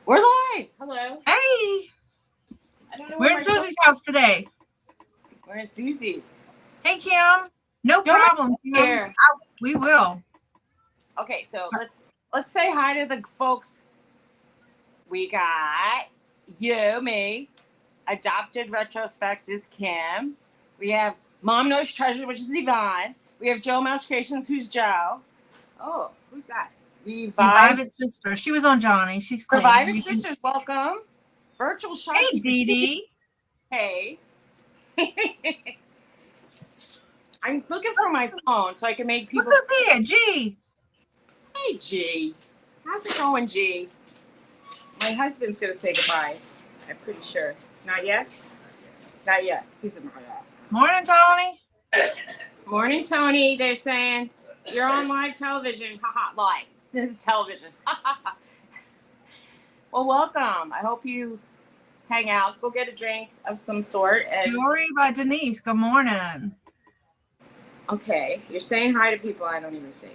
We're live. Hello. Hey. I don't know We're where in Suzy's house today. We're in Suzy's. Hey, Kim. No problem, Kim. Here. We will. Okay, so let's say hi to the folks. We got you, me. Adopted Retrospects is Kim. We have Mom Knows Treasure, which is Yvonne. We have Joe Mouse Creations, who's Joe. Oh, who's that? Revive It Sister. She was on Johnny. She's cool. Revive It Sisters, welcome. Virtual Sharky. Hey, Dee Dee. Hey. I'm looking for my phone so I can make people. Look who's here, G. Hey, G. How's it going, G? My husband's going to say goodbye. I'm pretty sure. Not yet? Not yet. He's not yet. Morning, Tony. Morning, Tony. They're saying you're on live television. Haha, live. This is television. Well, welcome. I hope you hang out. Go get a drink of some sort. And Jewelry by Denise. Good morning. okay, you're saying hi to people I don't even see.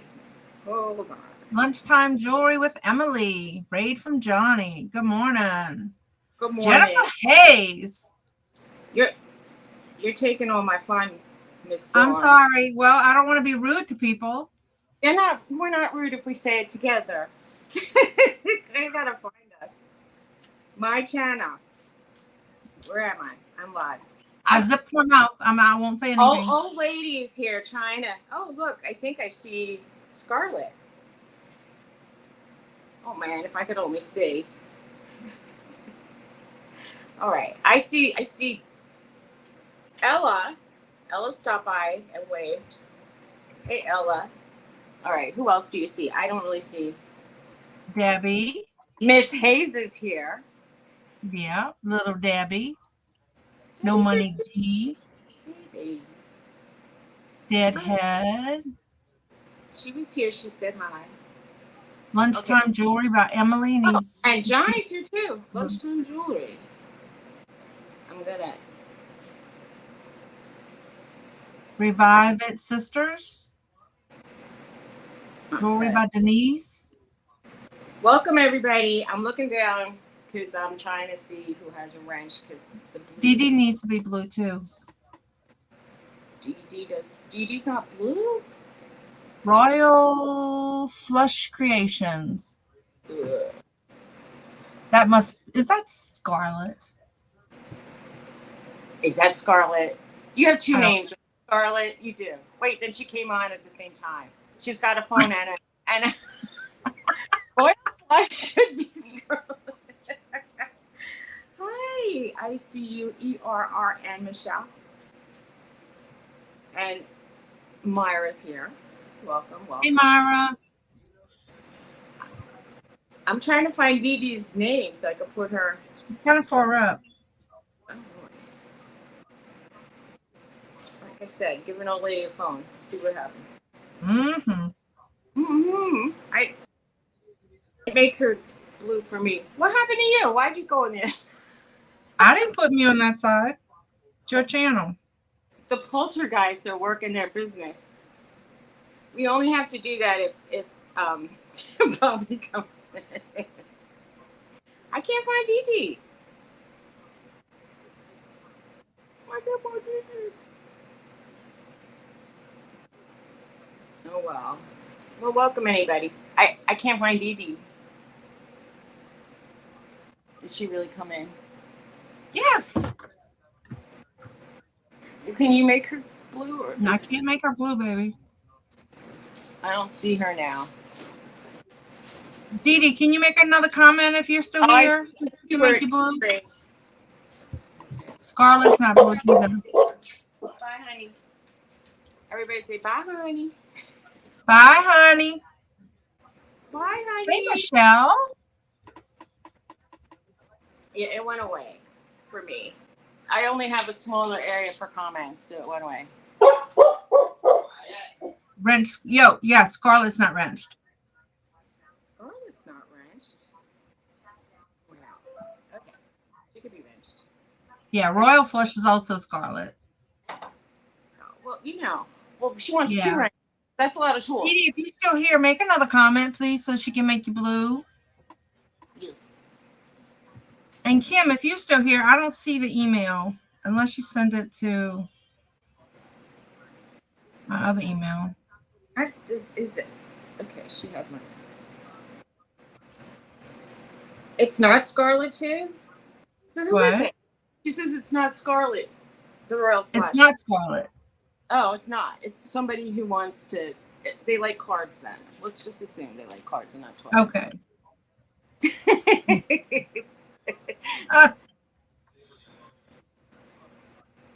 Hold on. Lunchtime Jewelry with Emily. Raid from Johnny. Good morning. Good morning. Jennifer Hayes. You're taking all my fun, Miss Dawn. I'm sorry. Well, I don't want to be rude to people. We're not rude if we say it together. You gotta find us. My channel. Where am I? I'm live. I zipped my mouth. I won't say anything. Old lady is here trying to. Oh, look. I think I see Scarlett. Oh, man. If I could only see. All right. I see Ella. Ella stopped by and waved. Hey, Ella. All right. Who else do you see? I don't really see. Debbie. Miss Hayes is here. Yeah. Little Debbie. No Money G. Deadhead. She was here. She said hi. Lunchtime Jewelry by Emily. And Johnny's here too. Lunchtime Jewelry. I'm gonna. Revive It Sisters. Jewelry by Denise. Welcome, everybody. I'm looking down because I'm trying to see who has a wrench. Because Dee Dee needs to be blue too. Dee Dee's not blue? Royal Flush Creations. Ugh. Is that Scarlett? Is that Scarlett? You have two names, Scarlett. You do. Wait, then she came on at the same time. She's got a phone and Royal Flush should be Scarlett. Hi, I see you, ERRN Michelle. And Myra's here. Welcome. Hey, Myra. I'm trying to find Dee Dee's name so I can put her. Kind of far up. Like I said, give an old lady a phone. See what happens. I make her blue for me. What happened to you? Why'd you go in this? I didn't put me on that side. It's your channel. The poltergeists are working their business. We only have to do that if Bobby comes in. I can't find Dee Dee. I can't find Dee Dee. Oh, well. Well, welcome, anybody. I can't find Dee Dee. Did she really come in? Yes. Can you make her blue? Or I can't make her blue, baby. I don't see her now. Dee Dee, can you make another comment if you're still here? Can make you blue? Scarlett's not blue either. Bye, honey. Everybody say bye, honey. Bye, honey. Bye, honey. Hey, Michelle. Yeah, it went away for me. I only have a smaller area for comments, so it went away. Wrenched. Scarlett's not wrenched. Scarlett's not wrenched. Wow. Okay. She could be wrenched. Yeah, Royal Flush is also Scarlett. Oh, well, Well, she wants two wrenches. That's a lot of tools. Dee Dee, if you're still here, make another comment, please, so she can make you blue. Yeah. And Kim, if you're still here, I don't see the email unless you send it to my other email. Is it? Okay, she has my. It's not Scarlet too. So who is What? it? She says it's not Scarlet, the Royal Flush. It's not Scarlet. Oh, it's not. It's somebody who wants to. They like cards. Then let's just assume they like cards and not toys. Okay.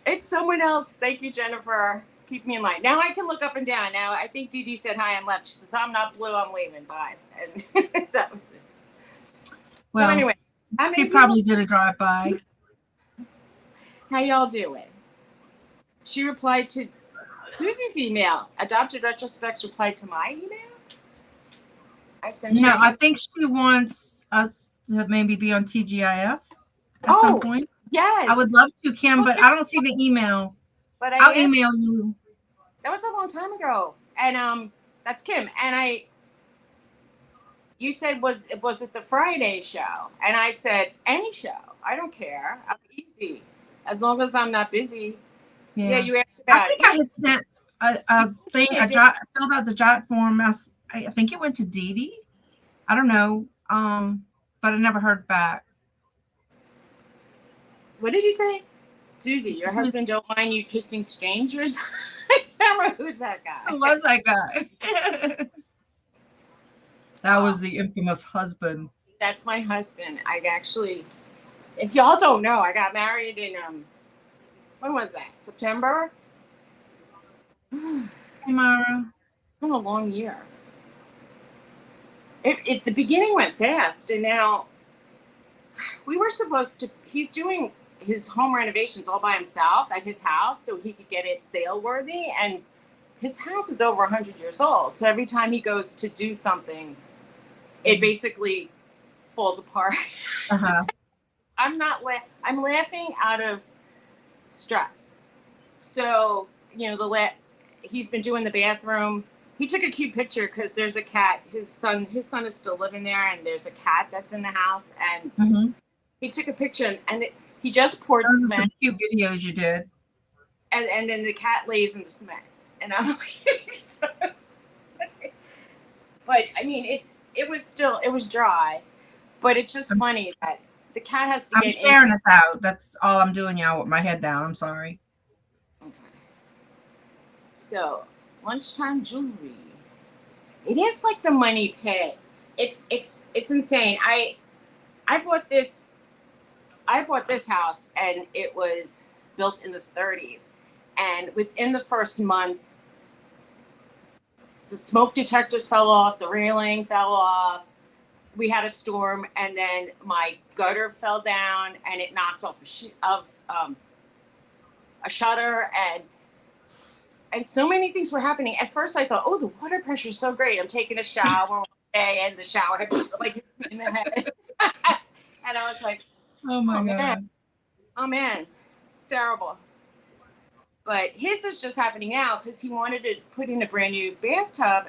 It's someone else. Thank you, Jennifer. Keep me in line. Now I can look up and down. Now I think Dee Dee said hi and left. She says, I'm not blue, I'm leaving. Bye. And that was it. Well, so anyway, she probably did a drive-by. How y'all doing? She replied to Suzy's email. Adopted Retrospects replied to my email? I sent No, her. I think she wants us to maybe be on TGIF at some point. Yes. I would love to, Kim, but I don't see the email. But I'll email you. That was a long time ago. And that's Kim. And you said, was it the Friday show? And I said, any show. I don't care. I'm easy. As long as I'm not busy. Yeah, you asked about I think I had sent a thing, filled out the jot form. I think it went to Dee Dee. I don't know. But I never heard back. What did you say? Suzy, your husband don't mind you kissing strangers? I can't remember who's that guy. Who was that guy? That was the infamous husband. That's my husband. I actually, if y'all don't know, I got married in when was that? September? Hey, Mara. It's been a long year. The beginning went fast, and now we were supposed to. He's doing his home renovations all by himself at his house, so he could get it sale worthy. And his house is over 100 years old, so every time he goes to do something, it basically falls apart. I'm laughing out of stress. So he's been doing the bathroom. He took a cute picture because there's a cat. His son is still living there, and there's a cat that's in the house. And he took a picture, and he just poured cement. Those are some cute videos you did. And then the cat lays in the cement, and I'm like, so, but I mean, it was dry, but it's just funny that the cat has to I'm get sharing this out. That's all I'm doing, y'all, with my head down. I'm sorry. Okay. So, lunchtime jewelry. It is like the money pit. It's insane. I bought this house, and it was built in the 30s. And within the first month, the smoke detectors fell off, the railing fell off. We had a storm, and then my gutter fell down, and it knocked off a shutter, and so many things were happening. At first, I thought, oh, the water pressure is so great. I'm taking a shower one day, and the shower hits me in the head. And I was like, oh my God. Oh man, terrible. But his is just happening now because he wanted to put in a brand new bathtub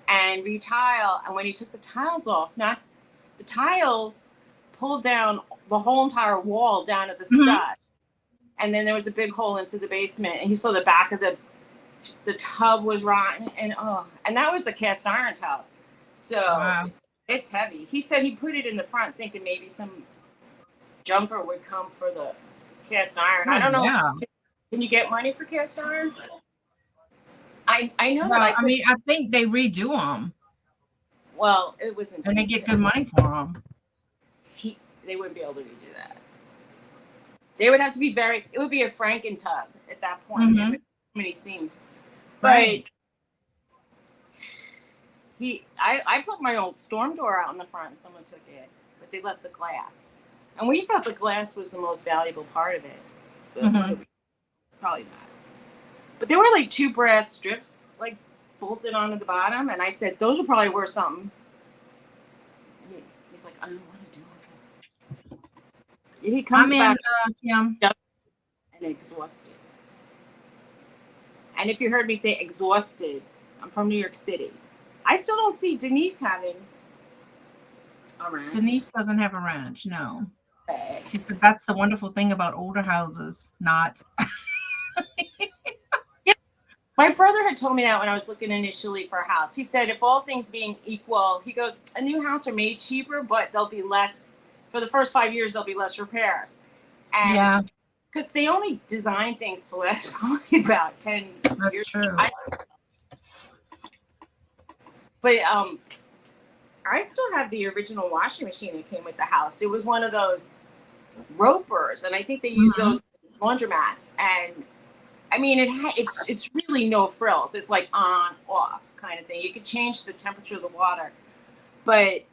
and retile. And when he took the tiles off, the tiles pulled down the whole entire wall down at the stud. And then there was a big hole into the basement, and he saw the back of the tub was rotten, and that was a cast iron tub. So It's heavy. He said he put it in the front thinking maybe some junker would come for the cast iron. I don't know. Yeah. Can you get money for cast iron? I know Well, that. I mean, I think they redo them. Well, it wasn't. And they get good money for them. They wouldn't be able to redo that. They would have to be it would be a Franken tub at that point. Too many seams. Right. But I put my old storm door out in the front and someone took it, but they left the glass. And we thought the glass was the most valuable part of it. But probably not. But there were like 2 brass strips like bolted onto the bottom, and I said, those are probably worth something. He's like, I don't want to do it. He comes back Kim. and exhausted. And if you heard me say exhausted, I'm from New York City. I still don't see Denise having a ranch. Denise doesn't have a ranch, no. She said that's the wonderful thing about older houses. Not. Yeah, my brother had told me that when I was looking initially for a house. He said, if all things being equal, he goes, a new house are made cheaper, but there'll be less, for the first 5 years, there'll be less repairs. And Yeah, because they only design things to last probably about 10 years. that's true. But I still have the original washing machine that came with the house. It was one of those ropers, and I think they use those laundromats. And I mean, it's really no frills. It's like on off kind of thing. You could change the temperature of the water, but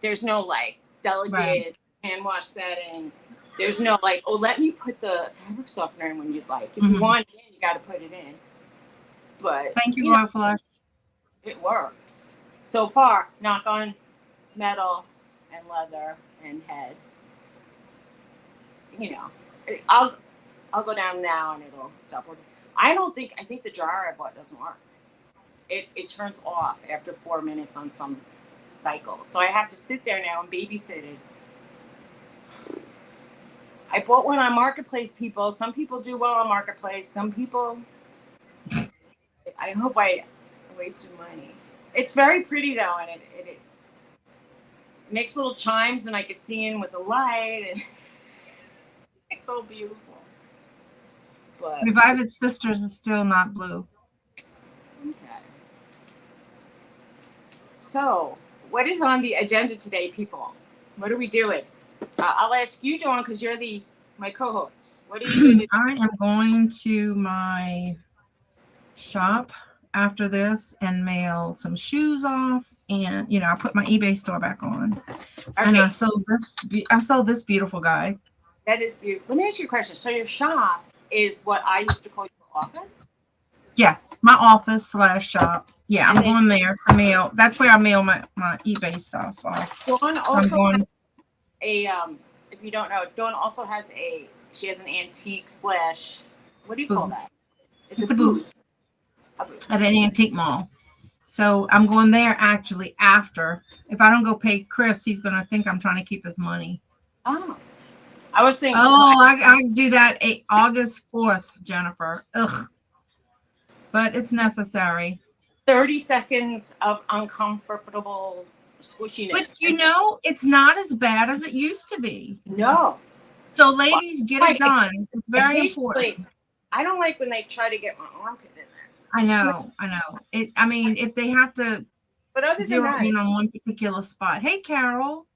there's no like delicate hand wash setting. There's no like, oh, let me put the fabric softener in when you'd like. If you want it in, you got to put it in. But Thank you, Roy Flush. It works so far. Knock on metal and leather and head. You know, I'll go down now and it'll stop working. I think the dryer I bought doesn't work. It turns off after 4 minutes on some cycle. So I have to sit there now and babysit it. I bought one on Marketplace, people. Some people do well on Marketplace. Some people, I hope I wasted money. It's very pretty though, and it makes little chimes, and I could see in with the light, and it's so beautiful. But Revive Its Sisters is still not blue. okay. So, what is on the agenda today, people? What are we doing? I'll ask you, Dawn, because you're my co-host. What are you doing? I am going to my shop after this and mail some shoes off, and I put my eBay store back on. Okay. And I sold this beautiful guy. That is beautiful. Let me ask you a question. So your shop is what I used to call your office? Yes, my office / shop. Yeah, I'm going there to mail. That's where I mail my eBay stuff off. Dawn also has if you don't know, Dawn also has she has an antique / what do you call that? It's a booth. At an antique mall. So I'm going there actually after. If I don't go pay Chris, he's going to think I'm trying to keep his money. Oh. I was thinking. Oh, I do that August 4th, Jennifer. Ugh. But it's necessary. 30 seconds of uncomfortable squishiness. But it's not as bad as it used to be. No. So ladies, get it done. It's very important. I don't like when they try to get my armpit in there. I know. If they have to zero in on one particular spot. Hey, Carol.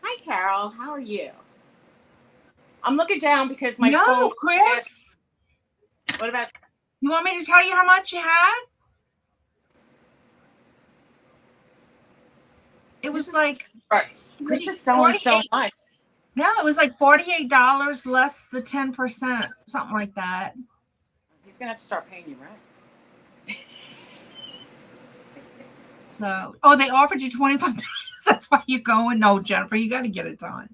Hi, Carol. How are you? I'm looking down because my phone. Chris. What about? You want me to tell you how much you had? It was like. Chris is selling so much. No, it was like $48 less the 10%, something like that. He's gonna have to start paying you rent. So, they offered you $25. That's why you're going. No, Jennifer, you got to get it done.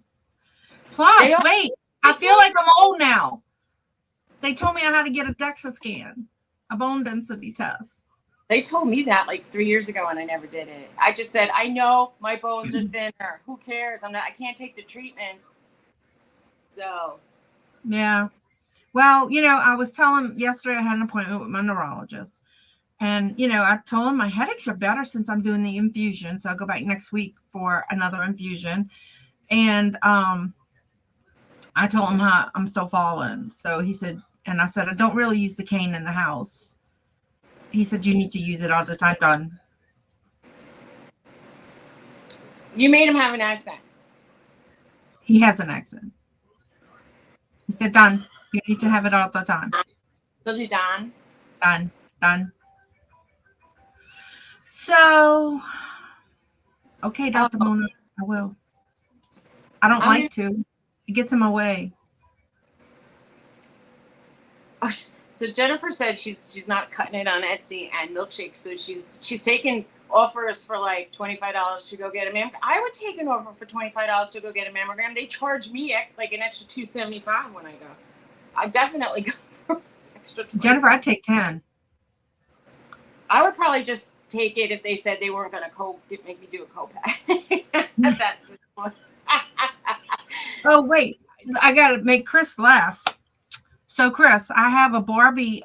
Plus, wait, I feel like I'm old now. They told me I had to get a DEXA scan, a bone density test. They told me that like 3 years ago, and I never did it. I just said, I know my bones are thinner. Who cares? I can't take the treatments. So. Yeah. Well, I was telling yesterday I had an appointment with my neurologist. And, I told him my headaches are better since I'm doing the infusion. So I'll go back next week for another infusion. And I told him how I'm still falling. So he said, and I said, I don't really use the cane in the house. He said, you need to use it all the time. Done. You made him have an accent. He has an accent. He said, done. You need to have it all the time. Does he done? Done. So, okay, Dr. Mona, I will. I don't like to. It gets in my way. Oh, so Jennifer said she's not cutting it on Etsy and Milkshake. So she's taking offers for like $25 to go get a mammogram. I would take an offer for $25 to go get a mammogram. They charge me like an extra $2.75 when I go. I definitely go for extra $20. Jennifer, I'd take 10. I would probably just take it if they said they weren't going to make me do a copay. Oh wait, I gotta make Chris laugh. So Chris, I have a Barbie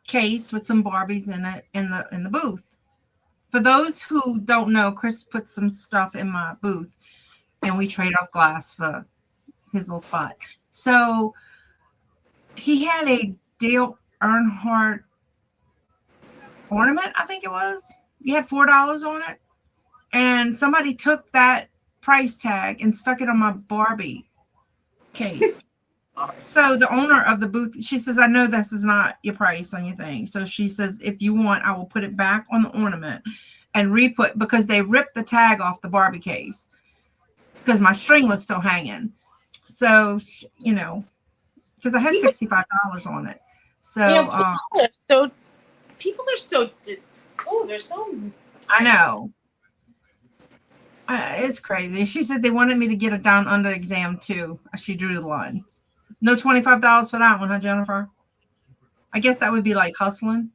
case with some Barbies in it in the booth. For those who don't know, Chris put some stuff in my booth, and we trade off glass for his little spot. So he had a Dale Earnhardt ornament, I think it was. He had $4 on it, and somebody took that price tag and stuck it on my Barbie case. So the owner of the booth, she says, I know this is not your price on your thing. So she says, if you want, I will put it back on the ornament and re-put, because they ripped the tag off the Barbie case because my string was still hanging. So, because I had $65 on it. So, people are so they're so. I know. It's crazy. She said they wanted me to get a down under exam too. She drew the line. No $25 for that one, huh, Jennifer? I guess that would be like hustling.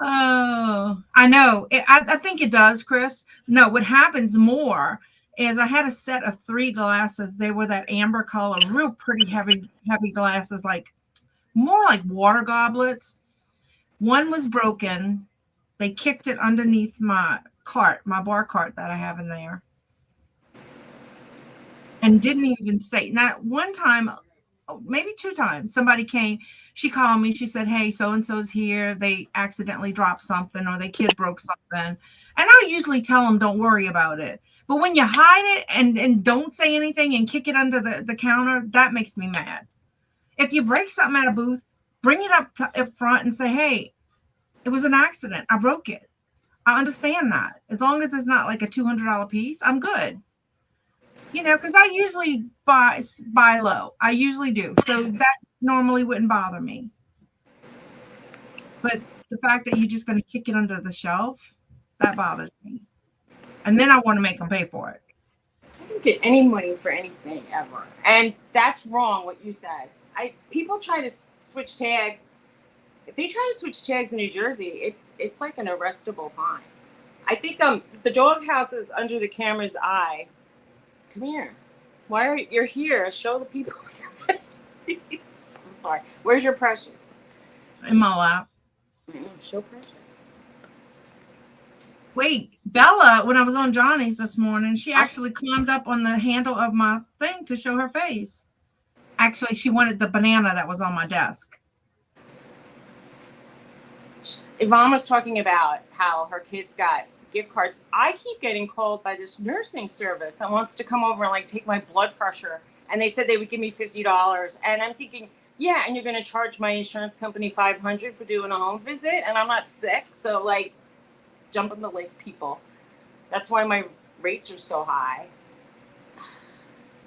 Oh, I know. I think it does, Chris. No, what happens more is I had a set of 3 glasses. They were that amber color, real pretty heavy glasses, like more like water goblets. One was broken. They kicked it underneath my cart, my bar cart that I have in there, and didn't even say. Not one time, maybe 2 times, somebody came. She called me. She said, hey, so and so's here. They accidentally dropped something, or their kid broke something. And I usually tell them, don't worry about it. But when you hide it and don't say anything and kick it under the counter, that makes me mad. If you break something at a booth, bring it up front and say, hey, it was an accident. I broke it. I understand that. As long as it's not like a $200 piece, I'm good. Because I usually buy low. I usually do. So that normally wouldn't bother me. But the fact that you're just going to kick it under the shelf, that bothers me. And then I want to make them pay for it. I don't get any money for anything ever, and that's wrong. What you said. People try to switch tags. If they try to switch tags in New Jersey, it's like an arrestable fine. I think the doghouse is under the camera's eye. Come here. Why are you're here? Show the people. I'm sorry. Where's your precious? In my lap. Show precious. Wait, Bella, when I was on Johnny's this morning, she actually climbed up on the handle of my thing to show her face. Actually, she wanted the banana that was on my desk. Yvonne was talking about how her kids got gift cards. I keep getting called by this nursing service that wants to come over and like take my blood pressure, and they said they would give me $50, and I'm thinking, yeah, and you're going to charge my insurance company $500 for doing a home visit, and I'm not sick, so like, jump in the lake, people. That's why my rates are so high.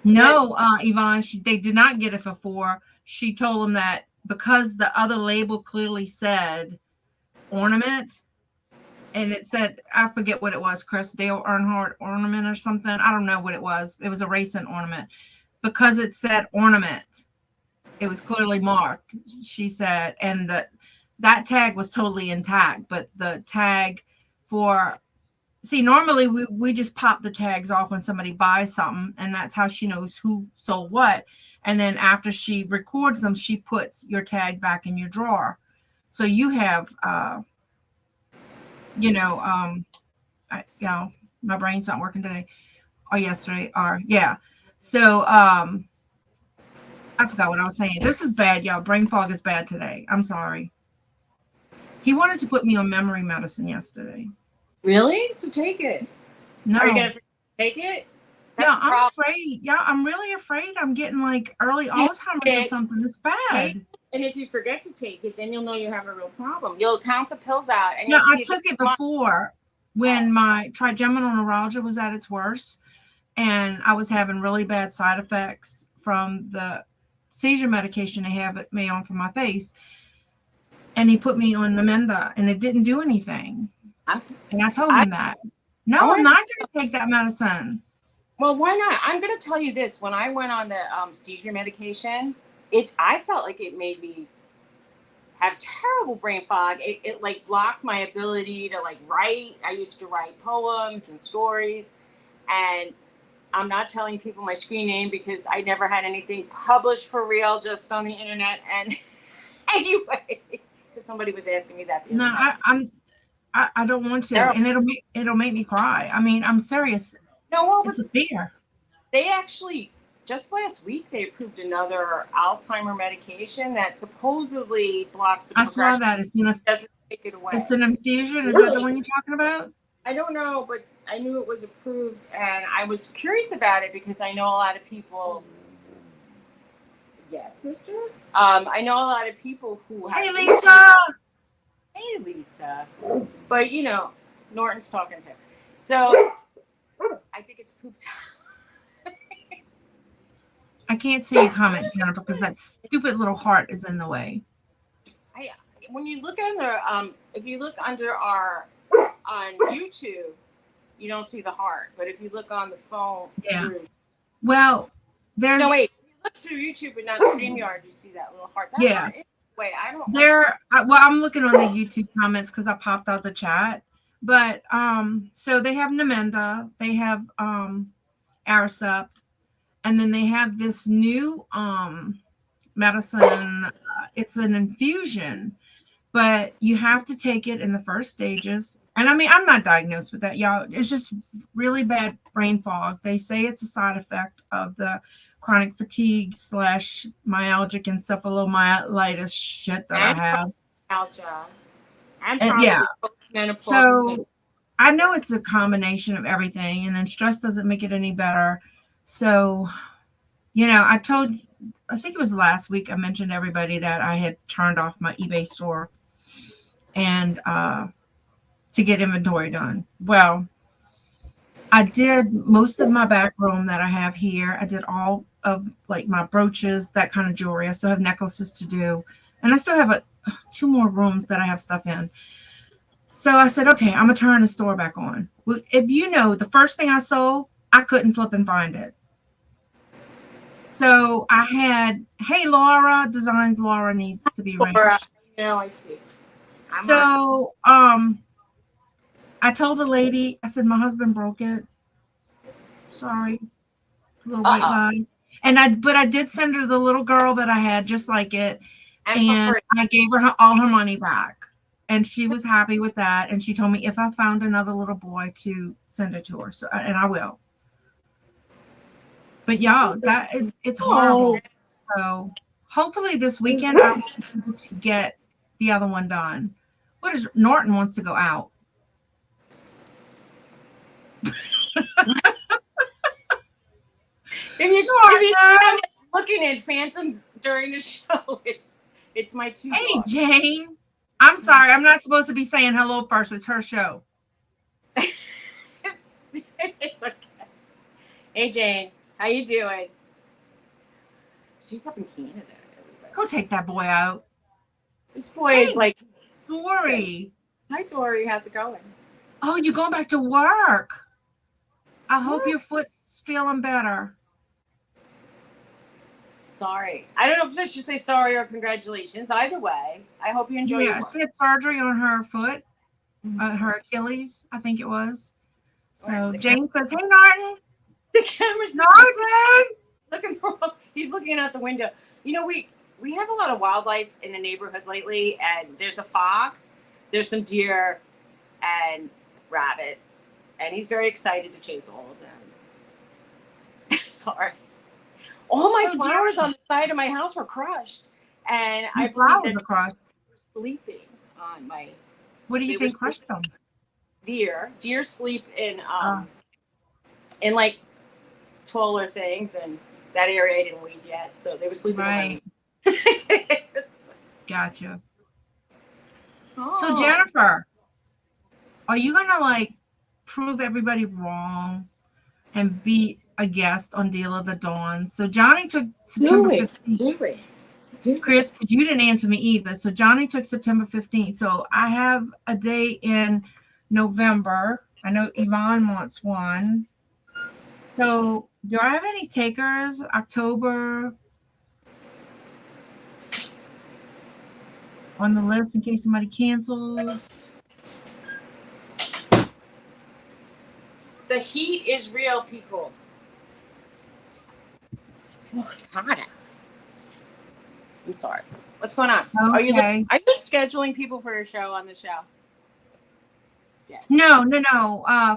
No, Yvonne, they did not get it for 4. She told them that because the other label clearly said ornament, and it said, I forget what it was, Chris, Dale Earnhardt ornament or something. I don't know what it was. It was a racing ornament. Because it said ornament, it was clearly marked, she said, and that tag was totally intact, but the tag for normally we just pop the tags off when somebody buys something, and that's how she knows who sold what. And then after she records them, she puts your tag back in your drawer. So you have, my brain's not working today or yesterday or yeah. So I forgot what I was saying. This is bad, y'all. Brain fog is bad today. I'm sorry. He wanted to put me on memory medicine yesterday. Really? So take it. No. Are you going to take it? Yeah, I'm afraid. Yeah, I'm really afraid I'm getting like early Alzheimer's or something. It's bad. And if you forget to take it, then you'll know you have a real problem. You'll count the pills out. And no, I took it before when my trigeminal neuralgia was at its worst, and I was having really bad side effects from the seizure medication they have me on for my face. And he put me on Namenda, and it didn't do anything. And I told him that. No, I'm not going to take that medicine. Well, why not? I'm going to tell you this. When I went on the seizure medication, I felt like it made me have terrible brain fog. It like blocked my ability to like write. I used to write poems and stories. And I'm not telling people my screen name because I never had anything published for real, just on the internet. And anyway, because somebody was asking me that the No, other day. I don't want to, They're, and it'll make me cry. I mean, I'm serious. no, well, but It's a fear. they actually just last week they approved another Alzheimer medication that supposedly blocks the I saw progression. that. Doesn't take it away. It's an infusion. Is that the one you're talking about? I don't know, but I knew it was approved, and I was curious about it because I know a lot of people. Yes, Mister. I know a lot of people who have. Hey, Lisa. Hey, Lisa. But you know, Norton's talking to. So I think it's poop time. I can't see you comment, Jennifer, because that stupid little heart is in the way. When you look under, if you look under our on YouTube, you don't see the heart. But if you look on the phone, yeah. Well, there's no wait. If you look through YouTube but not StreamYard, you see that little heart. That yeah. heart is, wait, I don't. Well, I'm looking on the YouTube comments because I popped out the chat. But so they have Namenda, they have Aricept, and then they have this new medicine. It's an infusion, but you have to take it in the first stages. And I mean, I'm not diagnosed with that, y'all. It's just really bad brain fog. They say it's a side effect of the chronic fatigue / myalgic encephalomyelitis shit that I have. Algia. And yeah. So I know it's a combination of everything, and then stress doesn't make it any better. So, you know, I think it was last week I mentioned to everybody that I had turned off my eBay store and to get inventory done. Well, I did most of my back room that I have here. I did all of like my brooches, that kind of jewelry. I still have necklaces to do, and I still have 2 more rooms that I have stuff in. So I said, okay, I'm gonna turn the store back on. Well, if you know, the first thing I sold, I couldn't flip and find it. So I had, hey, Laura Designs, Laura needs to be ranked. Now I see. So I told the lady, I said, my husband broke it. Sorry, a little white lie. But I did send her the little girl that I had just like it, and I gave her all her money back. And she was happy with that. And she told me if I found another little boy to send it to her. So, and I will. But y'all, it's horrible. So hopefully this weekend I'll be able to get the other one done. Norton wants to go out. if you're looking at phantoms during the show, it's my 2 Hey, dogs. Jane. I'm sorry. I'm not supposed to be saying hello first. It's her show. It's okay. Hey, Jane. How you doing? She's up in Canada. Everybody. Go take that boy out. This boy is like... Dory. Hi, Dory. How's it going? Oh, you're going back to work. I hope your foot's feeling better. Sorry. I don't know if I should say sorry or congratulations. Either way, I hope you enjoy your work. She had surgery on her foot, her Achilles, I think it was. So Jane says, hey, Norton. The camera's Norton! He's looking out the window. You know, we have a lot of wildlife in the neighborhood lately, and there's a fox, there's some deer, and rabbits, and he's very excited to chase all of them. Sorry. All my flowers on the side of my house were crushed, and I believe that crushed. Were sleeping on my. What do you think crushed them? Deer sleep in like taller things, and that area I didn't weed yet, so they were sleeping. Right. Gotcha. So Jennifer, are you gonna like prove everybody wrong and be a guest on Deal of the Dawn? So Johnny took September 15th. Chris, because you didn't answer me either. So Johnny took September 15th. So I have a day in November. I know Yvonne wants one. So do I have any takers? October on the list in case somebody cancels. The heat is real, people. Oh, it's hot out. I'm sorry. What's going on? Okay. Are you scheduling people for your show on the show? Yeah. No.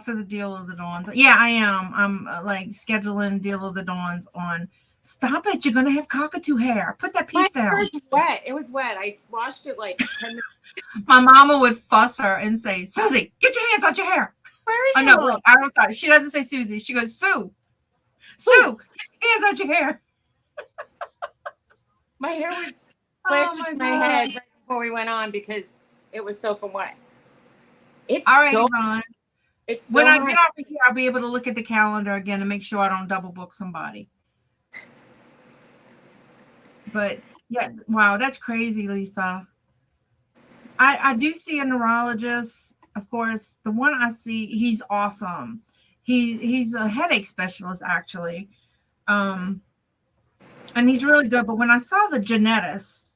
For the Deal of the Dawns. Yeah, I am. I'm like scheduling Deal of the Dawns on. Stop it! You're gonna have cockatoo hair. Put that piece down. My hair is wet. It was wet. I washed it like 10 minutes. My mama would fuss her and say, "Suzy, get your hands out your hair." Where is your mom? Wait, I don't know. She doesn't say Suzy. She goes, Sue, get your hands out your hair. My hair was plastered to my head right before we went on because it was soaking wet. It's all right, so Yvonne. It's so when I hot. get over here, I'll be able to look at the calendar again and make sure I don't double book somebody. But yeah, wow, that's crazy, Lisa. I do see a neurologist. Of course, the one I see, he's awesome. He's a headache specialist actually, and he's really good. But when I saw the genetist,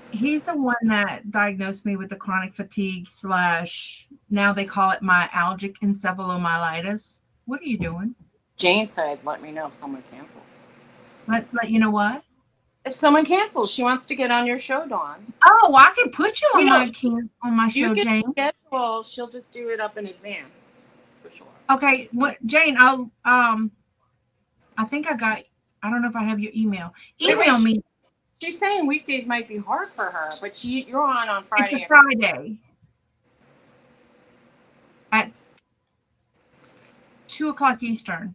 he's the one that diagnosed me with the chronic fatigue / now they call it myalgic encephalomyelitis. What are you doing? Jane said, "Let me know if someone cancels." Let you know what? If someone cancels, she wants to get on your show, Dawn. Oh, I can put you on my show, Jane. Schedule. She'll just do it up in advance, for sure. Okay, what, Jane? I'll I think I don't know if I have your email. Email me. She's saying weekdays might be hard for her, but you're on Friday. It's a Friday at 2:00 Eastern.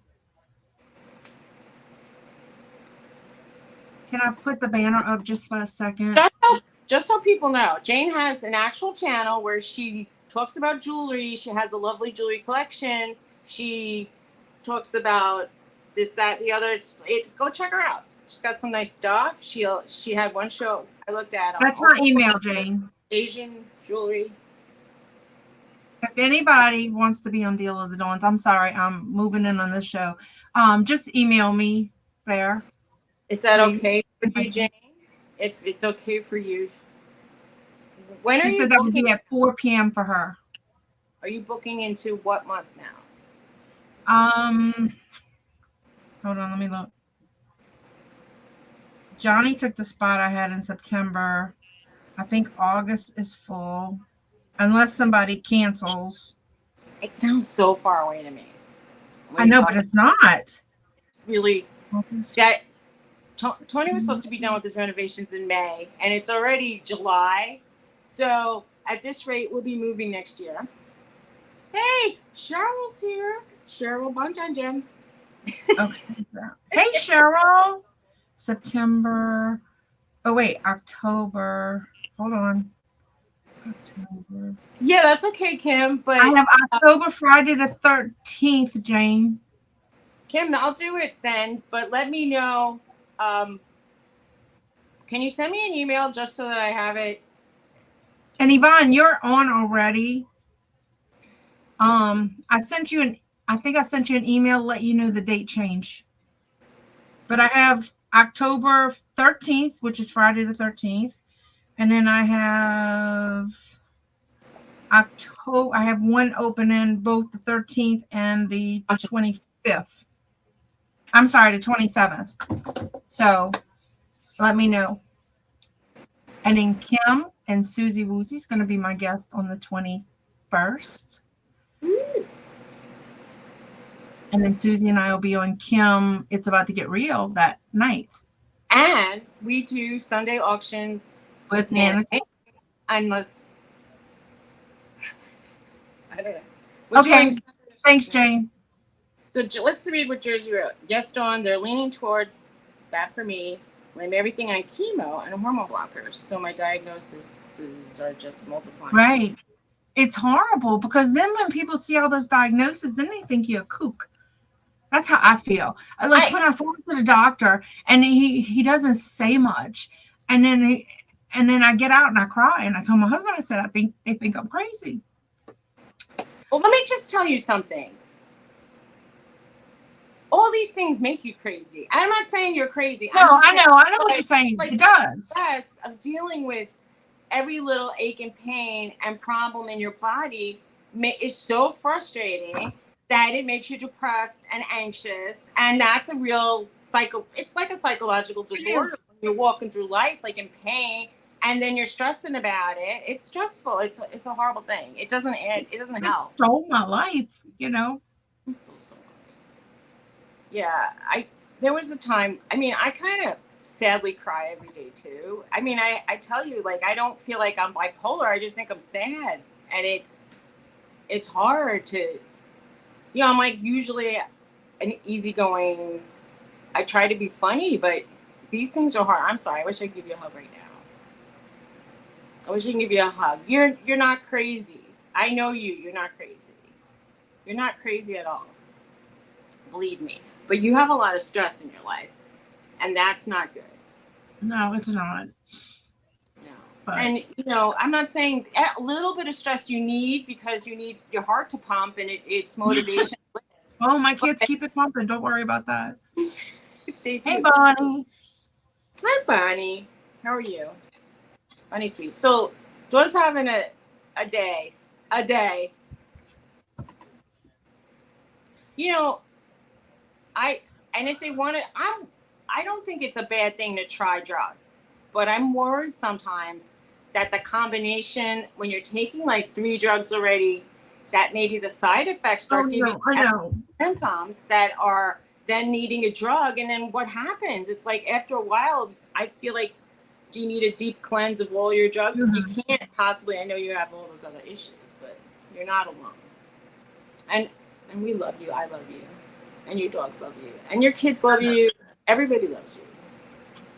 Can I put the banner up just for a second? Just so people know, Jane has an actual channel where she talks about jewelry. She has a lovely jewelry collection. She talks about this, that, the other. Go check her out. She's got some nice stuff. She had one show I looked at. That's my email, Jane. Asian jewelry. If anybody wants to be on Deal of the Dawns, I'm sorry, I'm moving in on this show. Just email me there. Is that okay for you, Jane? If it's okay for you. When she said that would be at 4 p.m. for her. Are you booking into what month now? Hold on, let me look. Johnny took the spot I had in September. I think August is full, unless somebody cancels. It sounds so far away to me. I know, but it's not. Really. Tony was supposed to be done with his renovations in May, and it's already July. So at this rate, we'll be moving next year. Hey, Cheryl's here. Cheryl Bunjun. Okay. Hey, Cheryl. September. Oh, wait, October. Hold on. October. Yeah, that's okay, Kim. But I have October, Friday the 13th, Jane. Kim, I'll do it then, but let me know. Can you send me an email just so that I have it? And Yvonne, you're on already. I think I sent you an email to let you know the date change. But I have October 13th, which is Friday the 13th. And then I have October. I have one opening both the 13th and the 25th. I'm sorry, the 27th. So let me know. And then Kim and Suzy Woozy is going to be my guest on the 21st. And then Suzy and I will be on Kim, It's About to Get Real that night. And we do Sunday auctions with Nancy. Unless, I don't know. Okay, thanks, Jane. So let's read what Jersey wrote. Yes, Dawn, they're leaning toward that for me. Blame everything on chemo and hormone blockers. So my diagnoses are just multiplying. Right. It's horrible because then when people see all those diagnoses, then they think you're a kook. That's how I feel. When I talk to the doctor and he doesn't say much, and then I get out and I cry and I told my husband, I said, I think they think I'm crazy. Well, let me just tell you something. All these things make you crazy. I'm not saying you're crazy. No, I know what you're saying. It does. The stress of dealing with every little ache and pain and problem in your body is so frustrating that it makes you depressed and anxious, and that's a real it's like a psychological disorder. You're walking through life like in pain, and then you're stressing about it. It's stressful. It's a horrible thing. It doesn't It help. stole my life, you know. I'm so sorry. Yeah, there was a time, I mean, I kind of sadly cry every day too. I mean, I tell you, like, I don't feel like I'm bipolar. I just think I'm sad, and it's hard to, I'm like usually an easygoing. I try to be funny, but these things are hard. I'm sorry. I wish I could give you a hug right now. I wish I could give you a hug. You're not crazy. I know you. You're not crazy. You're not crazy at all. Believe me. But you have a lot of stress in your life, and that's not good. No, it's not. No. But, and I'm not saying a little bit of stress you need, because you need your heart to pump, and it's motivation. oh, my kids keep it pumping. Don't worry about that. They do. Hey, Bonnie. Hi, Bonnie. How are you? Bonnie, sweet. So, Dawn's having a day. A day. And if they want to, I don't think it's a bad thing to try drugs, but I'm worried sometimes that the combination, when you're taking like 3 drugs already, that maybe the side effects start giving symptoms that are then needing a drug. And then what happens? It's like after a while, I feel like, do you need a deep cleanse of all your drugs? Mm-hmm. You can't possibly. I know you have all those other issues, but you're not alone. And we love you. I love you. And your dogs love you. And your kids love you. Everybody loves you.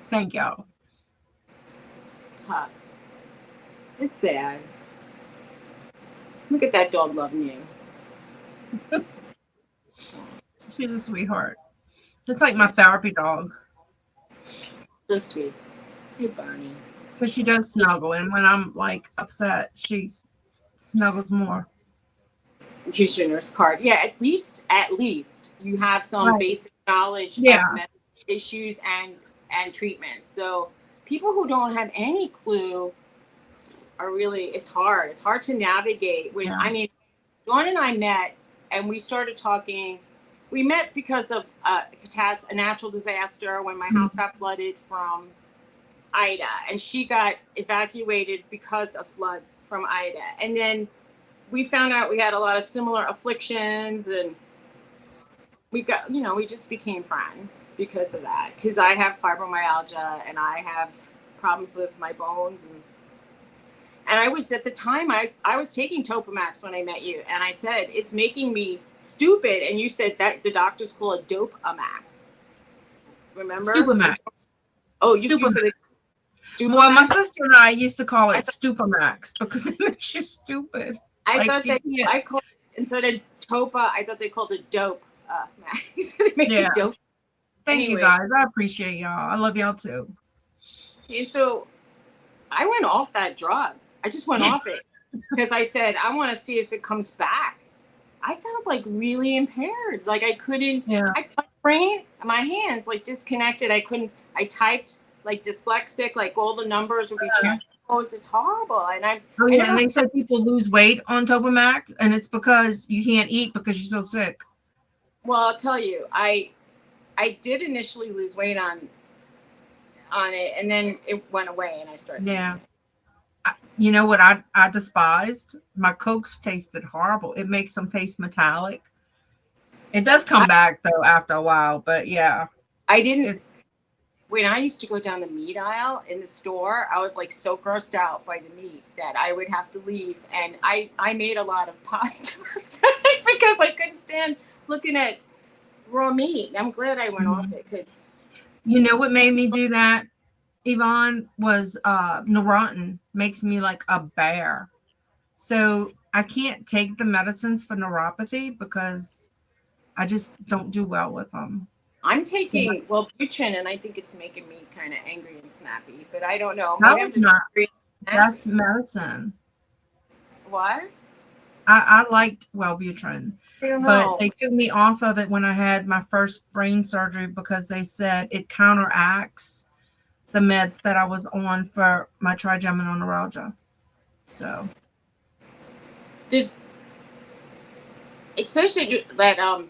Thank y'all. Hugs. It's sad. Look at that dog loving you. She's a sweetheart. It's like my therapy dog. So sweet. Hey, Bonnie. But she does snuggle, and when I'm like upset, she snuggles more. Use your nurse card. Yeah, at least you have some basic knowledge of medical issues and treatments. So people who don't have any clue are really, it's hard. It's hard to navigate. I mean, Dawn and I met, and we started talking. We met because of a natural disaster when my house got flooded from Ida, and she got evacuated because of floods from Ida. And then we found out we had a lot of similar afflictions, and we just became friends because of that. Because I have fibromyalgia, and I have problems with my bones, and I was, at the time, I was taking Topamax when I met you, and I said, it's making me stupid, and you said that the doctors call it Dope-a-max. Remember? Stupamax. Oh, you said it. Well, my sister and I used to call it Stupamax because it makes you stupid. I thought I called it, instead of Topa, I thought they called it Dope Max. They make it dope. Thank you guys. I appreciate y'all. I love y'all too. And so I went off that drug. I just went off it because I said, I want to see if it comes back. I felt like really impaired. Like I couldn't, my brain, my hands like disconnected. I typed like dyslexic, like all the numbers would be transposed. It's horrible. And and they said people lose weight on Topamax, and it's because you can't eat because you're so sick. Well, I'll tell you, I did initially lose weight on it, and then it went away, and I started. Yeah. You know what I despised? My Cokes tasted horrible. It makes them taste metallic. It does come back though after a while, but yeah. I didn't. When I used to go down the meat aisle in the store, I was like so grossed out by the meat that I would have to leave, and I made a lot of pasta because I couldn't stand looking at raw meat. I'm glad I went off it, because you know what made me do that, Yvonne, was Neurontin makes me like a bear. So I can't take the medicines for neuropathy because I just don't do well with them. I'm taking Wellbutrin, and I think it's making me kind of angry and snappy, but I don't know. That's not that's medicine. What? I liked Wellbutrin, but they took me off of it when I had my first brain surgery because they said it counteracts the meds that I was on for my trigeminal neuralgia. So It says that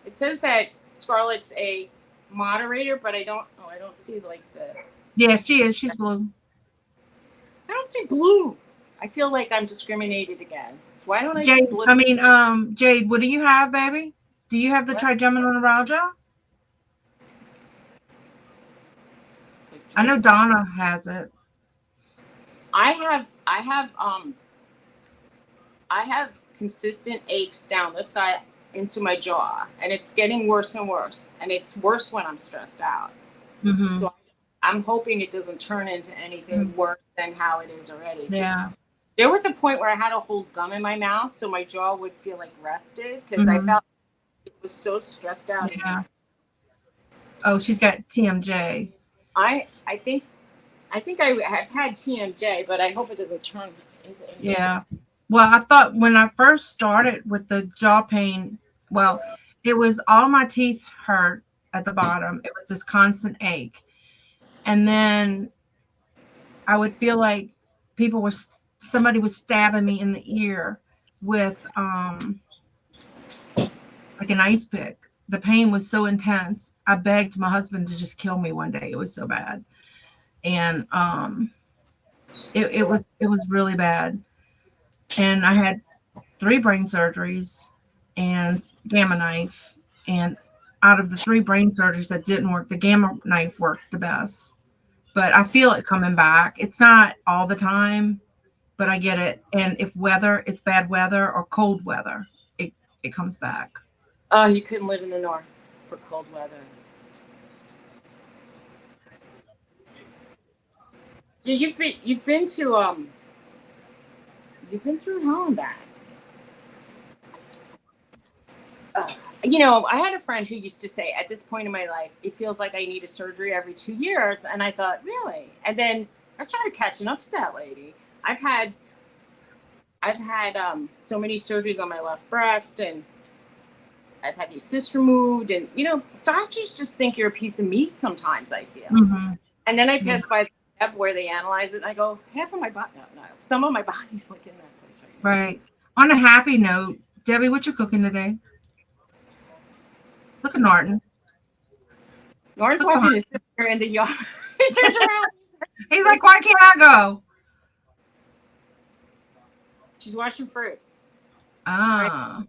it says that Scarlett's a moderator, but I don't see like the Yeah, she is. She's blue. I don't see blue. I feel like I'm discriminated against. Why don't I see Jade, blue? Jade, what do you have, baby? Do you have the What? trigeminal neuralgia? I know Like, Donna has it. I have consistent aches down the side into my jaw, and it's getting worse and worse. And it's worse when I'm stressed out. Mm-hmm. So I'm hoping it doesn't turn into anything worse than how it is already. Because Yeah. there was a point where I had to hold gum in my mouth so my jaw would feel like rested because I Mm-hmm. felt it was so stressed out in Yeah. here. Oh, she's got TMJ. I I think I think I have had TMJ, but I hope it doesn't turn into anything. Yeah. Well, I thought when I first started with the jaw pain, well, it was all my teeth hurt at the bottom. It was this constant ache. And then I would feel like people were, somebody was stabbing me in the ear with like an ice pick. The pain was so intense. I begged my husband to just kill me one day. It was so bad. And it was really bad. And I had 3 brain surgeries and gamma knife. And out of the 3 brain surgeries that didn't work, the gamma knife worked the best. But I feel it coming back. It's not all the time, but I get it. And if it's bad weather or cold weather, it, it comes back. Oh, you couldn't live in the north for cold weather. Yeah, you've been through hell and back. Uh, I had a friend who used to say, at this point in my life, it feels like I need a surgery every 2 years, and I thought, really? And then I started catching up to that lady. I've had I've had so many surgeries on my left breast, and I've had these cysts removed, and doctors just think you're a piece of meat sometimes. I feel, Mm-hmm. and then I Yeah. pass by the lab where they analyze it, and I go, half of my body, no, some of my body's like in that place right now. Right. On a happy note, Debbie, what you cooking today? Look at Norton. Lauren's Look watching behind. his sister in the yard. He turned around. He's like, why can't I go? She's washing fruit. Right? Ah.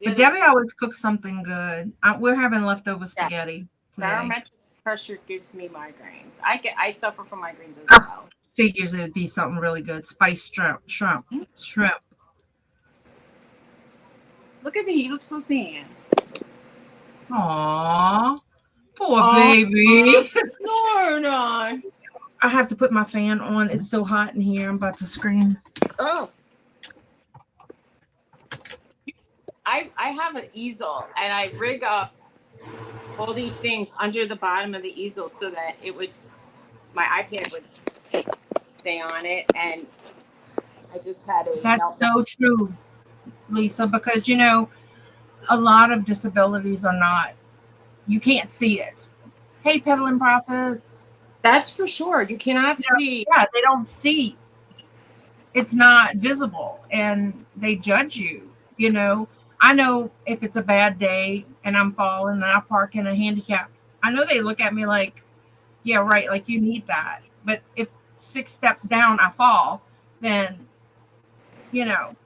The But other Debbie two. always cooks something good. We're having leftover Yeah. spaghetti today. Barometric pressure gives me migraines. I suffer from migraines as Oh, well. figures it would be something really good. Spiced shrimp. Look at you look so sad. Aw, poor Oh, baby. Lorna. I have to put my fan on. It's so hot in here. I'm about to scream. Oh, I have an easel and I rig up all these things under the bottom of the easel so that my iPad would stay on it, and I just had a That's meltdown. so true, Lisa, because a lot of disabilities are not, you can't see it. Hey, peddling profits. That's for sure. You cannot You know, see. yeah, they don't see. It's not visible and they judge you. I know if it's a bad day and I'm falling and I park in a handicap, I know they look at me like, yeah, right, like you need that. But if 6 steps down I fall, then, you know,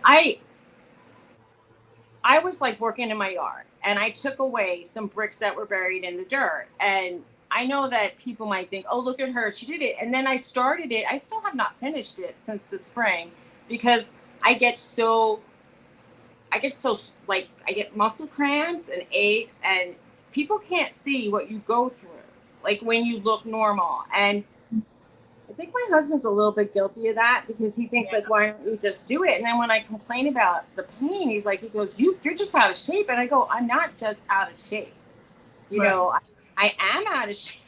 I I was like working in my yard and I took away some bricks that were buried in the dirt. And I know that people might think, oh, look at her, she did it. And then I started it. I still have not finished it since the spring because I get so, like, I get muscle cramps and aches, and people can't see what you go through, like when you look normal. And I think my husband's a little bit guilty of that because he thinks like, why don't you just do it? And then when I complain about the pain, he goes, you're just out of shape. And I go, I'm not just out of shape. right. I am out of shape,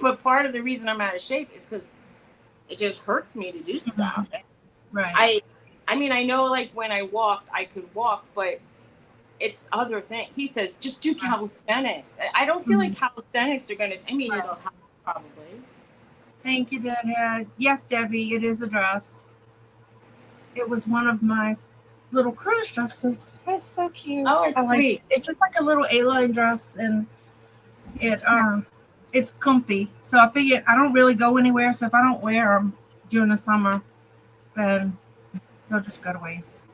but part of the reason I'm out of shape is because it just hurts me to do Mhm. stuff. Right. I mean, I know like when I walked, I could walk, but it's other things. He says, just do calisthenics. I don't feel like Mhm. calisthenics are going to, I mean, Right. it'll help probably. Thank you, Deadhead. Yes, Debbie, it is a dress. It was one of my little cruise dresses. It's so cute. Oh, I it's like sweet. it. It's just like a little A-line dress, and it It's nice. it's comfy. So I figured I don't really go anywhere. So if I don't wear them during the summer, then they'll just go to waste.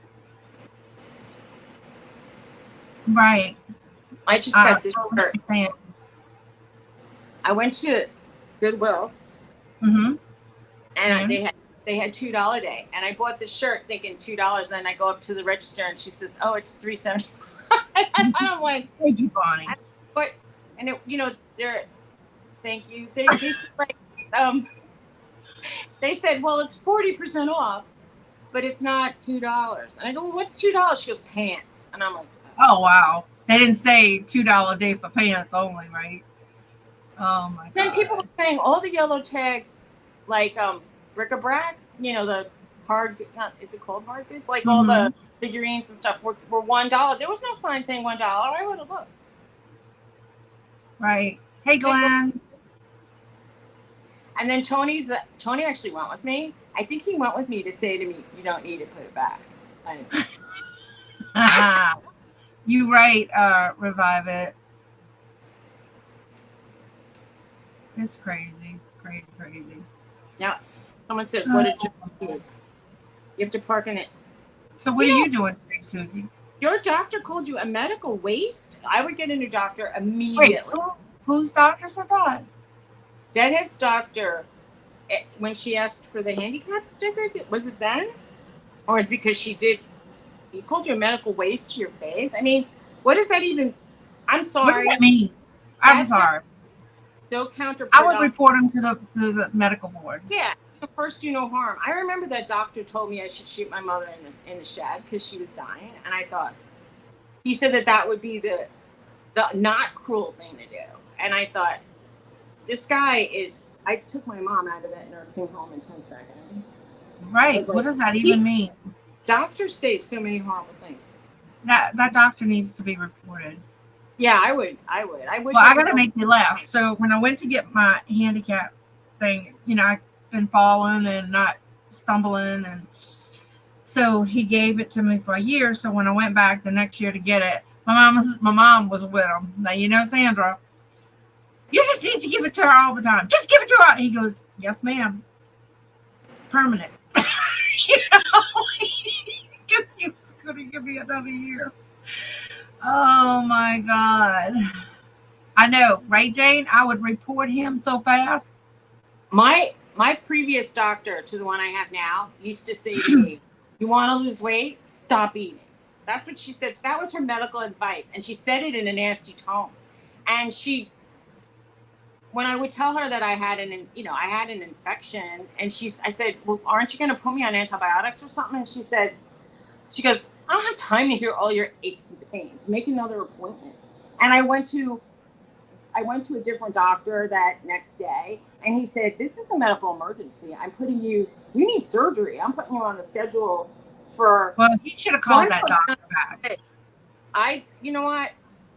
Right. I just I got this totally shirt. understand. I went to Goodwill Mm-hmm. and And they had $2 day, and I bought this shirt thinking $2. And then I go up to the register and she says, "Oh, it's $3.75." And I'm like, thank you, Bonnie. "What?" And it, they're thank you. They said like um they said, "Well, it's 40% off, but it's not $2." And I go, "Well, what's $2?" She goes, "Pants." And I'm like, Oh wow. They didn't say $2 a day for pants only, right? Oh my then people god. were saying all the yellow tag, like bric-a-brac, the hard, not, is it called hard goods? Like all Mm-hmm. the figurines and stuff were $1. There was no sign saying $1. I would have looked. Right. Hey Glenn. And then Tony actually went with me. I think he went with me to say to me, "You don't need to put it back." You right, revive it. It's crazy. Crazy, crazy. Now, someone said, "What a joke it is. You have to park in it." So what You are know, you doing today, Susie? your doctor called you a medical waste. I would get a new doctor Wait, immediately. whose doctor said that? Deadhead's doctor, when she asked for the handicap sticker, was it then? Or is it because he called you a medical waste to your face? I mean, what does that even, I'm What does sorry. that mean? I'm That's sorry. so I would counterproductive. report him to the medical board. Yeah, first do no harm. I remember that doctor told me I should shoot my mother in the shed because she was dying. And I thought, he said that would be the not cruel thing to do. And I thought, this guy is, I took my mom out of that nursing home in 10 seconds. Right. Like, What does that even mean? doctors say so many horrible things. That doctor needs to be reported. Yeah, I would. I wish. Well, I could gotta go. make you laugh. So when I went to get my handicap thing, I've been falling and not stumbling, and so he gave it to me for a year. So when I went back the next year to get it, my mom was with him. Now Sandra, you just need to give it to her all the time. Just give it to her. He goes, yes, ma'am. Permanent. Because he was going to give me another year. Oh my God. I know, right, Jane? I would report him so fast. My previous doctor to the one I have now used to say to me, "You want to lose weight? Stop eating." That's what she said. That was her medical advice, and she said it in a nasty tone. And when I would tell her that I had an infection, and I said, "Well, aren't you going to put me on antibiotics or something?" And she goes, "I don't have time to hear all your aches and pains. Make another appointment." And I went to a different doctor that next day, and he said, "This is a medical emergency. You need surgery. I'm putting you on the schedule for." Well, he should have called that doctor back. You know what?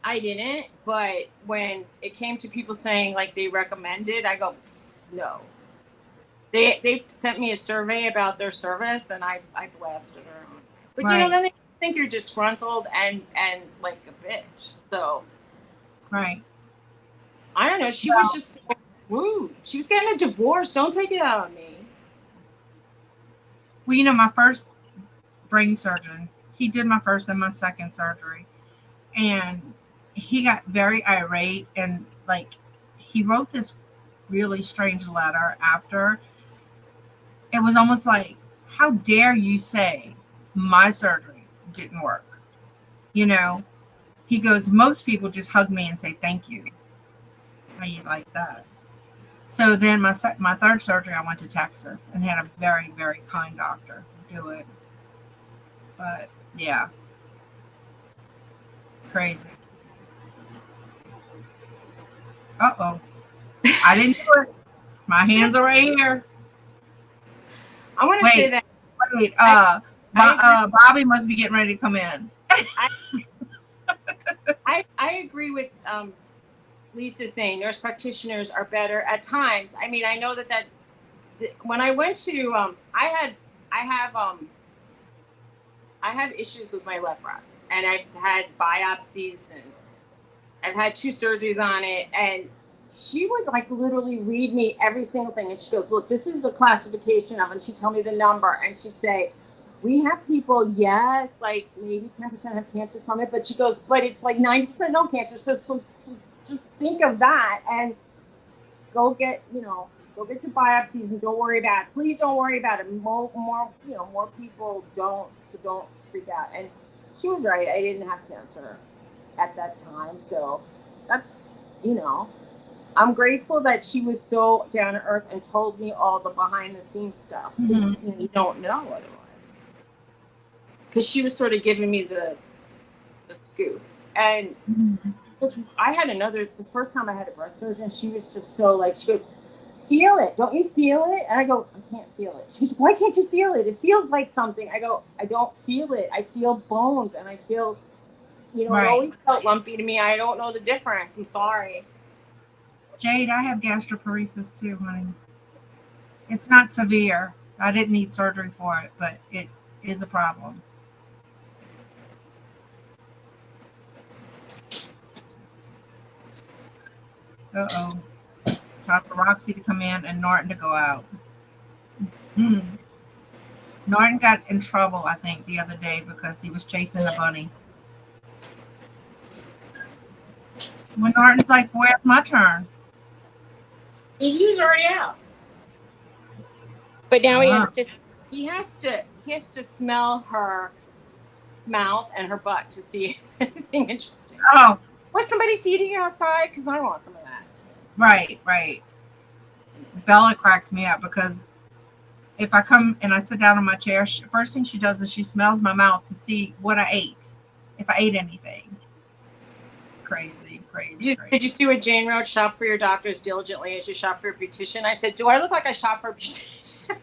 I didn't, but when it came to people saying like they recommended, I go, no. They sent me a survey about their service, and I blasted her. But Right. then they think you're disgruntled and like a bitch. So Right. I don't know. She was just so rude. She was getting a divorce. Don't take it out on me. Well, my first brain surgeon, he did my first and my second surgery. And he got very irate, and he wrote this really strange letter after. It was almost like, how dare you say my surgery didn't work? He goes, most people just hug me and say thank you. How you like that? So then my third surgery, I went to Texas and had a very, very kind doctor do it. But yeah, crazy. Uh-oh. I didn't do it. My hands are right here. I want to say that. Wait, Bobby must be getting ready to come in. I agree with Lisa saying nurse practitioners are better at times. I mean, I know that when I went to I I have issues with my left breast, and I've had biopsies, and I've had 2 surgeries on it, and she would like literally read me every single thing, and she goes, "Look, this is a classification of," and she'd tell me the number, and she'd say, "We have people, yes, like maybe 10% have cancer from it," but she goes, "But it's like 90% no cancer, so just think of that and go get go get your biopsies and don't worry about it. Please don't worry about it. More people don't, so don't freak out." And she was right. I didn't have cancer at that time, so that's you know I'm grateful that she was so down to earth and told me all the behind the scenes stuff. You don't know otherwise, because she was sort of giving me the scoop. And I had the first time I had a breast surgeon, she was just so like, she goes, "Feel it. Don't you feel it?" And I go, "I can't feel it." She's like, "Why can't you feel it? It feels like something." I go, "I don't feel it. I feel bones, and I feel, It always felt lumpy to me. I don't know the difference. I'm sorry." Jade, I have gastroparesis too, honey. It's not severe. I didn't need surgery for it, but it is a problem. Uh-oh. Time for Roxy to come in and Norton to go out. Norton got in trouble, I think, the other day because he was chasing the bunny. When Norton's like, "Where's my turn?" He was already out. But now he has to smell her mouth and her butt to see if anything interesting. Oh, was somebody feeding you outside? Because I want some of that. Right. Bella cracks me up because if I come and I sit down in my chair, first thing she does is she smells my mouth to see what I ate, if I ate anything. Crazy. Did you see what Jane wrote? "Shop for your doctors diligently as you shop for your beautician." I said, "Do I look like I shop for a beautician?"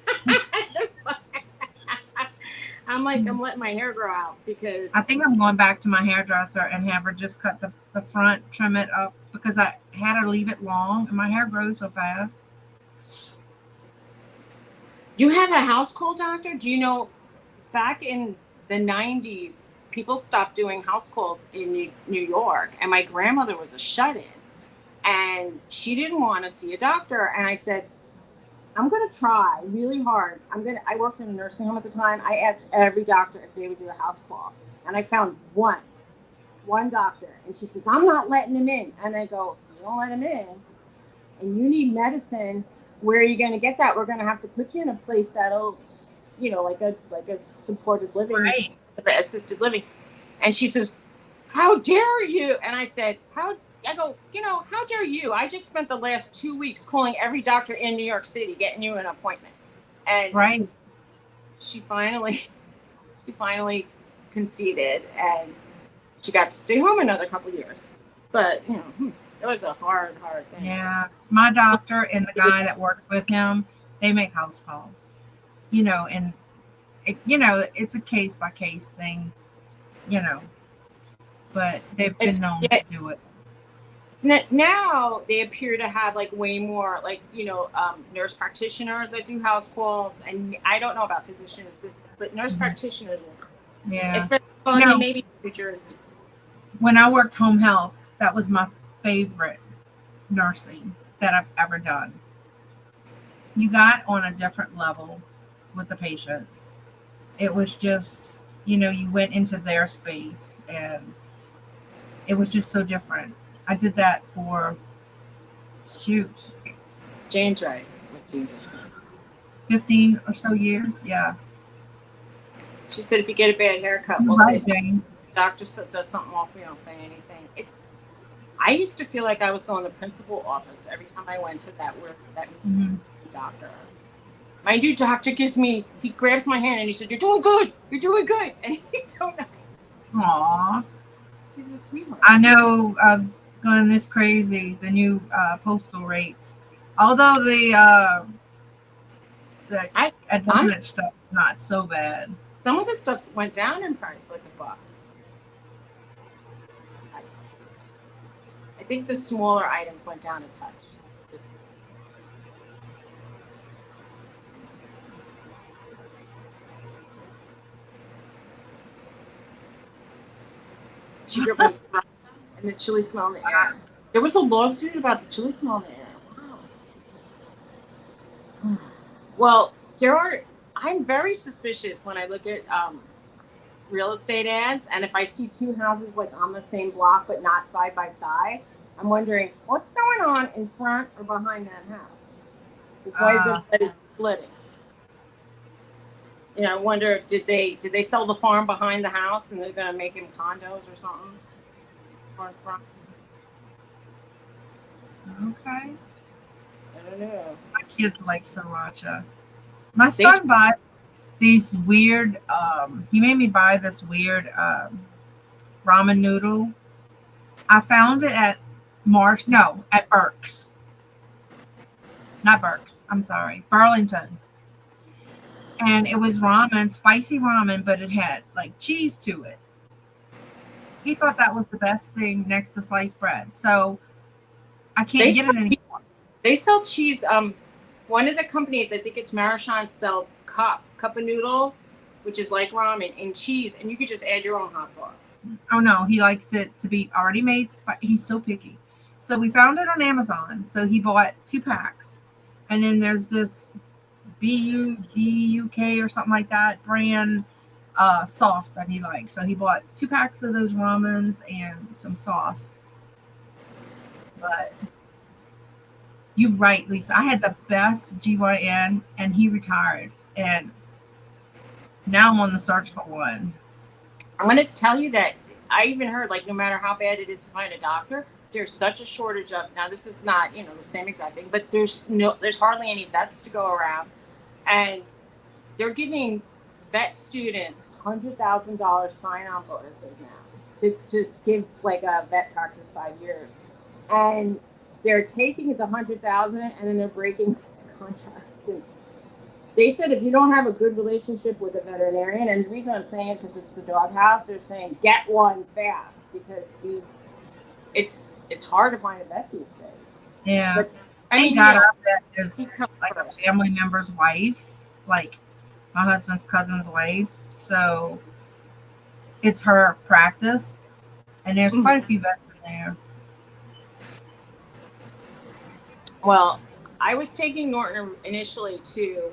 I'm like, I'm letting my hair grow out because I think I'm going back to my hairdresser and have her just cut the front, trim it up, because I had her leave it long and my hair grows so fast. You have a house call doctor? Do you know back in the 90s, people stopped doing house calls in New York, and my grandmother was a shut-in, and she didn't want to see a doctor, and I said, "I'm going to try really hard. I worked in a nursing home at the time. I asked every doctor if they would do a house call, and I found one doctor, and she says, "I'm not letting him in." And I go, "You don't let him in, and you need medicine. Where are you going to get that? We're going to have to put you in a place that'll, like a supported living, assisted living." And she says, "How dare you?" And I said, how dare you? I just spent the last 2 weeks calling every doctor in New York City, getting you an appointment." And she finally conceded, and she got to stay home another couple of years. But, it was a hard thing. Yeah. My doctor and the guy that works with him, they make house calls, and it's a case by case thing, but they've been known to do it. Now they appear to have like way more nurse practitioners that do house calls, and I don't know about physician assistants, but nurse practitioners, especially maybe New Jersey. When I worked home health, that was my favorite nursing that I've ever done. You got on a different level with the patients. It was just, you went into their space, and it was just so different. I did that for Jane's right. 15 or so years. Yeah. She said, "If you get a bad haircut, we'll say Jane. The doctor does something off, we don't say anything." I used to feel like I was going to the principal office every time I went to that doctor. My new doctor he grabs my hand and he said, "You're doing good. You're doing good." And he's so nice. Aww. He's a sweetheart. I know, Glenn, it's crazy, the new postal rates. Although the Advantage stuff is not so bad. Some of the stuff went down in price like $1. I think the smaller items went down a touch. She grew up in Scranton, and the chili smell in the air. There was a lawsuit about the chili smell in the air. Wow. Well, I'm very suspicious when I look at real estate ads, and if I see two houses like on the same block but not side by side, I'm wondering what's going on in front or behind that house. Why is everybody splitting? You know, I wonder did they sell the farm behind the house and they're gonna make him condos or something? Or in front? Okay. I don't know. My kids like sriracha. My son buys these weird. He made me buy this weird ramen noodle. I found it at at Burke's. Not Burke's. I'm sorry, Burlington. And it was ramen, spicy ramen, but it had like cheese to it. He thought that was the best thing next to sliced bread. So I can't get it anymore. They sell cheese. One of the companies, I think it's Marichan, sells cup of noodles, which is like ramen and cheese, and you could just add your own hot sauce. Oh no, he likes it to be already made. He's so picky. So we found it on Amazon. So he bought 2 packs, and then there's this BUDUK or something like that brand sauce that he likes. So he bought 2 packs of those ramens and some sauce. But you're right, Lisa. I had the best GYN, and he retired, and now I'm on the search for one. I'm going to tell you that I even heard, like, no matter how bad it is to find a doctor, there's such a shortage of. Now, this is not, the same exact thing, but there's hardly any vets to go around, and they're giving vet students $100,000 sign-on bonuses now to give like a vet practice 5 years, and they're taking the $100,000 and then they're breaking contracts. And they said if you don't have a good relationship with a veterinarian, and the reason I'm saying it because it's the doghouse, they're saying get one fast because it's hard to find a vet these days. Yeah, but thank God our vet is like a family member's wife, like my husband's cousin's wife. So it's her practice, and there's quite a few vets in there. Well, I was taking Norton initially to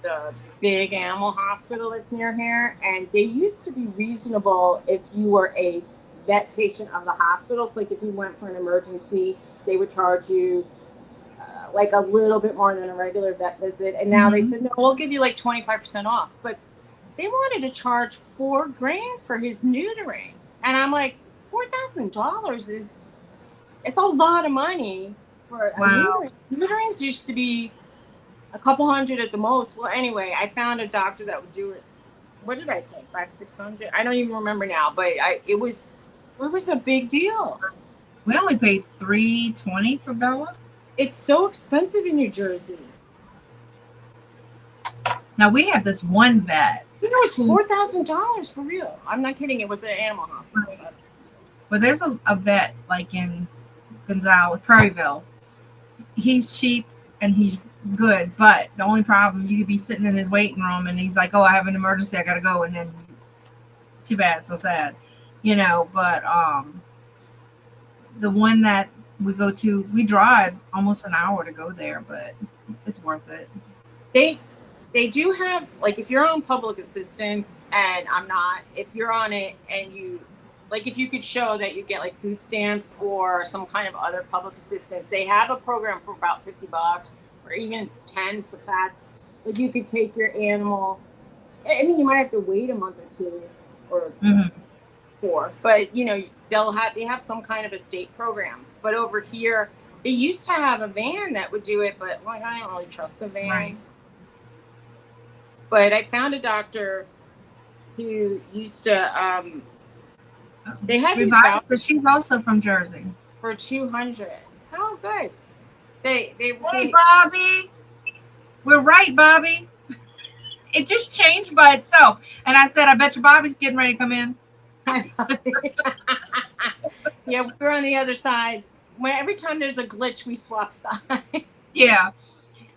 the big animal hospital that's near here, and they used to be reasonable if you were a vet patient of the hospital. So like if you went for an emergency, they would charge you like a little bit more than a regular vet visit. And now they said, no, we'll give you like 25% off. But they wanted to charge $4,000 for his neutering. And I'm like, $4,000 is it's a lot of money for a neutering. Neuterings used to be a couple hundred at the most. Well, anyway, I found a doctor that would do it. What did I pay? $500-$600? I don't even remember now, but it was a big deal. We only paid $320 for Bella. It's so expensive in New Jersey. Now we have this one vet. It was $4,000 for real. I'm not kidding. It was an animal hospital. But there's a vet like in Gonzales, Prairieville. He's cheap and he's good, but the only problem, you could be sitting in his waiting room and he's like, oh, I have an emergency, I gotta go, and then too bad, so sad, but the one that we go to, we drive almost an hour to go there, but it's worth it. They do have, like, if you're on public assistance, and I'm not, if you're on it and you, like, if you could show that you get like food stamps or some kind of other public assistance, they have a program for about $50 or even 10 for that. Like, you could take your animal. I mean, you might have to wait a month or 2 or 4, but they have some kind of a state program. But over here, they used to have a van that would do it, but like, I don't really trust the van. Right. But I found a doctor who used to. They had these so she's also from Jersey. For $200. How good. Hey, Bobby. We're right, Bobby. It just changed by itself. And I said, I bet you Bobby's getting ready to come in. Yeah, we're on the other side. Every time there's a glitch, we swap sides. Yeah.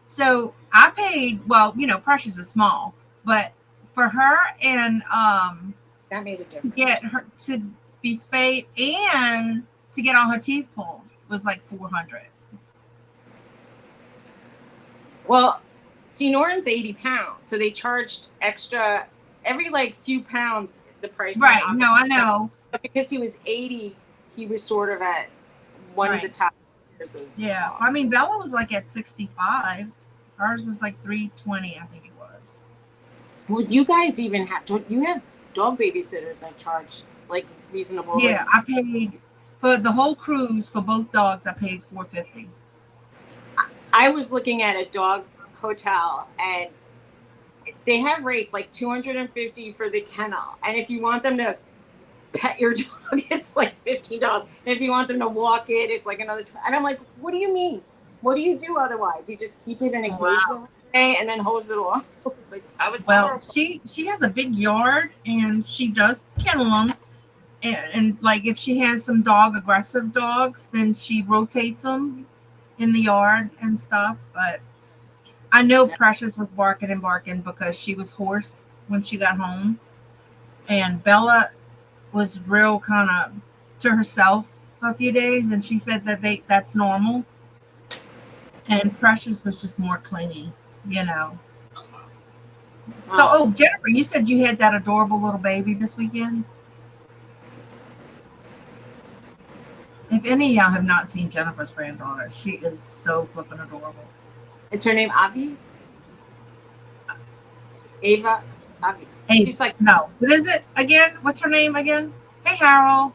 So I paid, Precious is small, but for her and That made a to difference. get her to be spayed and to get all her teeth pulled was like $400. Well, see, Norton's 80 pounds, so they charged extra every like few pounds. The price went Right. up. No, I know. But because he was 80, he was sort of at one of the Right. top tiers of. Yeah. I mean, Bella was like at 65. Ours was like 320, I think it was. Well, you guys even have, don't you have dog babysitters that charge like reasonable Yeah, rates? I paid for the whole cruise for both dogs. I paid $450. I was looking at a dog hotel and they have rates like $250 for the kennel, and if you want them to pet your dog, it's like $15. And if you want them to walk it, it's like another. And I'm like, what do you mean? What do you do otherwise? You just keep it in a cage and then hose it off. Like, I was Well, she has a big yard and she does kennel them. And like if she has some aggressive dogs, then she rotates them in the yard and stuff. But I know Precious was barking and barking because she was hoarse when she got home, and Bella was real kind of to herself for a few days, and she said that that's normal. And Precious was just more clingy, you know. So, Jennifer, you said you had that adorable little baby this weekend. If any of y'all have not seen Jennifer's granddaughter, she is so flippin' adorable. Is her name Avi? Ava? Avi. She's like, no. What is it again? What's her name again? Hey, Harold.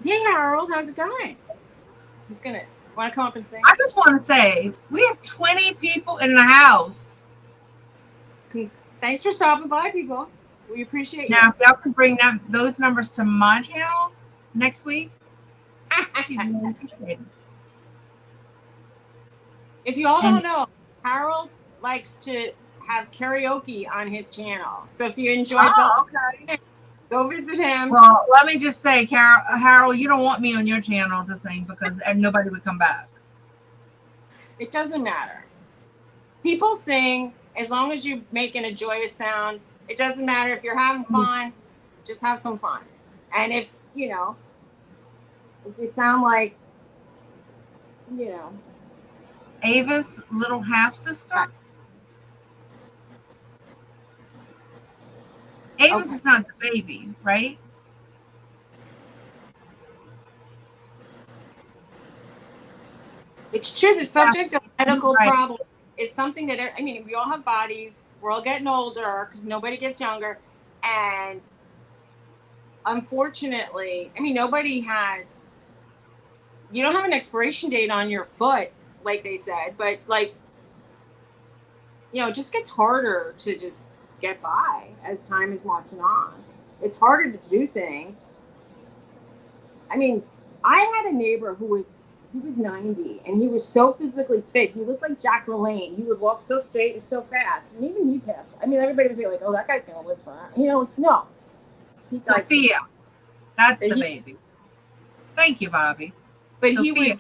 Hey, Harold. How's it going? He's going to want to come up and sing. I just want to say, we have 20 people in the house. Thanks for stopping by, people. We appreciate you. Now, if y'all can bring those numbers to my channel next week, really appreciate it. If you all don't know, Harold likes to have karaoke on his channel. So if you enjoy go visit him. Well, let me just say, Harold, you don't want me on your channel to sing because nobody would come back. It doesn't matter. People sing as long as you're making a joyous sound. It doesn't matter if you're having fun, just have some fun. And if you sound like, Ava's little half sister. Ava's is not the baby, right? It's true. The subject of medical problems is something that, we all have bodies. We're all getting older because nobody gets younger. And unfortunately, nobody has, you don't have an expiration date on your foot, like they said, but it just gets harder to just get by as time is marching on. It's harder to do things. I had a neighbor who was 90 and he was so physically fit. He looked like Jack LaLanne. He would walk so straight and so fast. And even he passed. Everybody would be like, oh, that guy's going to live forever. No. Sophia. That's the baby. Thank you, Bobby. But Sophia.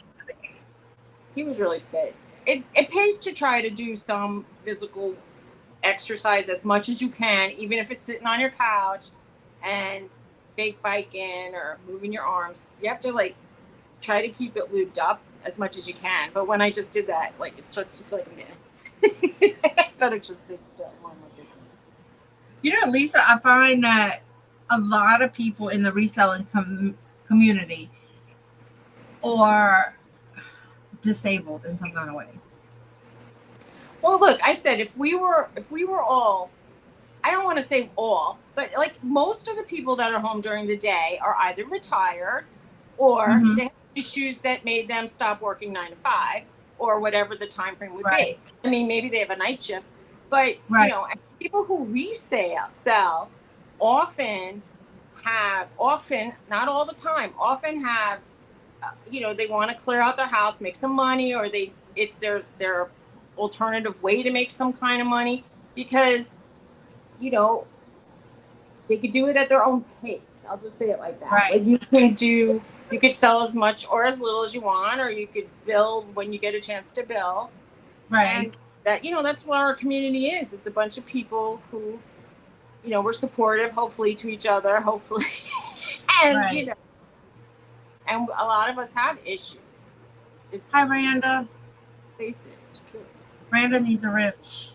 He was really fit. It pays to try to do some physical exercise as much as you can, even if it's sitting on your couch and fake biking or moving your arms. You have to try to keep it lubed up as much as you can. But when I just did that, it starts to feel like I'm getting. I better just sit still. Lisa, I find that a lot of people in the reselling community are disabled in some kind of way. Well, look, I said if we were all, I don't want to say all, but most of the people that are home during the day are either retired or they have issues that made them stop working 9 to 5 or whatever the time frame would be. Maybe they have a night shift, but people who resell often, not all the time, often have, they want to clear out their house, make some money, or it's their alternative way to make some kind of money because, they could do it at their own pace. I'll just say it like that. You could sell as much or as little as you want, or you could bill when you get a chance to bill. Right. And that, that's what our community is. It's a bunch of people who, we're supportive, hopefully, to each other, hopefully. And, Right. And a lot of us have issues. Hi, Randa. Face it, it's true. Randa needs a wrench.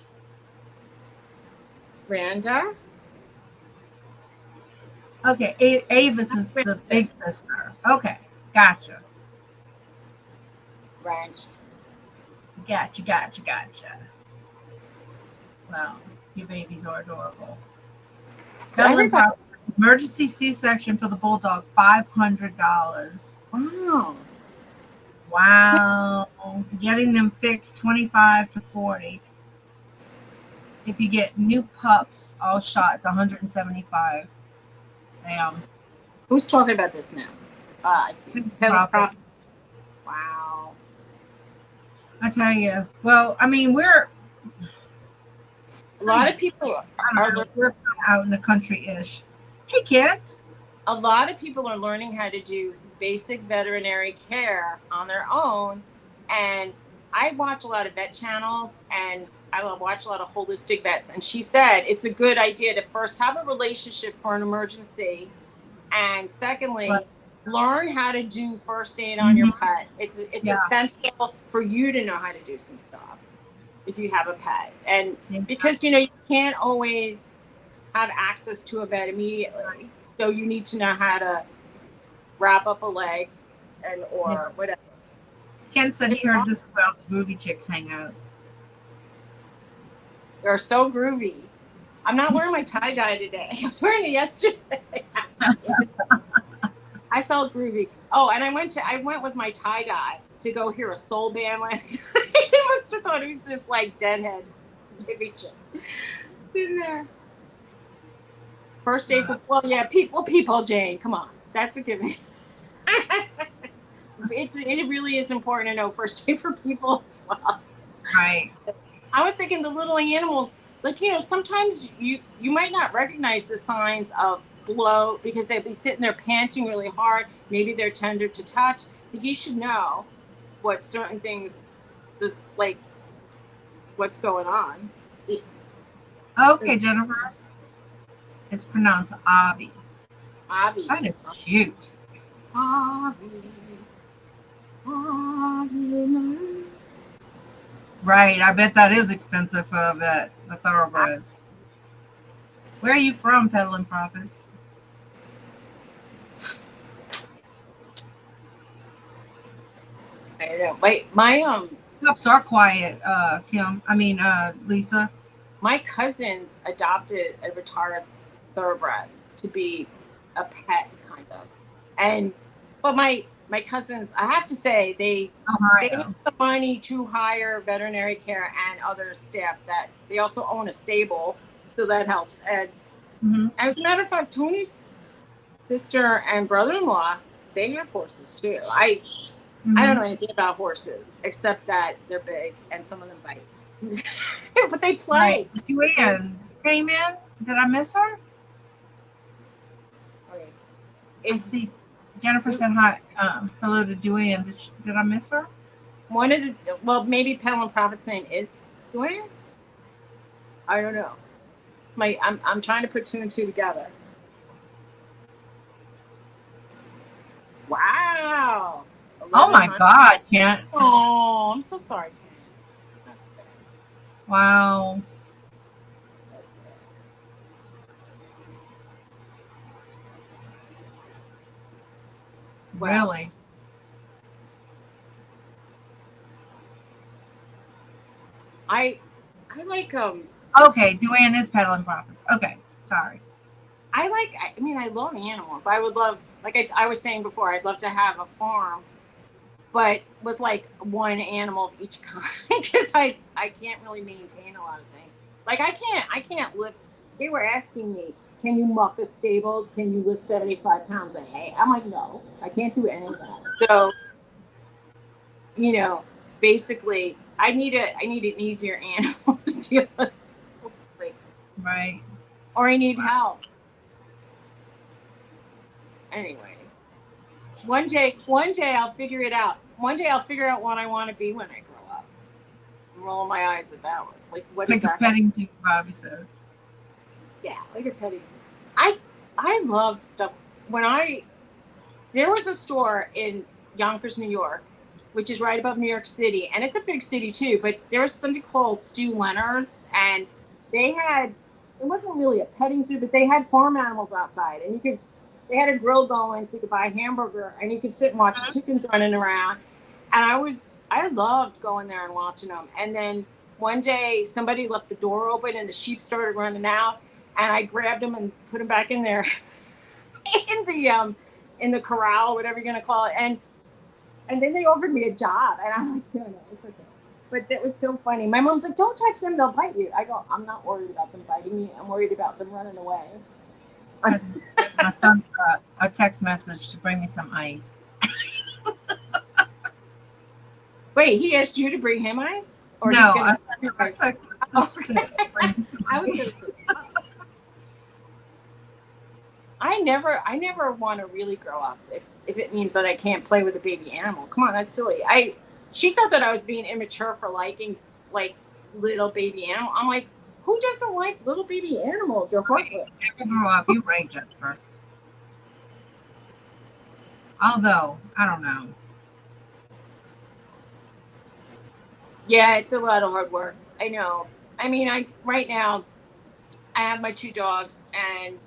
Randa? Okay, Avis is the big sister. Okay, gotcha. Wrench. Gotcha. Well, your babies are adorable. So everybody, emergency C-section for the bulldog, $500. Wow. Getting them fixed, 25 to 40. If you get new pups, all shots, 175. Damn. Who's talking about this now? I see. Profit. Wow. I tell you. Well, I mean, we're a lot of people we're out in the country-ish. Hey, Kit. A lot of people are learning how to do basic veterinary care on their own, and I watch a lot of vet channels, and I watch a lot of holistic vets, and she said it's a good idea to first have a relationship for an emergency, and secondly, learn how to do first aid on your pet. It's essential for you to know how to do some stuff if you have a pet, and because you can't always have access to a vet immediately, so you need to know how to wrap up a leg or whatever. Ken said he heard this about the groovy chicks hangout. They're so groovy. I'm not wearing my tie-dye today. I was wearing it yesterday. I felt groovy. Oh, and I went with my tie-dye to go hear a soul band last night. They must have thought it was this like deadhead hippie chick sitting there. First day for people, Jane, come on, that's a given. It really is important to know first day for people as well. Right. I was thinking the little animals, like sometimes you might not recognize the signs of bloat because they'd be sitting there panting really hard. Maybe they're tender to touch. But you should know what certain things, like what's going on. Okay, Jennifer. It's pronounced Avi. Avi. That is cute. Avi. Right. I bet that is expensive for a vet, the thoroughbreds. Where are you from, Peddling Profits? I don't know. Wait, my pups are quiet, Kim. I mean, Lisa. My cousins adopted a retired thoroughbred to be a pet, kind of. But my cousins, I have to say, they have the money to hire veterinary care and other staff. That they also own a stable, so that helps. And as a matter of fact, Tony's sister and brother-in-law, they have horses too. I don't know anything about horses except that they're big and some of them bite. But they play. Right. Duane came in. Did I miss her? Okay. I see. Jennifer said hi. Hello to Duane. Did I miss her? Maybe Peddling Profit's name is Duane. I don't know. I'm trying to put two and two together. Wow. Oh my God, Kent. Oh, I'm so sorry, Kent. That's bad. Wow. That's bad. Really? I like Okay, Duane is Peddling Profits. Okay, sorry. I love animals. I would love, like I was saying before, I'd love to have a farm, but with like one animal of each kind, because I can't really maintain a lot of things. Like I can't lift. They were asking me, can you muck a stable? Can you lift 75 pounds of hay? I'm like, no, I can't do any of that. So, basically, I need an easier animal to deal with. Right. Or I need help. Anyway, one day I'll figure it out. One day I'll figure out what I want to be when I grow up. I'm rolling my eyes at that one. Like, what is that? Like a petting zoo, Bobby said. Yeah, like a petting. I love stuff. There was a store in Yonkers, New York, which is right above New York City, and it's a big city too. But there was something called Stu Leonard's, and they had it wasn't really a petting zoo, but they had farm animals outside, and they had a grill going, so you could buy a hamburger, and you could sit and watch the chickens running around. And I loved going there and watching them. And then one day somebody left the door open, and the sheep started running out, and I grabbed them and put them back in there in the corral, whatever you're gonna call it, and then they offered me a job, and I'm like, no, it's okay. But that was so funny. My mom's like, don't touch them, they'll bite you. I go, I'm not worried about them biting me. I'm worried about them running away. My son got a text message to bring me some ice. Wait, he asked you to bring him ice? Or no, I sent him a text message to bring me some I was gonna I never want to really grow up if it means that I can't play with a baby animal. Come on, that's silly. She thought that I was being immature for liking like little baby animal. I'm like, who doesn't like little baby animals? You're heartless. Never grow up. You're right, Jennifer. Although, I don't know. Yeah, it's a lot of hard work. I know. I mean, right now I have my 2 dogs, and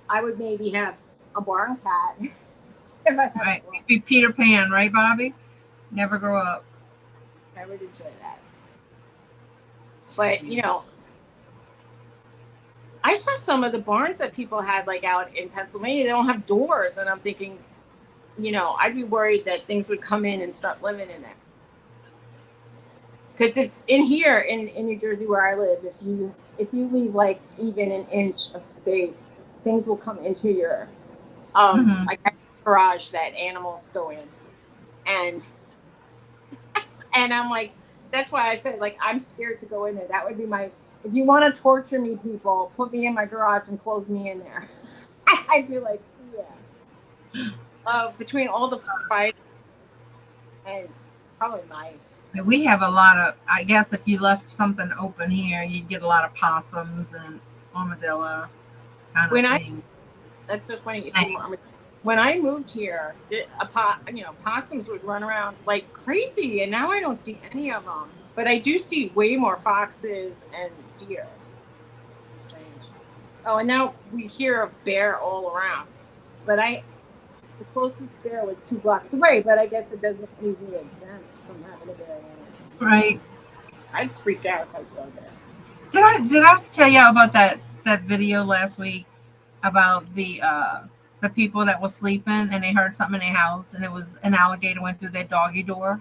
I would maybe have a barn cat. Right. You'd be Peter Pan, right, Bobby? Never grow up. I would enjoy that. But, I saw some of the barns that people had like out in Pennsylvania. They don't have doors. And I'm thinking, I'd be worried that things would come in and start living in there. Because if in here in New Jersey where I live, if you leave like even an inch of space, things will come into your like garage that animals go in, and I'm like, that's why I said like I'm scared to go in there. That would be if you want to torture me, people, put me in my garage and close me in there. I'd be like, yeah. Between all the spiders and probably mice. We have a lot of. I guess if you left something open here, you'd get a lot of possums and armadillo kind of thing. That's so funny. When I moved here, possums would run around like crazy, and now I don't see any of them. But I do see way more foxes and deer. It's strange. Oh, and now we hear of bear all around. But the closest bear was 2 blocks away. But I guess it doesn't leave me exempt from having a bear. Right. I'd freak out if I saw that. Did I tell you about that video last week about the people that was sleeping and they heard something in their house and it was an alligator went through their doggy door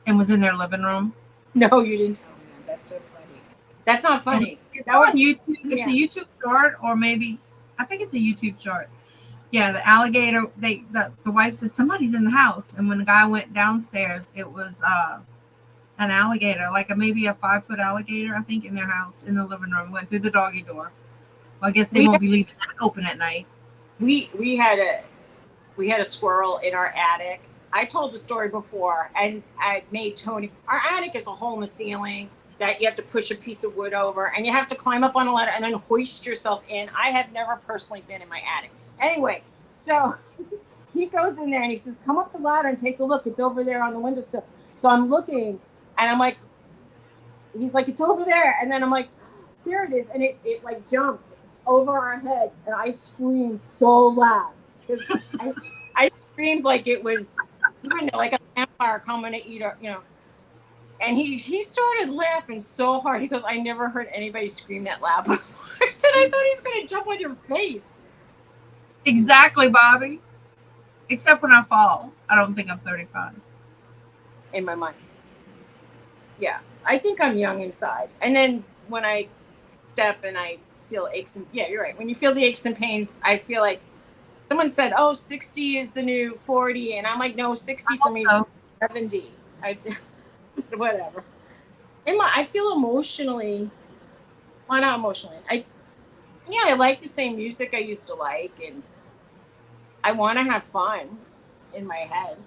and was in their living room? No, you didn't tell me that. That's so funny. That's not funny. It's on YouTube. It's a YouTube short, or maybe I think it's a YouTube short. Yeah, the alligator. The wife said somebody's in the house, and when the guy went downstairs, it was an alligator, like maybe a 5-foot alligator, I think, in their house in the living room. Went through the doggy door. Well, I guess they won't be leaving that open at night. We had a squirrel in our attic. I told the story before, and I made Tony. Our attic is a hole in the ceiling that you have to push a piece of wood over, and you have to climb up on a ladder and then hoist yourself in. I have never personally been in my attic. Anyway, so he goes in there and he says, "Come up the ladder and take a look. It's over there on the windowsill." So I'm looking, and I'm like, he's like, "It's over there," and then I'm like, "There it is," and it like jumped over our heads, and I screamed so loud because I screamed like it was like a vampire coming to eat her, And he started laughing so hard. He goes, "I never heard anybody scream that loud before." I said, "I thought he was going to jump on your face." Exactly, Bobby. Except when I fall. I don't think I'm 35. In my mind. Yeah, I think I'm young inside. And then when I step and I feel aches and you're right. When you feel the aches and pains, I feel like someone said, "Oh, 60 is the new 40," and I'm like, "No, 60 for me is 70." Whatever. I feel emotionally. Well, not emotionally. I like the same music I used to like, and I want to have fun in my head.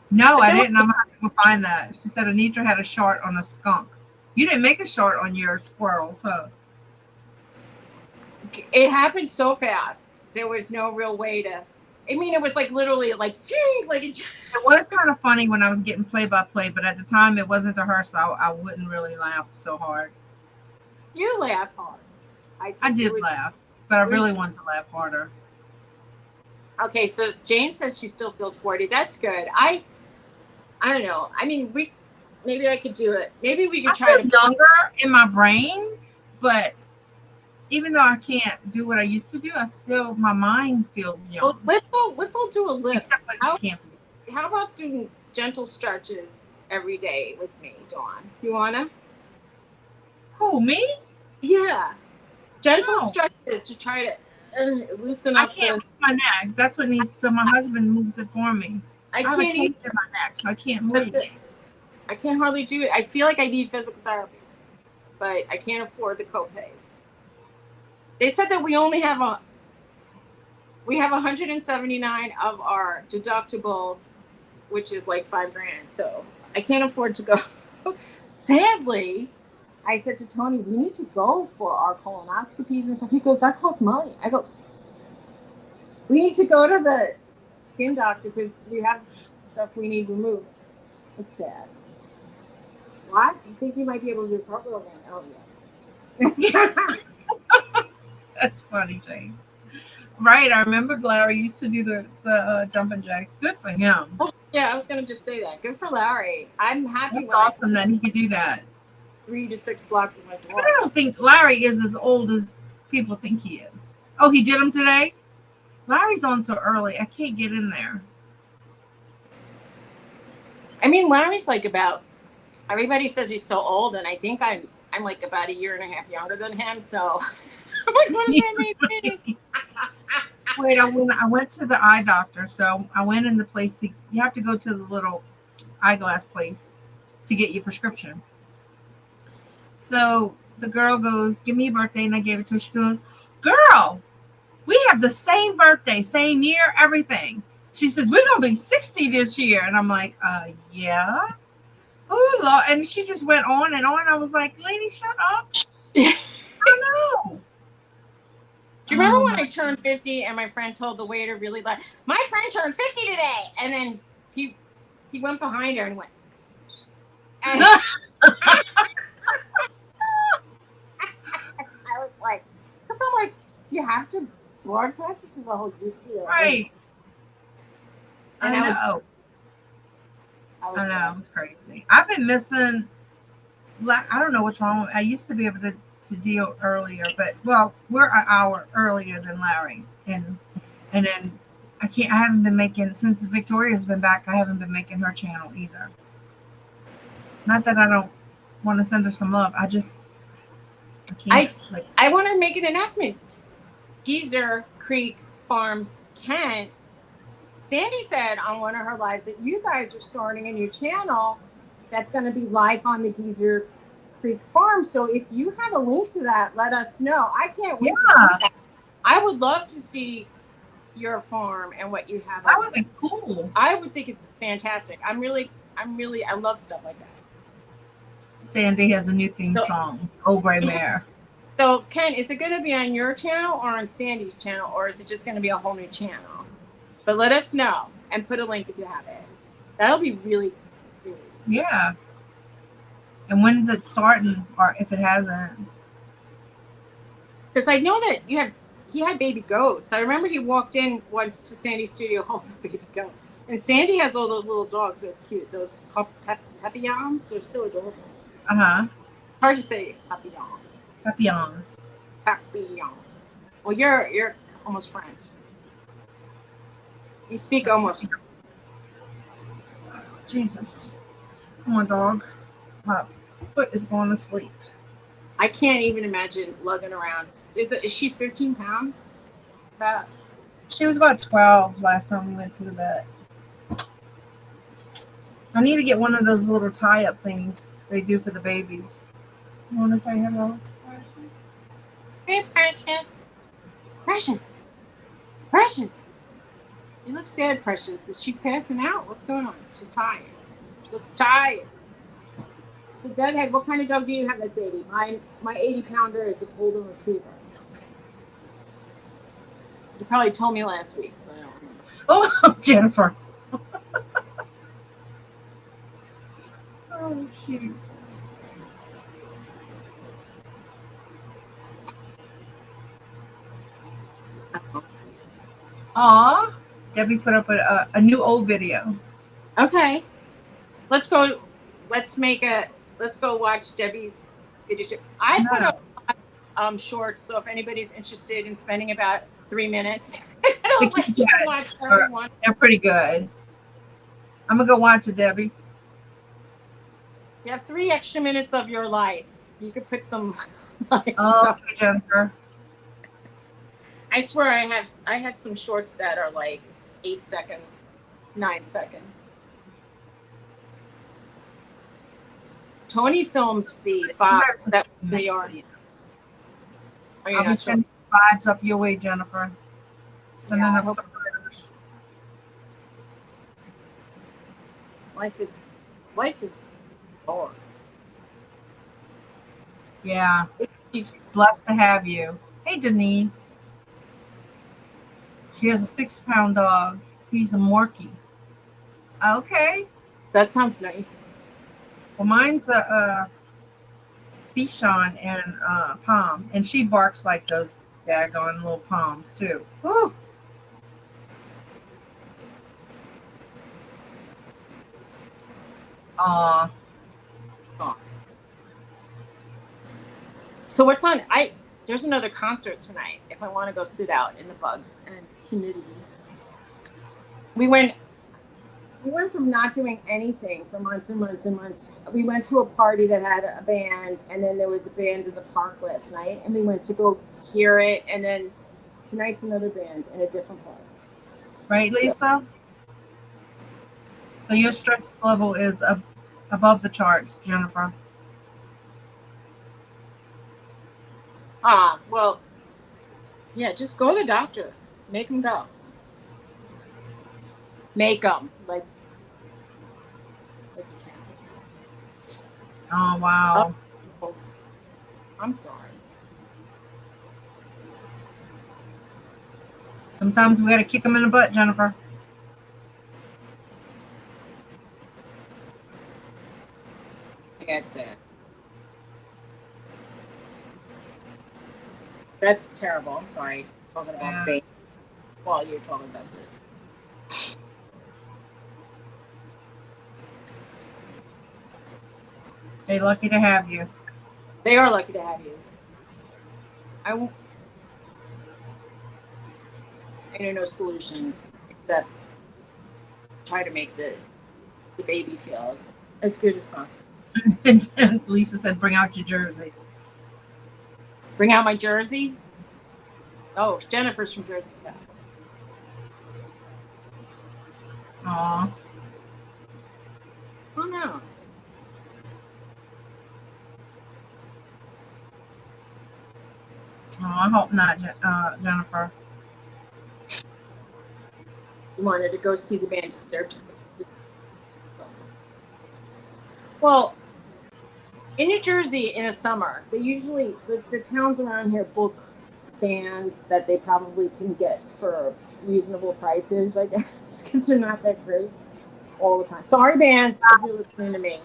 No, I didn't. I'm gonna have to go find that. She said Anitra had a short on a skunk. You didn't make a short on your squirrel, so. It happened so fast. There was no real way to. I mean, it was like literally like it. It was kind of funny when I was getting play by play, but at the time it wasn't to her, so I wouldn't really laugh so hard. You laugh hard. I did laugh, but I really wanted to laugh harder. Okay, so Jane says she still feels 40. That's good. I don't know. I mean, maybe I could do it. Maybe we could try to younger in my brain, but even though I can't do what I used to do, my mind feels young. Well, let's all do a lift. Except when I can't. How about doing gentle stretches every day with me, Dawn? You wanna? Who, me? Yeah. Gentle stretches to try to loosen up. I can't move my neck. That's what needs. So my husband moves it for me. I can't in my neck, so I can't move. I can't hardly do it. I feel like I need physical therapy, but I can't afford the copays. They said that we only have 179 of our deductible, which is like $5,000. So I can't afford to go. Sadly, I said to Tony, we need to go for our colonoscopies and stuff. He goes, that costs money. I go, we need to go to the skin doctor because we have stuff we need removed. It's sad. What? You think you might be able to do cartwheel again? Oh, yeah. That's funny, Jane. Right, I remember Larry used to do the jumping jacks. Good for him. Yeah, I was going to just say that. Good for Larry. I'm happy. That's awesome that he could do that. 3 to 6 blocks of my door. I don't think Larry is as old as people think he is. Oh, he did them today? Larry's on so early. I can't get in there. I mean, Larry's like everybody says he's so old, and I think I'm like about a year and a half younger than him, so I'm like, what does that mean? Wait, I went to the eye doctor, so I went in the place. You have to go to the little eyeglass place to get your prescription. So the girl goes, give me your birthday, and I gave it to her. She goes, girl, we have the same birthday, same year, everything. She says, we're going to be 60 this year. And I'm like, yeah. Oh, Lord. And she just went on and on. I was like, lady, shut up. I know. Do you remember when I turned 50 and my friend told the waiter really loud, my friend turned 50 today? And then he went behind her and went. And I was like, because I'm like, you have to broadcast it to the whole UK. Right. And I know. It was crazy. I've been missing. I don't know what's wrong. I used to be able to deal earlier, but we're an hour earlier than Larry, and then I haven't been making since Victoria's been back. I haven't been making her channel either. Not that I don't want to send her some love. I can't. I want to make an announcement. Geezer Creek Farms Kent. Sandy said on one of her lives that you guys are starting a new channel that's going to be live on the Geezer Creek Farm. So if you have a link to that, let us know. I can't wait to see that. I would love to see your farm and what you have. That would be cool. I would think it's fantastic. I love stuff like that. Sandy has a new theme song, Obre Mare. So Ken, is it going to be on your channel or on Sandy's channel, or is it just going to be a whole new channel? But let us know and put a link if you have it. That'll be really, really cool. Yeah. And when's it starting, or if it hasn't? Because I know that he had baby goats. I remember he walked in once to Sandy's studio, holds a baby goat. And Sandy has all those little dogs. They're cute. Those papillons. They're so adorable. Uh-huh. Hard to say papillon. Papillons. Papillon. Well, you're almost French. You speak almost. Oh, Jesus. Come on, dog. My foot is going to sleep. I can't even imagine lugging around. Is she 15 pounds? She was about 12 last time we went to the vet. I need to get one of those little tie-up things they do for the babies. You want to say hello? Hey, Precious. Precious. Precious. You look sad, Precious. Is she passing out? What's going on? She's tired. She looks tired. So, Deadhead, what kind of dog do you have that's 80? My 80-pounder is a golden retriever. You probably told me last week, but I don't remember. Oh, Jennifer. Oh, shoot. Aw. Debbie put up a new old video. Okay. Let's go. Let's go watch Debbie's video. I put up shorts, so if anybody's interested in spending about 3 minutes, I don't like you can watch everyone. They're pretty good. I'm gonna go watch it, Debbie. You have 3 extra minutes of your life. You could put some. Okay, Jennifer. I swear I have some shorts that are like 8 seconds, 9 seconds. Tony filmed the Fox that they are. I'll be sending vibes up your way, Jennifer. Sending up some prayers. Life is hard. Yeah. She's blessed to have you. Hey, Denise. She has a 6-pound dog. He's a Morkie. Okay. That sounds nice. Well, mine's a Bichon and Pom, and she barks like those daggone little Poms too. Woo! Aw. So what's on? There's another concert tonight. If I want to go sit out in the bugs and humidity, we went from not doing anything for months and months and months. We went to a party that had a band, and then there was a band in the park last night, and we went to go hear it, and then tonight's another band in a different park. Right, Lisa? So your stress level is above the charts, Jennifer. Well, yeah, just go to the doctor. Make them go. Make them. Like you can. Oh, wow. Oh, I'm sorry. Sometimes we got to kick them in the butt, Jennifer. That's it. That's terrible. I'm sorry. Talking about baby while you're talking about this. They're lucky to have you. They are lucky to have you. I know no solutions except try to make the baby feel as good as possible. And Lisa said, bring out your jersey. Bring out my jersey? Oh, Jennifer's from Jersey too. Aw. Oh, no. Oh, I hope not, Jennifer. You wanted to go see the band Disturbed. Well, in New Jersey in the summer, they usually, the towns around here book bands that they probably can get for reasonable prices, I guess, because they're not that great all the time. Sorry, bands, if you're listening to me.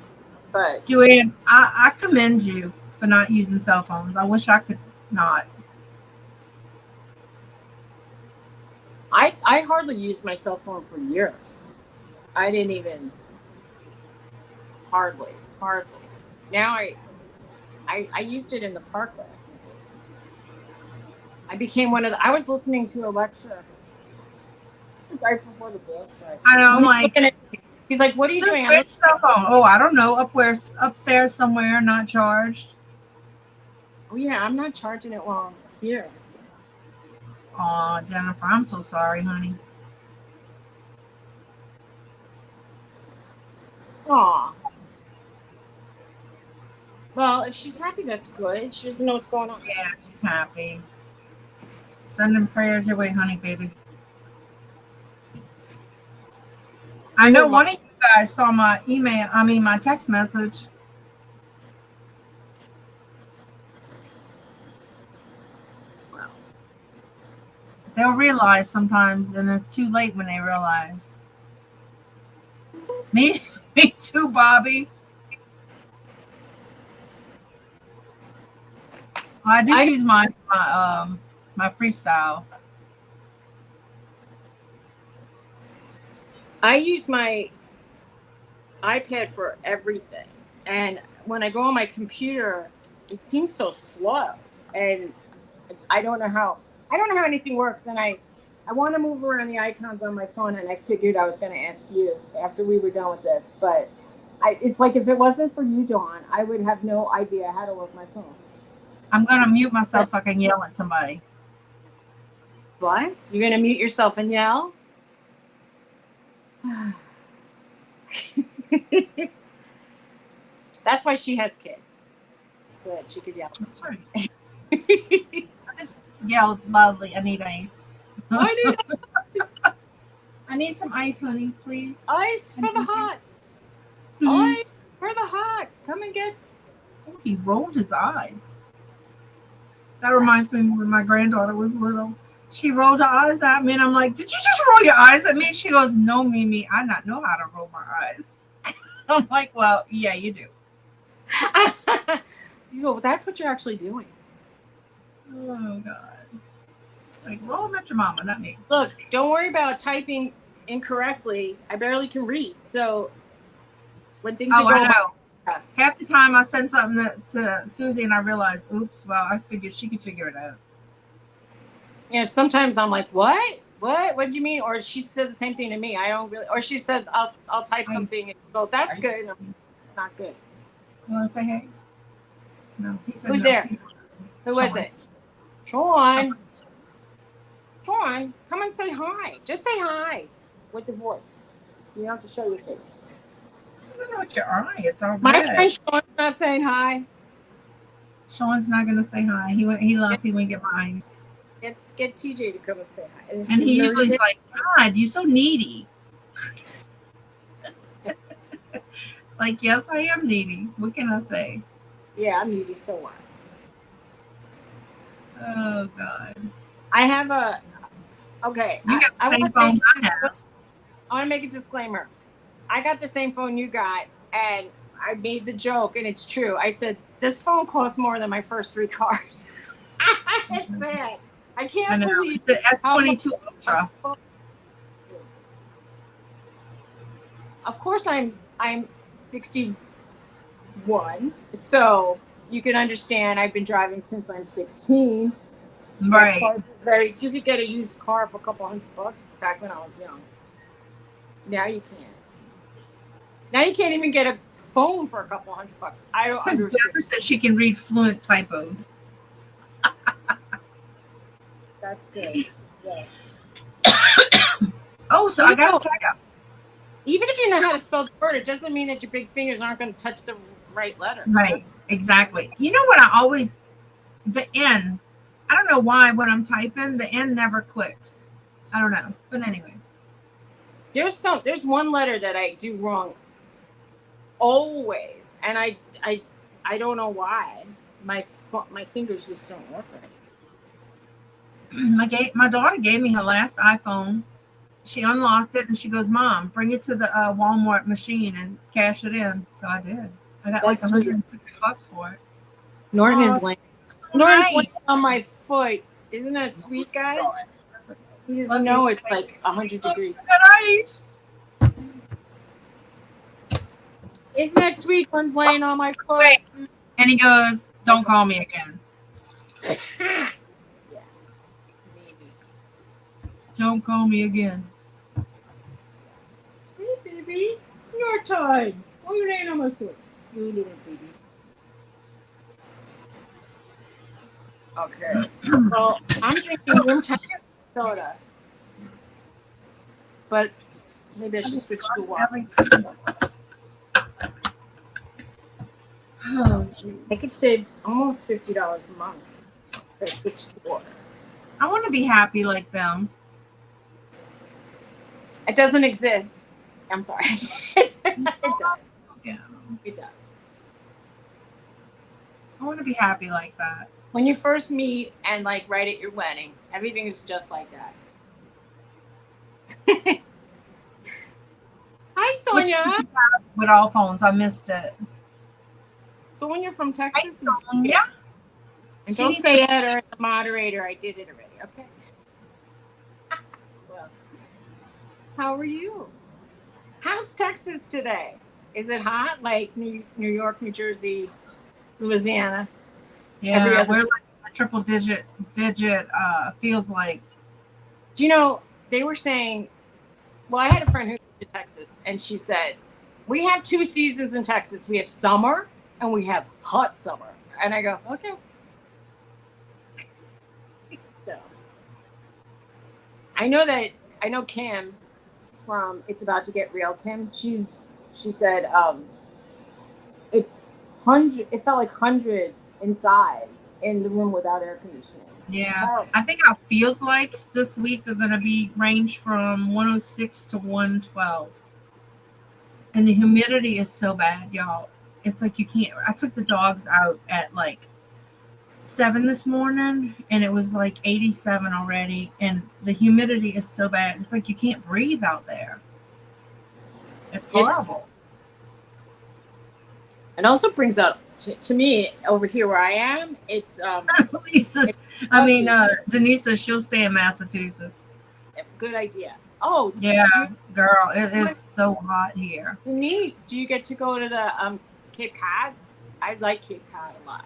But Joanne, I commend you for not using cell phones. I wish I could not. I hardly used my cell phone for years. I didn't even hardly. Now I used it in the park. I became one of the. I was listening to a lecture right before the bill started. I know. I'm like, he's like, "What are you doing?" Where's your cell phone? Oh, I don't know. Upstairs somewhere, not charged. Oh yeah, I'm not charging it while I'm here. Oh, Jennifer, I'm so sorry, honey. Aw. Well, if she's happy, that's good. She doesn't know what's going on. Yeah, she's happy. Sending prayers your way, honey, baby. I know one of you guys saw my my text message. They'll realize sometimes, and it's too late when they realize. Me, me too, Bobby. Well, I do use my freestyle. I use my iPad for everything, and when I go on my computer, it seems so slow, and I don't know how anything works, and I want to move around the icons on my phone, and I figured I was going to ask you after we were done with this, but it's like if it wasn't for you, Dawn, I would have no idea how to work my phone. I'm gonna mute myself so I can yell at somebody. What? You're going to mute yourself and yell? That's why she has kids, so that she could yell. That's right. I just yelled loudly. I need ice. I need some ice, honey, please. Ice for the hot. Please. Ice for the hot. Come and get. Oh, he rolled his eyes. That reminds me when my granddaughter was little. She rolled her eyes at me, and I'm like, "Did you just roll your eyes at me?" She goes, "No, Mimi, I not know how to roll my eyes." I'm like, "Well, yeah, you do." You go, well, that's what you're actually doing. Oh God! Like, roll them at your mama, not me. Look, don't worry about typing incorrectly. I barely can read, so when things are going wrong, half the time I send something to Suzy, and I realize, oops. Well, I figured she could figure it out. You know, sometimes I'm like, what? What do you mean? Or she said the same thing to me. I don't really. Or she says, I'll type something and go, that's good. And I'm not good. You want to say hey? No. He said Who's no. there? Who is it? Sean. Sean, come and say hi. Just say hi with the voice. You don't have to show your face. Something with your eye. It's all My red. friend Sean's not saying hi. Sean's not going to say hi. He left. He went get my ice. Get TJ to come and say hi. And he usually is like, God, you're so needy. It's like, yes, I am needy. What can I say? Yeah, I'm needy, so what? Oh, God. I have a... Okay. You got the same phone I have. I want to make a disclaimer. I got the same phone you got, and I made the joke, and it's true. I said, this phone costs more than my first 3 cars. It's sad. I can't believe it's an S22 Ultra. Of course, I'm 61, so you can understand. I've been driving since I'm 16. Right. You could get a used car for a couple $100 back when I was young. Now you can't. Now you can't even get a phone for a couple $100. I don't understand. Jennifer says she can read fluent typos. That's good. Yeah. Oh, so I got to check out. Even if you know how to spell the word, it doesn't mean that your big fingers aren't going to touch the right letter. Right. Exactly. You know what? The N. I don't know why when I'm typing, the N never clicks. I don't know. But anyway. There's one letter that I do wrong always, and I don't know why. My fingers just don't work right. My daughter gave me her last iPhone. She unlocked it and she goes, "Mom, bring it to the Walmart machine and cash it in." So I did. I got like $160 for it. Norton is laying on my foot. Isn't that sweet, guys? He doesn't know it's like 100 degrees. Ice. Isn't that sweet? One's laying on my foot. And he goes, "Don't call me again." Yeah, maybe. Don't call me again. Hey, baby, your time. Why are you laying on my foot? You little baby. Okay. Well, I'm drinking room temperature soda, but maybe I should switch to water. Oh, geez. I could save almost $50 a month if I switch to water. I want to be happy like them. It doesn't exist. I'm sorry. It does. Yeah. It does. I want to be happy like that. when you first meet and like right at your wedding, everything is just like that. Hi, Sonia. With all phones, I missed it. Sonia from Hi, Texas is Sonia. here. And don't say it or the moderator. I did it already. Okay. So, how are you? How's Texas today? Is it hot like New York, New Jersey, Louisiana? Yeah, we're like a triple digit. Feels like. Do you know, they were saying, well, I had a friend who moved to Texas, and she said, we have 2 seasons in Texas. We have summer, and we have hot summer. And I go, okay. So, I know Kim from It's About to Get Real. Kim, she said, it felt like 100 inside in the room without air conditioning. Yeah, I think our feels like this week are going to be range from 106 to 112. And the humidity is so bad, y'all. It's like you can't. I took the dogs out at like 7 this morning, and it was like 87 already. And the humidity is so bad. It's like you can't breathe out there. It's horrible. It also brings up to me over here where I am. It's Denise says she'll stay in Massachusetts. Good idea. Oh yeah, girl, it is so hot here. Denise, do you get to go to the Cape Cod? I like Cape Cod a lot.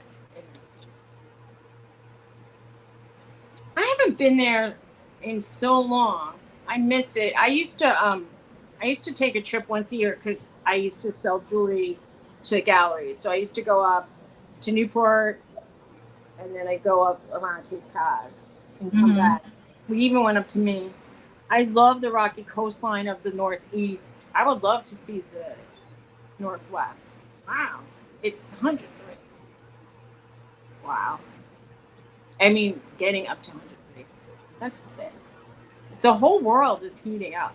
I haven't been there in so long. I missed it. I used to take a trip once a year because I used to sell jewelry to galleries. So I used to go up to Newport, and then I go up around Cape Cod and come back. We even went up to Maine. I love the rocky coastline of the Northeast. I would love to see the Northwest. Wow. It's 103. Wow. I mean, getting up to 103. That's sick. The whole world is heating up.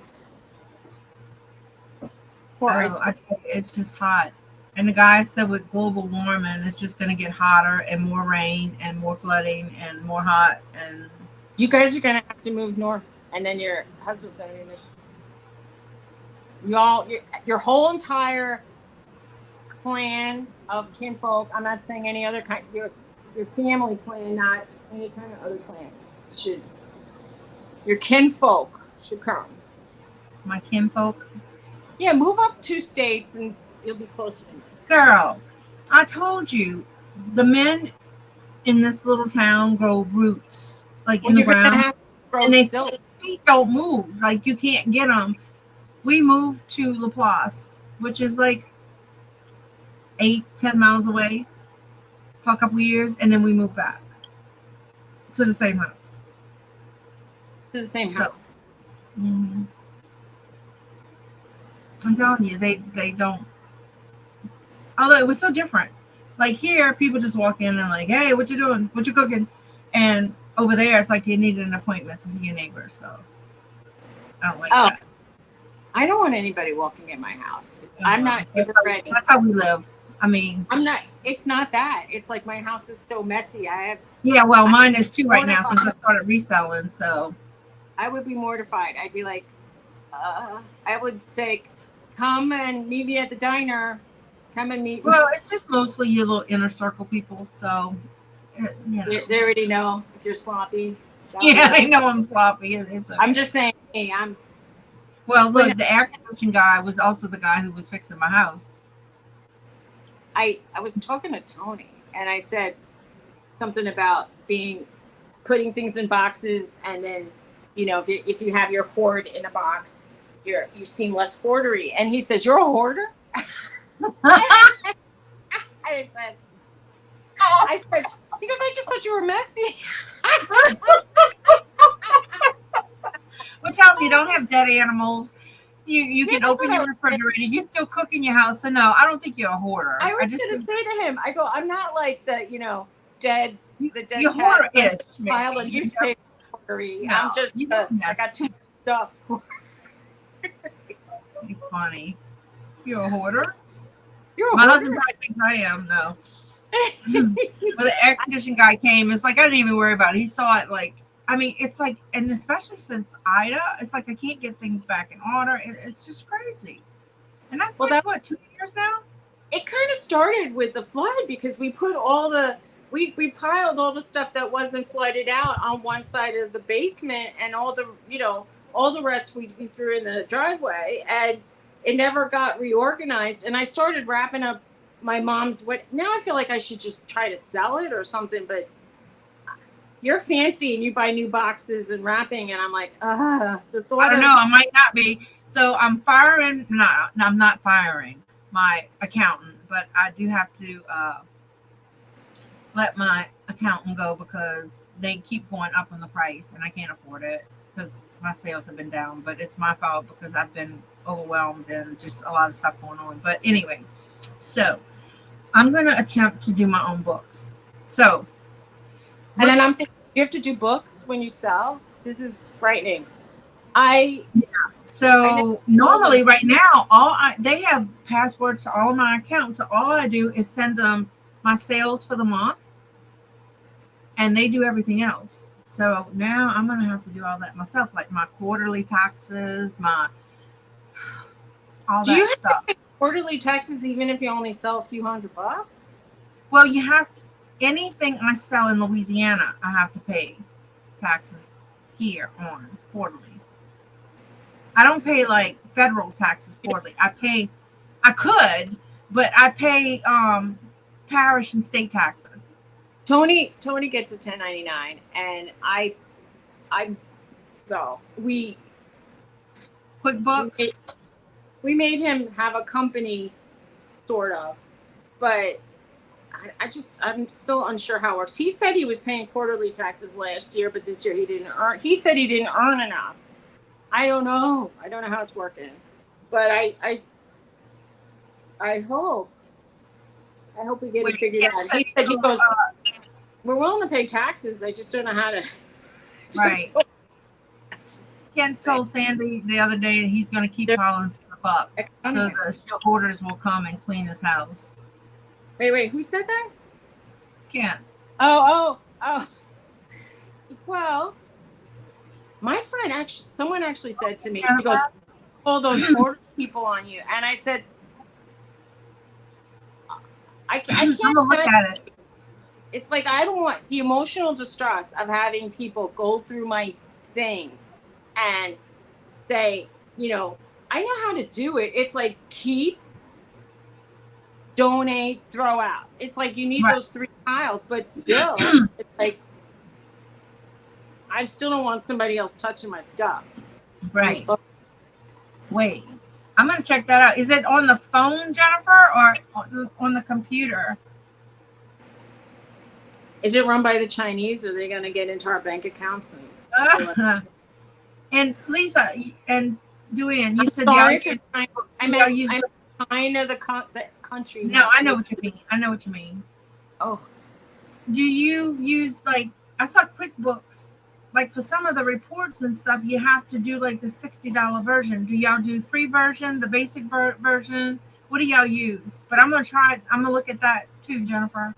I tell you, it's just hot. And the guy said with global warming, it's just going to get hotter and more rain and more flooding and more hot. And you guys are going to have to move north, and then your husband's going to be moving. Your whole entire clan of kinfolk, I'm not saying any other kind, your family clan, not any kind of other clan, your kinfolk should come. My kinfolk? Yeah, move up 2 states and you'll be closer to me. Girl, I told you, the men in this little town grow roots, like in the ground, and their feet don't move. Like you can't get them. We moved to Laplace, which is like 8-10 miles away for a couple years, and then we moved back to the same house. To the same house. Mm-hmm. I'm telling you, they don't. Although it was so different. Like here, people just walk in and like, hey, what you doing? What you cooking? And over there, it's like you needed an appointment to see your neighbor. So I don't like that. I don't want anybody walking in my house. I'm not ready. That's how we live. I mean, I'm not. It's not that. It's like my house is so messy. Mine is too right now since I started reselling. So I would be mortified. I'd be like, I would say, come and meet me at the diner. Come and meet me. Well, it's just mostly your little inner circle people. So, they already know if you're sloppy. Yeah, they know I'm sloppy. It's okay. I'm just saying, hey, Well, look, the air conditioning guy was also the guy who was fixing my house. I was talking to Tony, and I said something about putting things in boxes, and then, if you have your hoard in a box, you seem less hoardery. And he says, "You're a hoarder." I said, because I just thought you were messy. Well, tell me, you don't have dead animals. You can open your refrigerator. You still cook in your house. So no, I don't think you're a hoarder. I was going to say to him, I go, I'm not like the dead. You're hoarder-ish. Pile of newspaper hoardery. No, I'm just I got too much stuff. You're funny. You're a hoarder. You're a My hoarder? husband probably thinks I am, though. When the air conditioning guy came, it's like I didn't even worry about it. He saw it like, I mean, it's like, and especially since Ida, it's like I can't get things back in order. It's just crazy. And that's Well, like what, 2 years now? it kind of started with the flood because we put all the we piled all the stuff that wasn't flooded out on one side of the basement, and all the all the rest we threw in the driveway, and it never got reorganized. And I started wrapping up my mom's what now I feel like I should just try to sell it or something, but you're fancy and you buy new boxes and wrapping, and I'm like, the thought I don't of know. I might not be. So I'm firing. No, I'm not firing my accountant, but I do have to let my accountant go because they keep going up on the price and I can't afford it because my sales have been down. But it's my fault because I've been overwhelmed and just a lot of stuff going on. But anyway, so I'm going to attempt to do my own books. So, and then I'm thinking, you have to do books when you sell. This is frightening. So normally right now, they have passwords to all of my accounts. So all I do is send them my sales for the month, and they do everything else. So now I'm gonna have to do all that myself, like my quarterly taxes, all Do that you have stuff. to pay quarterly taxes even if you only sell a few $100? Well, you have to, anything I sell in Louisiana, I have to pay taxes here on quarterly. I don't pay like federal taxes quarterly. I could, but I pay parish and state taxes. Tony gets a 1099, and I go. QuickBooks. We made him have a company, sort of, but I'm still unsure how it works. He said he was paying quarterly taxes last year, but this year he didn't earn. He said he didn't earn enough. I don't know. I don't know how it's working, but I hope we get it figured out. He said he goes, we're willing to pay taxes. I just don't know how to. Right. Ken told Sandy the other day that he's going to keep piling stuff up so the hoarders will come and clean his house. Wait, who said that? Ken. Oh. Well, my friend someone actually said to me, she goes, all those hoarder people on you. And I said, I can't look at it. It's like, I don't want the emotional distress of having people go through my things and say, I know how to do it. It's like keep, donate, throw out. It's like you need those 3 piles, but still, it's like I still don't want somebody else touching my stuff. Right. Wait, I'm going to check that out. Is it on the phone, Jennifer, or on the computer? Is it run by the Chinese? Are they going to get into our bank accounts? And Lisa and Duane, you said I'm China, the country. No, I know what you mean. Oh. Do you use, like, I saw QuickBooks, like for some of the reports and stuff, you have to do like the $60 version. Do y'all do free version, the basic version? What do y'all use? But I'm going to look at that too, Jennifer.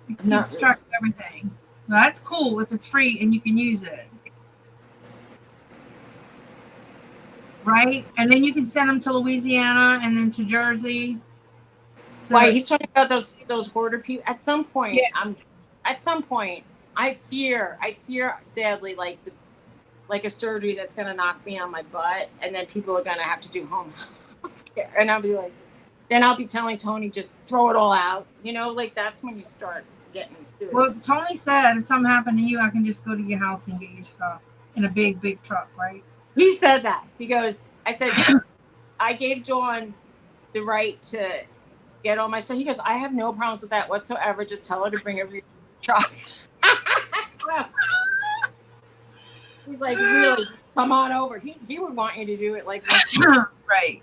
It keeps track of everything. Well, that's cool if it's free and you can use it. Right? And then you can send them to Louisiana and then to Jersey. Right, he's talking about those hoarder people. At some point, I fear sadly like a surgery that's going to knock me on my butt, and then people are going to have to do home care, and I'll be like, then I'll be telling Tony, just throw it all out. Like that's when you start getting serious. Well, Tony said if something happened to you, I can just go to your house and get your stuff in a big truck, right? He said that. He goes, I said, I gave Dawn the right to get all my stuff. He goes, I have no problems with that whatsoever. Just tell her to bring every truck. He's like, really, come on over. He would want you to do it like once. Right.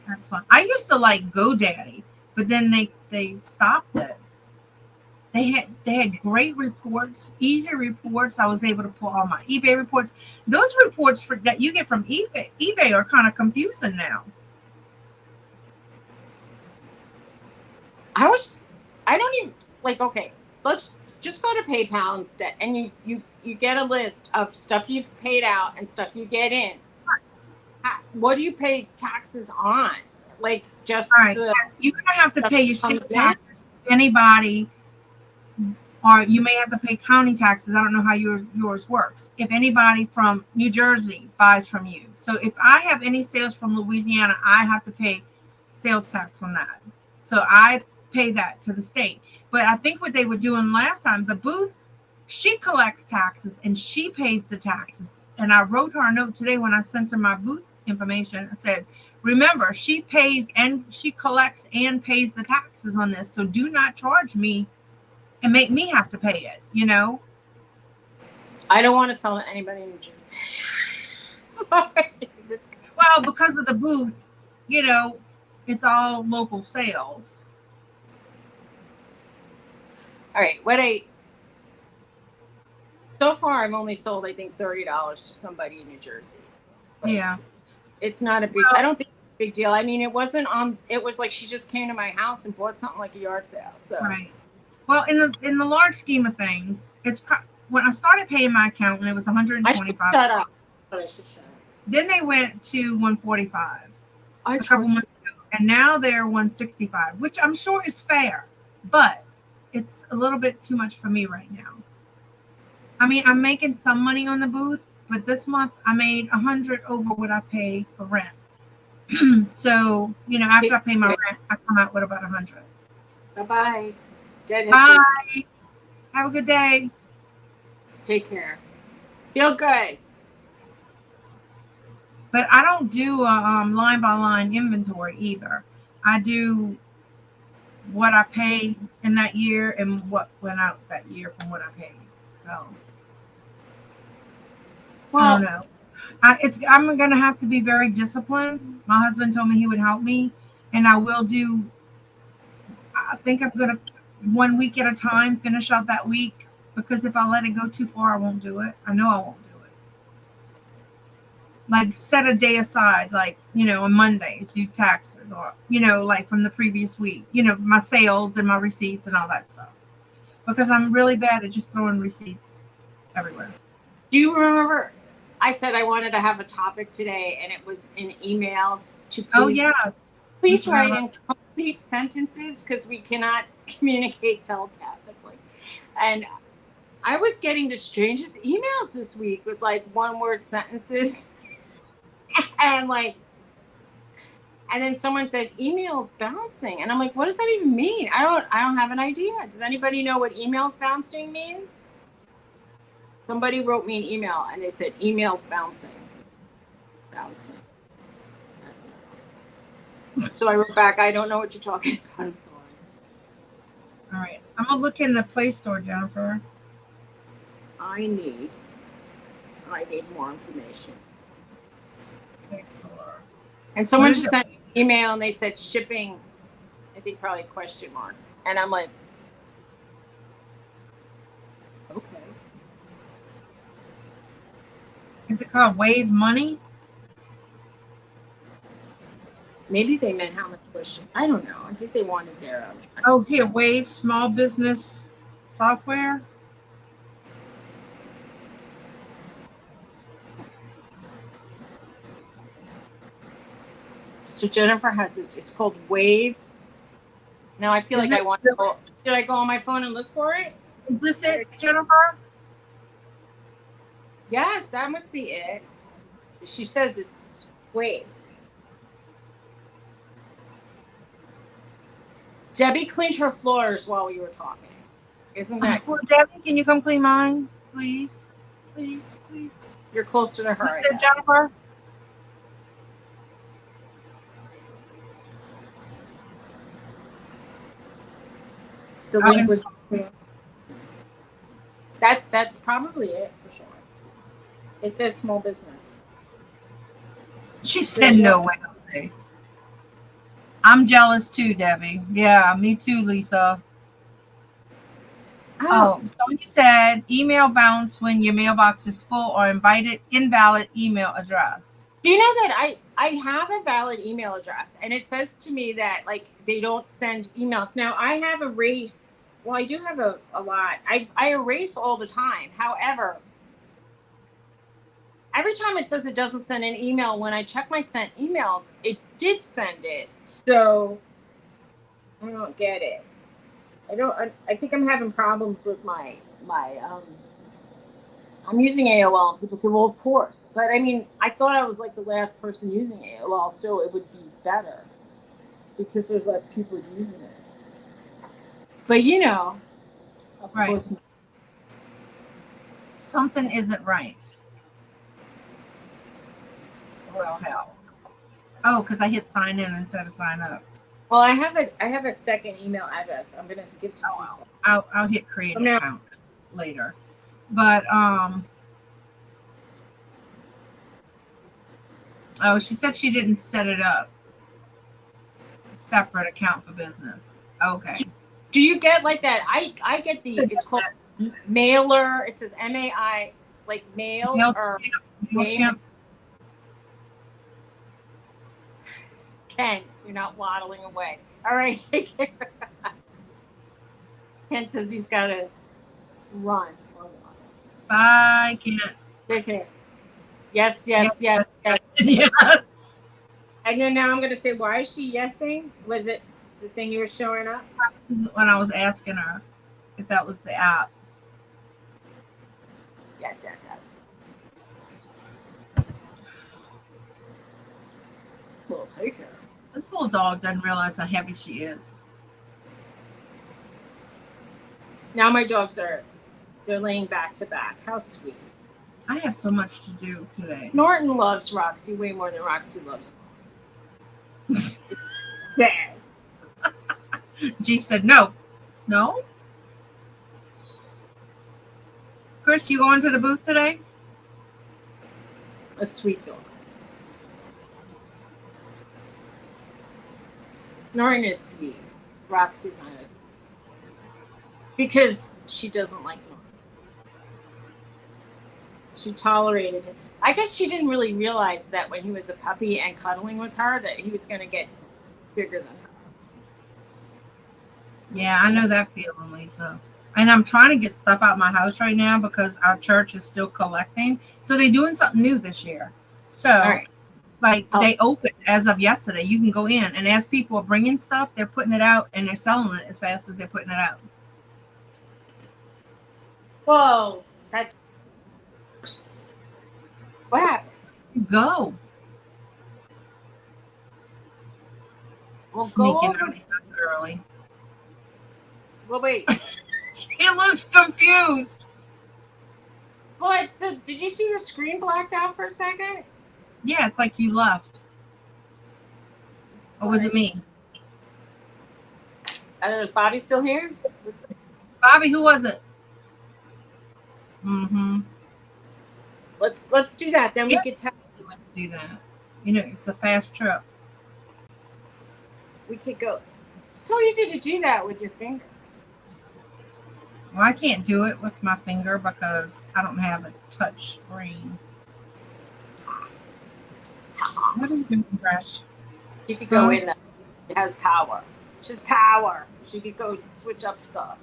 That's fun. I used to like GoDaddy, but then they stopped it. They had great reports, easy reports. I was able to pull all my eBay reports. Those reports that you get from eBay are kind of confusing now. I don't even like. Okay, let's just go to PayPal instead, and you get a list of stuff you've paid out and stuff you get in. What do you pay taxes on? Like just All right, the you're gonna have to stuff pay your that comes state in? taxes. If anybody, or you may have to pay county taxes. I don't know how yours works. If anybody from New Jersey buys from you, so if I have any sales from Louisiana, I have to pay sales tax on that. So I pay that to the state. But I think what they were doing last time, the booth, she collects taxes and she pays the taxes. And I wrote her a note today when I sent her my booth information. I said, remember, she pays and she collects and pays the taxes on this. So do not charge me and make me have to pay it, you know? I don't want to sell to anybody in New Jersey. Sorry. Well, because of the booth, you know, it's all local sales. All right. So far I've only sold I think $30 to somebody in New Jersey. But Yeah. It's not a big. I don't think it's a big deal. I mean, it wasn't on. It was like she just came to my house and bought something like a yard sale. So Right. Well, in the large scheme of things, it's when I started paying my accountant, it was I should 125. shut up. But I should shut up. Then they went to 145 I a couple charge months ago, and now they're 165, which I'm sure is fair, but it's a little bit too much for me right now. I mean, I'm making some money on the booth, but this month I made 100 over what I pay for rent. So, you know, after I pay my rent, I come out with about 100. Bye-bye. Bye. Have a good day. Take care. Feel good. But I don't do a line by line inventory either. I do what I paid in that year and what went out that year from what I paid. So I don't know. I'm gonna have to be very disciplined. My husband told me he would help me, and I will do. I think I'm gonna 1 week at a time finish out that week, because if I let it go too far, I won't do it. I know I won't do it. Like set a day aside, like, you know, on Mondays do taxes, or, you know, like from the previous week, you know, my sales and my receipts and all that stuff, because I'm really bad at just throwing receipts everywhere. Do you remember I said I wanted to have a topic today, and it was in emails to please write in complete sentences, because we cannot communicate telepathically. And I was getting the strangest emails this week with like one-word sentences. And then someone said emails bouncing, and I'm like, what does that even mean? I don't have an idea. Does anybody know what emails bouncing means? Somebody wrote me an email and they said emails bouncing. So I wrote back, I don't know what you're talking about. I'm sorry. All right, I'm gonna look in the Play Store, Jennifer. I need more information. Play Store. And someone just sent me an email and they said shipping, I think probably question mark. And I'm like, okay. Is it called Wave Money? Maybe they meant how much was I don't know. I think they wanted their Oh, here, Wave Small Business Software. So Jennifer has this. It's called Wave. Now I feel like I want to go. Should I go on my phone and look for it? Is this it, Jennifer? Yes, that must be it. She says it's Wave. Debbie cleaned her floors while we were talking. Isn't that? Well, Debbie, can you come clean mine, please? Please, please. You're closer to her. Is this Jennifer? The link was. That's probably it for sure. It says small business. She said no way, Jose. I'm jealous too, Debbie. Yeah, me too, Lisa. Oh, somebody said email bounce when your mailbox is full or invalid email address. Do you know that I have a valid email address, and it says to me that like they don't send emails. Now I have erase. Well, I do have a lot. I erase all the time. However, every time it says it doesn't send an email, when I check my sent emails, it did send it. So I don't get it. I don't. I think I'm having problems with my. I'm using AOL, and people say, "Well, of course." But I mean, I thought I was like the last person using AOL, so it would be better because there's less people using it. But you know, of Right. course. Something isn't right. Well, hell. Oh, because I hit sign in instead of sign up. Well, I have a second email address. I'm gonna give to people. I'll hit create an account later. But oh, she said she didn't set it up. Separate account for business. Okay. Do you get like that? I get the it's called mailer. It says MAI like mail or MailChimp. Ken, you're not waddling away. All right, take care. Ken says he's got to run. Bye, Ken. Take care. Yes, yes, yes, yes. Yes. And then now I'm going to say, why is she yesing? Was it the thing you were showing up? This is when I was asking her if that was the app. Yes, yes, yes. We'll take her. This little dog doesn't realize how heavy she is. Now my dogs they're laying back to back. How sweet. I have so much to do today. Norton loves Roxy way more than Roxy loves Dad. G said no. No? Chris, you going to the booth today? A sweet dog. Norton is sweet. Roxy's not as because she doesn't like Norton. She tolerated him. I guess she didn't really realize that when he was a puppy and cuddling with her that he was going to get bigger than her. Yeah, I know that feeling, Lisa. And I'm trying to get stuff out of my house right now because our church is still collecting. So they're doing something new this year. So, Right. like, they opened as of yesterday. You can go in, and as people are bringing stuff, they're putting it out, and they're selling it as fast as they're putting it out. Whoa, that's what happened. Go. Well, Sneaking go over. out of us early. Well, wait. She looks confused. What? Did you see your screen blacked out for a second? Yeah, it's like you left. Or was it me? I don't know. Is Bobby still here? Bobby, who was it? Mm-hmm. Let's do that. Then we could tell. Do that. You know, it's a fast trip. We could go. It's so easy to do that with your finger. Well, I can't do it with my finger because I don't have a touch screen. What are you doing, Crash? She could go in there. It has power. She's power. She could go switch up stuff.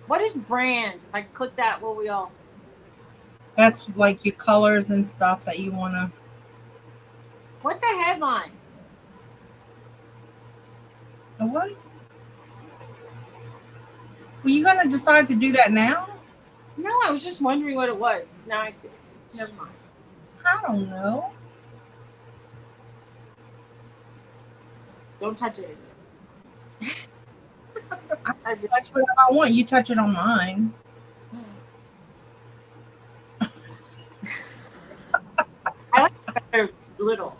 What is brand? If I click that, will we all? That's like your colors and stuff that you want to. What's a headline? A what? Were you going to decide to do that now? No, I was just wondering what it was. Now I see. Never mind. I don't know. Don't touch it. I touch whatever I want. You touch it on mine. I like it better little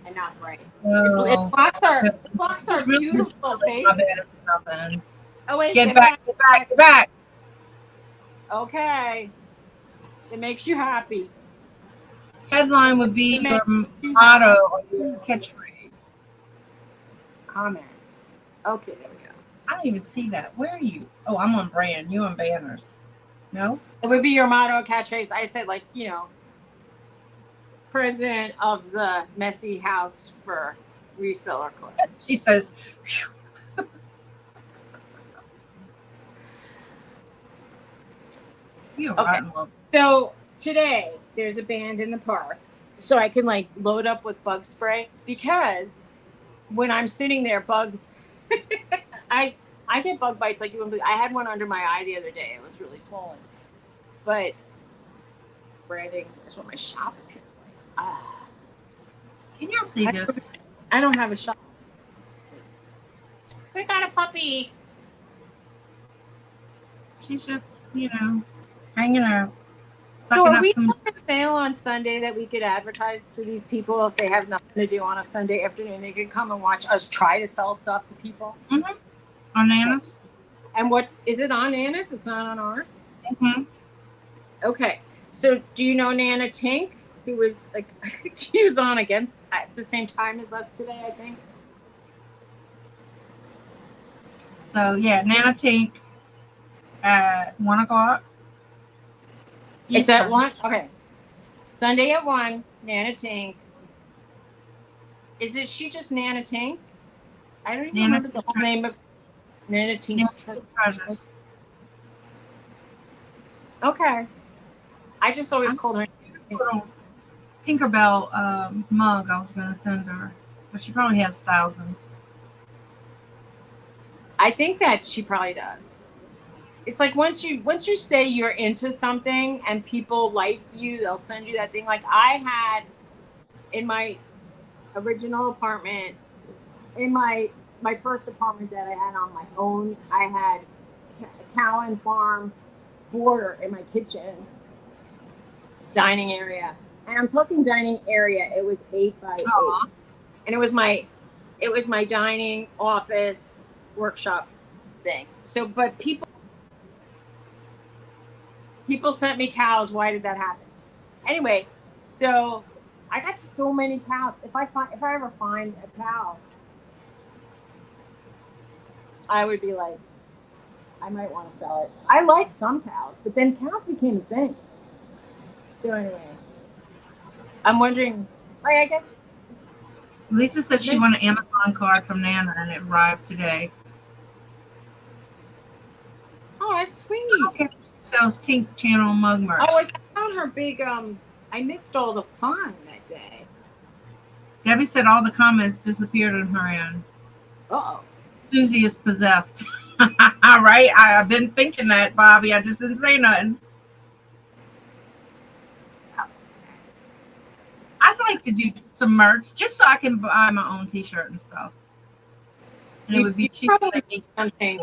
and not bright. Oh, It blocks our beautiful face. Nothing. Oh wait, Get back. Okay. It makes you happy. Headline would be your motto or your catchphrase. Comments. Okay, there we go. I don't even see that. Where are you? Oh, I'm on brand. You on banners. No? It would be your motto, catchphrase. I said, like, you know, president of the Messy House for Reseller Club. She says, "You're Okay. right, Mom." So today there's a band in the park, so I can like load up with bug spray because when I'm sitting there, bugs. I get bug bites like you wouldn't believe. I had one under my eye the other day. It was really swollen, but branding is what my shop appears like. Can y'all see this? I don't have a shop. We got a puppy. She's just, hanging out, So sucking are up we some. having a sale on Sunday that we could advertise to these people if they have nothing to do on a Sunday afternoon? They could come and watch us try to sell stuff to people. Mm-hmm. On Nana's. And what is it on Nana's? It's not on ours. Mm-hmm. Okay. So do you know Nana Tink, who was like she was on against at the same time as us today, I think. So yeah, Nana Tink at 1:00. It's at 1. Okay. Sunday at 1, Nana Tink. Is it she just Nana Tink? I don't even remember the whole name of Nana Tink's Treasures. Okay. I just always called her Tinkerbell mug I was going to send her, but she probably has thousands. I think that she probably does. It's like once you say you're into something and people like you, they'll send you that thing. Like I had in my original apartment, in my first apartment that I had on my own, I had a cow and farm border in my kitchen, dining area. And I'm talking dining area. It was 8 by 8. Aww. And it was my dining office workshop thing. So, but people sent me cows. Why did that happen? Anyway, so I got so many cows. If I ever find a cow, I would be like, I might want to sell it. I like some cows, but then cows became a thing. So anyway, I'm wondering, like, I guess. Lisa said she won an Amazon card from Nana and it arrived today. Oh, that's sweet. Okay. She sells Tink Channel mug merch. Oh, I found her big, I missed all the fun that day. Debbie said all the comments disappeared on her end. Uh-oh. Suzy is possessed. Right? I've been thinking that, Bobby. I just didn't say nothing. I'd like to do some merch just so I can buy my own t-shirt and stuff. And it would be cheaper than me something.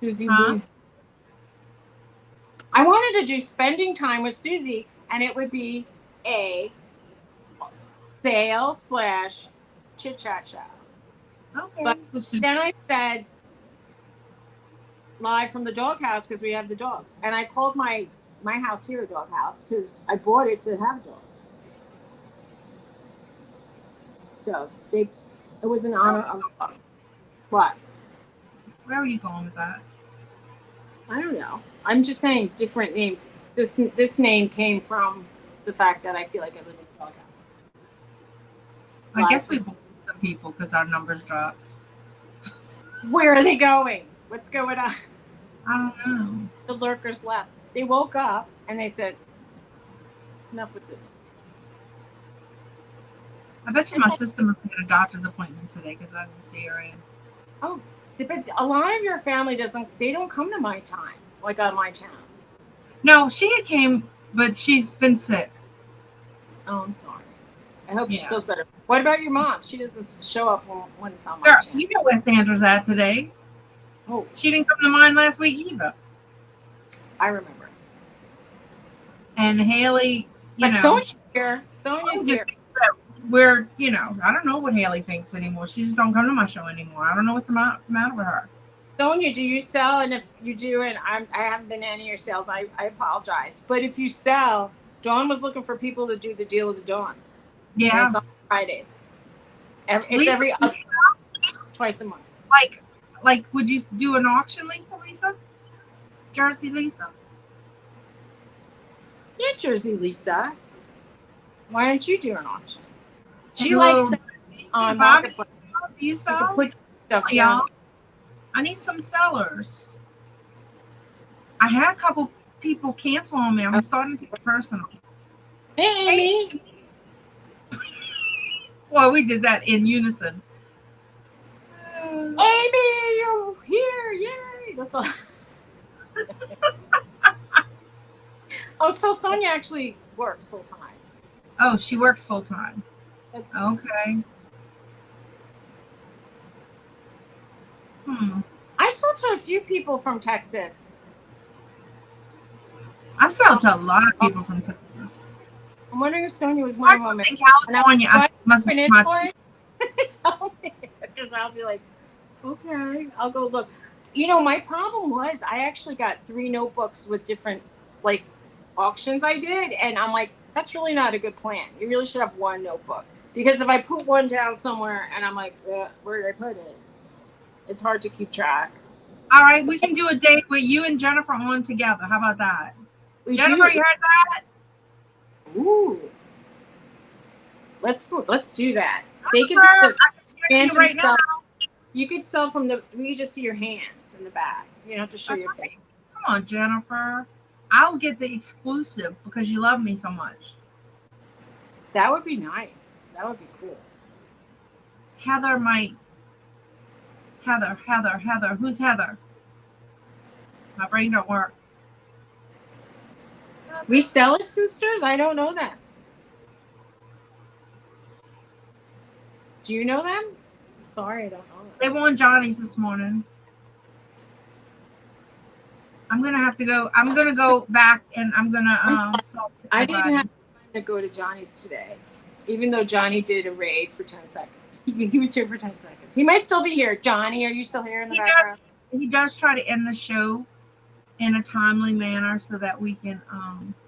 Suzy Woozy. I wanted to do spending time with Suzy, and it would be a sales / chit-chat show. Okay. But then I said live from the doghouse because we have the dogs. And I called my house here a doghouse because I bought it to have dogs. So it was an honor of what? Where are you going with that? I don't know. I'm just saying different names. This name came from the fact that I feel like I live in a doghouse. I guess we bullied some people because our numbers dropped. Where are they going? What's going on? I don't know. The lurkers left. They woke up and they said, enough with this. I bet you my sister must have had a doctor's appointment today because I didn't see her in. Oh, but a lot of your family they don't come to my time, like on my channel. No, she had came, but she's been sick. Oh, I'm sorry. I hope she feels better. What about your mom? She doesn't show up when it's on my channel. You know where Sandra's at today. Oh. She didn't come to mine last week either. I remember. And Haley, Sonia's here. Sonia's here. We're, I don't know what Haley thinks anymore. She just don't come to my show anymore. I don't know what's the matter with her. Sonia, do you sell? And if you do, and I haven't been to any of your sales, I apologize. But if you sell, Dawn was looking for people to do the deal of the Dawns. Yeah. And it's on Fridays. It's every other, twice a month. Like, would you do an auction, Lisa? Jersey Lisa? Yeah, Jersey Lisa. Why don't you do an auction? She Hello. likes that on Bobby, Marketplace. do you You can sell? put stuff Come on, down. y'all. I need some sellers. I had a couple people cancel on me. I'm starting to take it personal. Hey, Amy. Well, we did that in unison. Amy, you're here. Yay. That's all. Oh, so Sonia actually works full time. Oh, she works full time. That's Okay. I sold to a few people from Texas. I sell to a lot of people from Texas. I'm wondering if Sonia was one of them. Texas and California, I must be my two. Tell me, because I'll be like, okay, I'll go look. You know, my problem was I actually got 3 notebooks with different like auctions I did, and I'm like, that's really not a good plan. You really should have 1 notebook, because if I put one down somewhere and I'm like, where did I put it? It's hard to keep track. All right, we can do a date with you and Jennifer on together. How about that? Jennifer, you heard that? Ooh. Let's do that. They can you right sell. now. You could sell from we just see your hands in the back. You don't have to show your face. Come on, Jennifer. I'll get the exclusive because you love me so much. That would be nice. That would be cool. Heather might. Heather. Who's Heather? My brain don't work. Reselling sisters? I don't know them. Do you know them? Sorry, I don't know them. They were on Johnny's this morning. I'm gonna go back and I'm gonna salt to I didn't have time to go to Johnny's today, even though Johnny did a raid for 10 seconds. He was here for 10 seconds. He might still be here. Johnny, are you still here in the background? He does try to end the show in a timely manner so that we can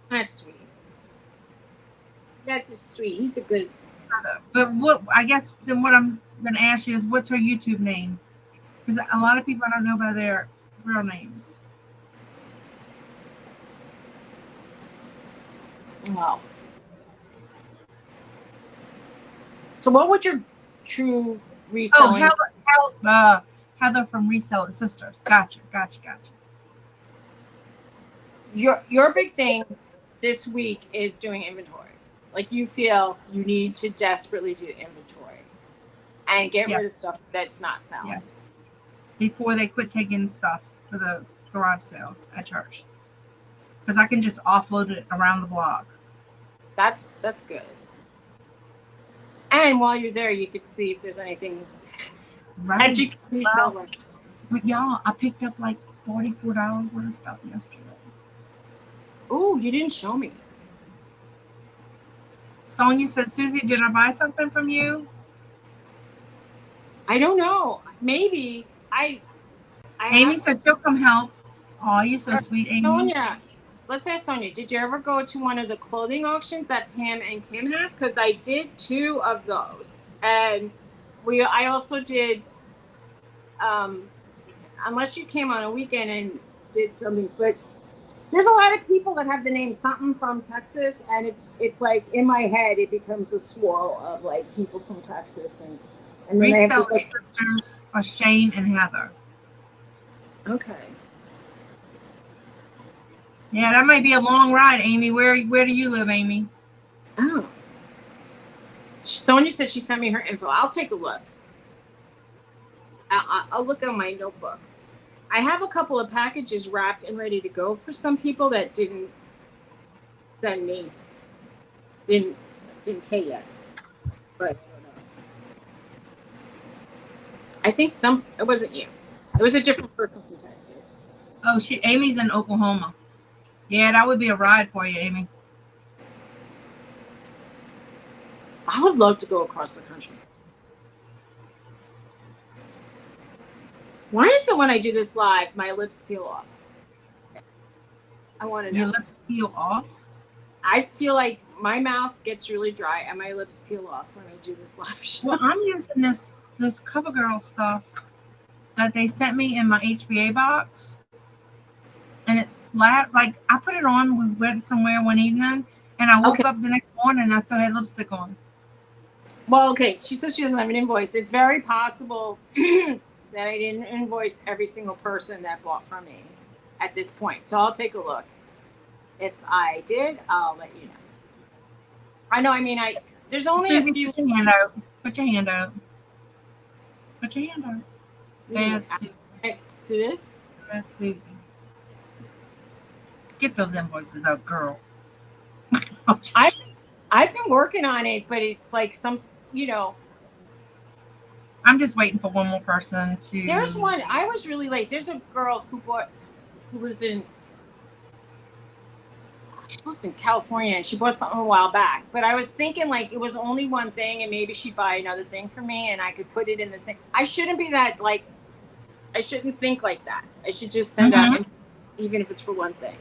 That's sweet. That's just sweet. He's a good. But what I guess then what I'm gonna ask you is what's her YouTube name? Because a lot of people I don't know by their real names. Wow. So what would your true reselling? Oh, Heather from Reselling Sisters. Gotcha. Your big thing this week is doing inventories. Like you feel you need to desperately do inventory and get rid of stuff that's not selling. Yes. Before they quit taking stuff for the garage sale at church. Because I can just offload it around the block. That's good. And while you're there, you could see if there's anything that you can resell. But y'all, I picked up like $44 worth of stuff yesterday. Oh, you didn't show me. Sonia said, Suzy, did I buy something from you? I don't know. Maybe. Amy said she'll come help. Oh, you're so sweet, Amy. Sonia, let's ask Sonia, did you ever go to one of the clothing auctions that Pam and Kim have? Because I did 2 of those. And I also did, unless you came on a weekend and did something, but there's a lot of people that have the name something from Texas, and it's like in my head it becomes a swirl of like people from Texas and Reselling sisters are Shane and Heather. Okay. Yeah, that might be a long ride, Amy. Where do you live, Amy? Oh. Sonia said she sent me her info. I'll take a look. I'll look on my notebooks. I have a couple of packages wrapped and ready to go for some people that didn't send me. Didn't pay yet. But I don't know. I think it wasn't you. It was a different person from Texas. Oh, Amy's in Oklahoma. Yeah, that would be a ride for you, Amy. I would love to go across the country. Why is it when I do this live, my lips peel off? I want to know. Your lips peel off? I feel like my mouth gets really dry and my lips peel off when I do this live show. Well, I'm using this CoverGirl stuff that they sent me in my HBA box. And it like I put it on, we went somewhere one evening, And I woke Okay. up the next morning and I still had lipstick on. Well, okay. She says she doesn't have an invoice. It's very possible that I didn't invoice every single person that bought from me at this point. So I'll take a look. If I did, I'll let you know. I know. I mean, there's only a Susie, few. put your hand out. Put your hand out. Put your hand out. Bad Susie. Do this. Bad Susie. Get those invoices out, girl. I've been working on it, but it's like I'm just waiting for one more person to. There's one. I was really late. There's a girl who lives in California, and she bought something a while back. But I was thinking like it was only one thing, and maybe she'd buy another thing for me, and I could put it in the thing. I shouldn't be that like. I shouldn't think like that. I should just send out, even if it's for one thing.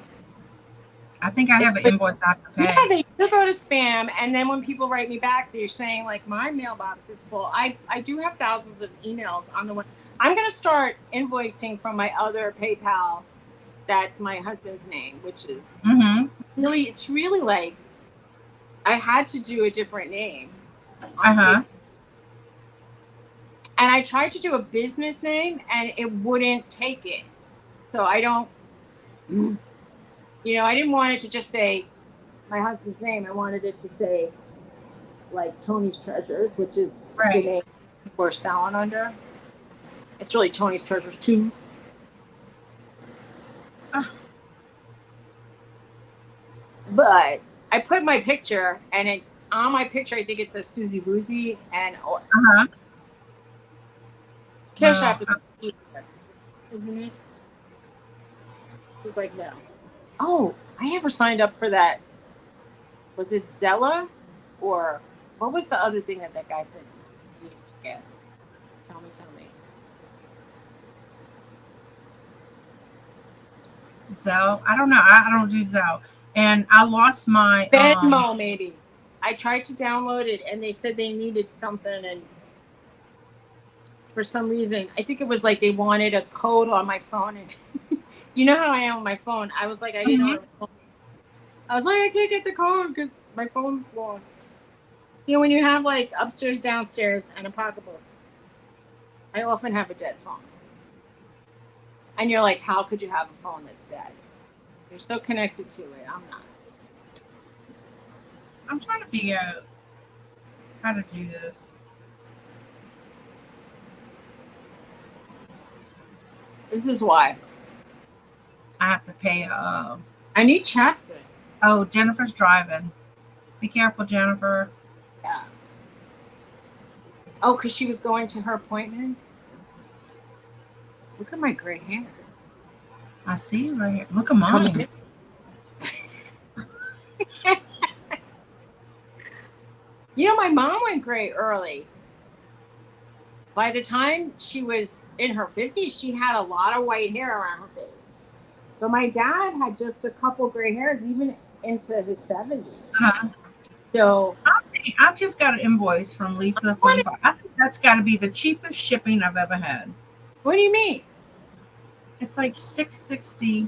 I think I have an invoice I have to pay. Yeah, they do go to spam, and then when people write me back, they're saying like my mailbox is full. I do have thousands of emails on the one. I'm gonna start invoicing from my other PayPal. That's my husband's name, which is really, it's really like I had to do a different name. And I tried to do a business name, and it wouldn't take it. So I don't, I didn't want it to just say my husband's name. I wanted it to say like Tony's Treasures, which is the name we're selling under. It's really Tony's Treasures 2. But I put my picture, and on my picture, I think it says Suzy Woozy, and Cash App is cheaper, isn't it? She's like, no. Oh, I never signed up for that. Was it Zella? Or what was the other thing that guy said you needed to get? Tell me. Zelle? I don't know. I don't do Zelle. And I lost my Venmo, maybe. I tried to download it, and they said they needed something, and for some reason, I think it was like they wanted a code on my phone, and you know how I am on my phone. I was like, I didn't know. I was like, I can't get the code because my phone's lost. You know, when you have like upstairs, downstairs, and a pocketbook, I often have a dead phone. And you're like, how could you have a phone that's dead? You're so connected to it. I'm not. I'm trying to figure out how to do this. This is why I have to pay. I need chapstick. Oh, Jennifer's driving. Be careful, Jennifer. Yeah. Oh, because she was going to her appointment. Look at my gray hair. I see you right here. Look at mine. You know, my mom went gray early. By the time she was in her 50s, she had a lot of white hair around her face. But my dad had just a couple gray hairs, even into his 70s. So I just got an invoice from Lisa. I think that's got to be the cheapest shipping I've ever had. What do you mean? It's like $6.60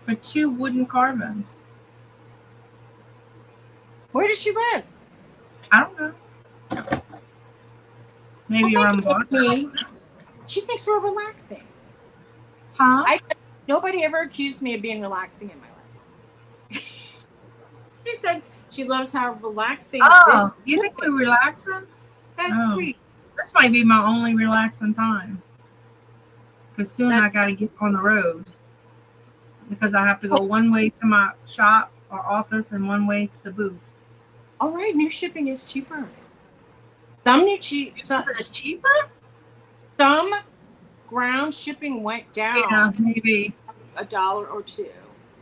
for 2 wooden carvings. Where does she live? I don't know. Maybe around Boston. She thinks we're relaxing. Huh? Nobody ever accused me of being relaxing in my life. She said she loves how relaxing. Oh, you think we're relaxing? That's sweet. This might be my only relaxing time. Because soon I got to get on the road. Because I have to go one way to my shop or office and one way to the booth. All right, new shipping is cheaper. Some is cheaper? Some ground shipping went down. Yeah, maybe $1 or $2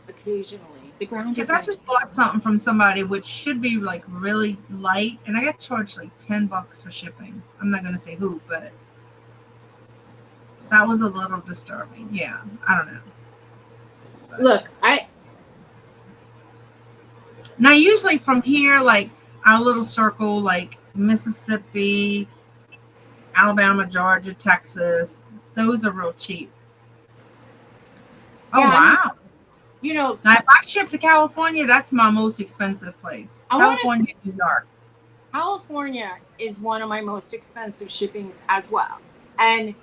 occasionally. The ground. Because I just bought something from somebody which should be like really light, and I got charged like $10 for shipping. I'm not gonna say who, but that was a little disturbing. Yeah, I don't know. But look, now usually from here, like our little circle, like Mississippi, Alabama, Georgia, Texas, those are real cheap. Oh, yeah, wow. Now, if I ship to California, that's my most expensive place. California, New York. California is one of my most expensive shippings as well. And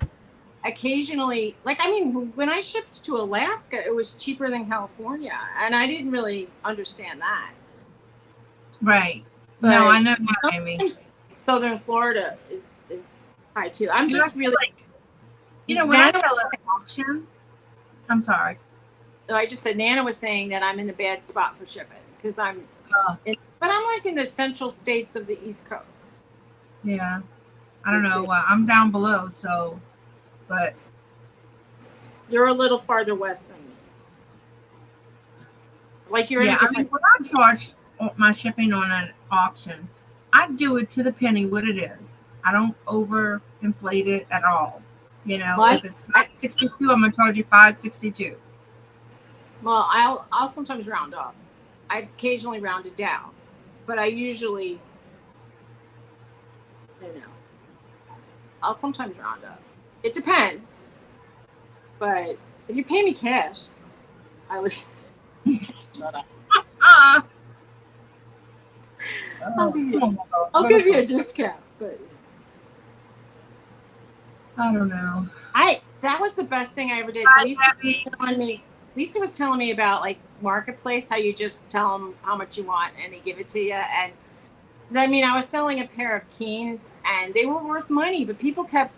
occasionally, when I shipped to Alaska, it was cheaper than California. And I didn't really understand that. Right. But no, I know Miami. Southern Florida is high too. I'm just really when I sell at auction. I'm sorry. No, I just said Nana was saying that I'm in a bad spot for shipping because but I'm like in the central states of the East Coast. Yeah, I don't know. I'm down below, so but you're a little farther west than me. Like you're in a different. When I charge my shipping on an auction, I do it to the penny what it is. I don't overinflate it at all. If it's $5.62, I'm gonna charge you $5.62. Well, I'll sometimes round up. I occasionally round it down, but I usually, I'll sometimes round up. It depends, but if you pay me cash, I would. Shut up. I'll give you a discount, but I don't know. That was the best thing I ever did. Lisa was telling me about like Marketplace, how you just tell them how much you want and they give it to you. And I was selling a pair of Keens and they were worth money, but people kept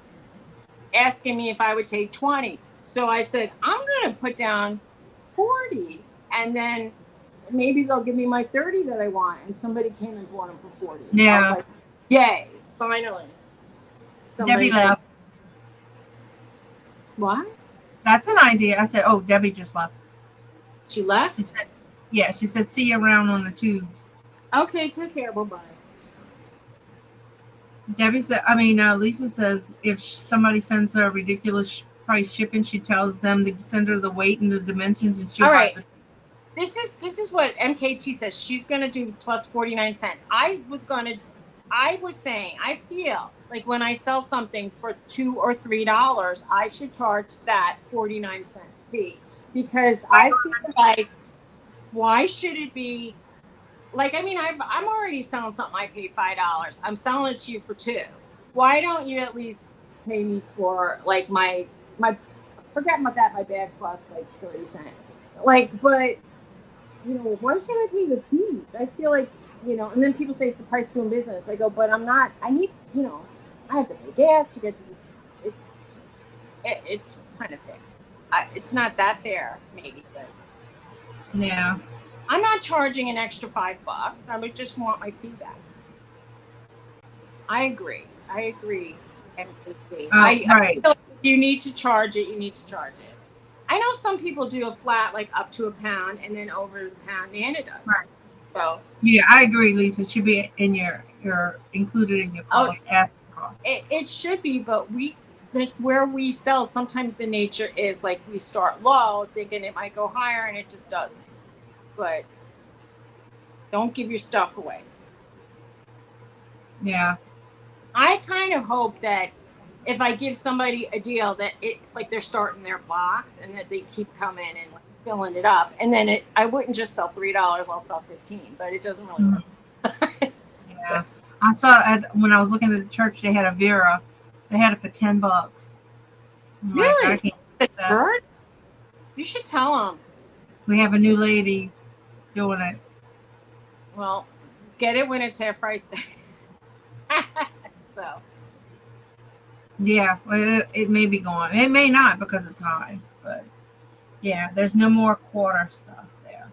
asking me if I would take 20. So I said, I'm going to put down 40 and then maybe they'll give me my 30 that I want. And somebody came and bought them for 40. Yeah. I was like, yay, finally. Debbie left. What? That's an idea. I said, oh, Debbie just left. She left? She said, see you around on the tubes. Okay, take care. Bye-bye. Debbie said, Lisa says if somebody sends her a ridiculous price shipping, she tells them to send her the weight and the dimensions and she'll buy the. This is what MKT says. She's going to do plus 49 cents. I was saying, I feel like when I sell something for $2 or $3, I should charge that 49-cent fee because I feel like why should it be like I'm already selling something I paid $5. I'm selling it to you for $2. Why don't you at least pay me for like my forget about that my bag costs like 30 cents but why should I pay the fees? I feel like and then people say it's the price of doing business. I go, but I'm not. I need, I have to pay gas to get to this. It's kind of fair. It's not that fair, maybe, but yeah. I'm not charging an extra $5. I would just want my fee back. I agree. MKT. I feel like if you need to charge it, you need to charge it. I know some people do a flat like up to £1 and then over £1 Nana does. Right. So yeah, I agree, Lisa. It should be in your included in your cost, asking cost. It should be, but where we sell, sometimes the nature is like we start low, thinking it might go higher, and it just doesn't. But don't give your stuff away. Yeah. I kind of hope that if I give somebody a deal that it's like they're starting their box and that they keep coming and like filling it up, and then I wouldn't just sell $3, I'll sell 15, but it doesn't really work. Yeah, I saw when I was looking at the church, they had a Vera, they had it for $10. Really? Like, you should tell them. We have a new lady doing it. Well, get it when it's half price. So yeah, it may be going. It may not because it's high, but yeah, there's no more quarter stuff there.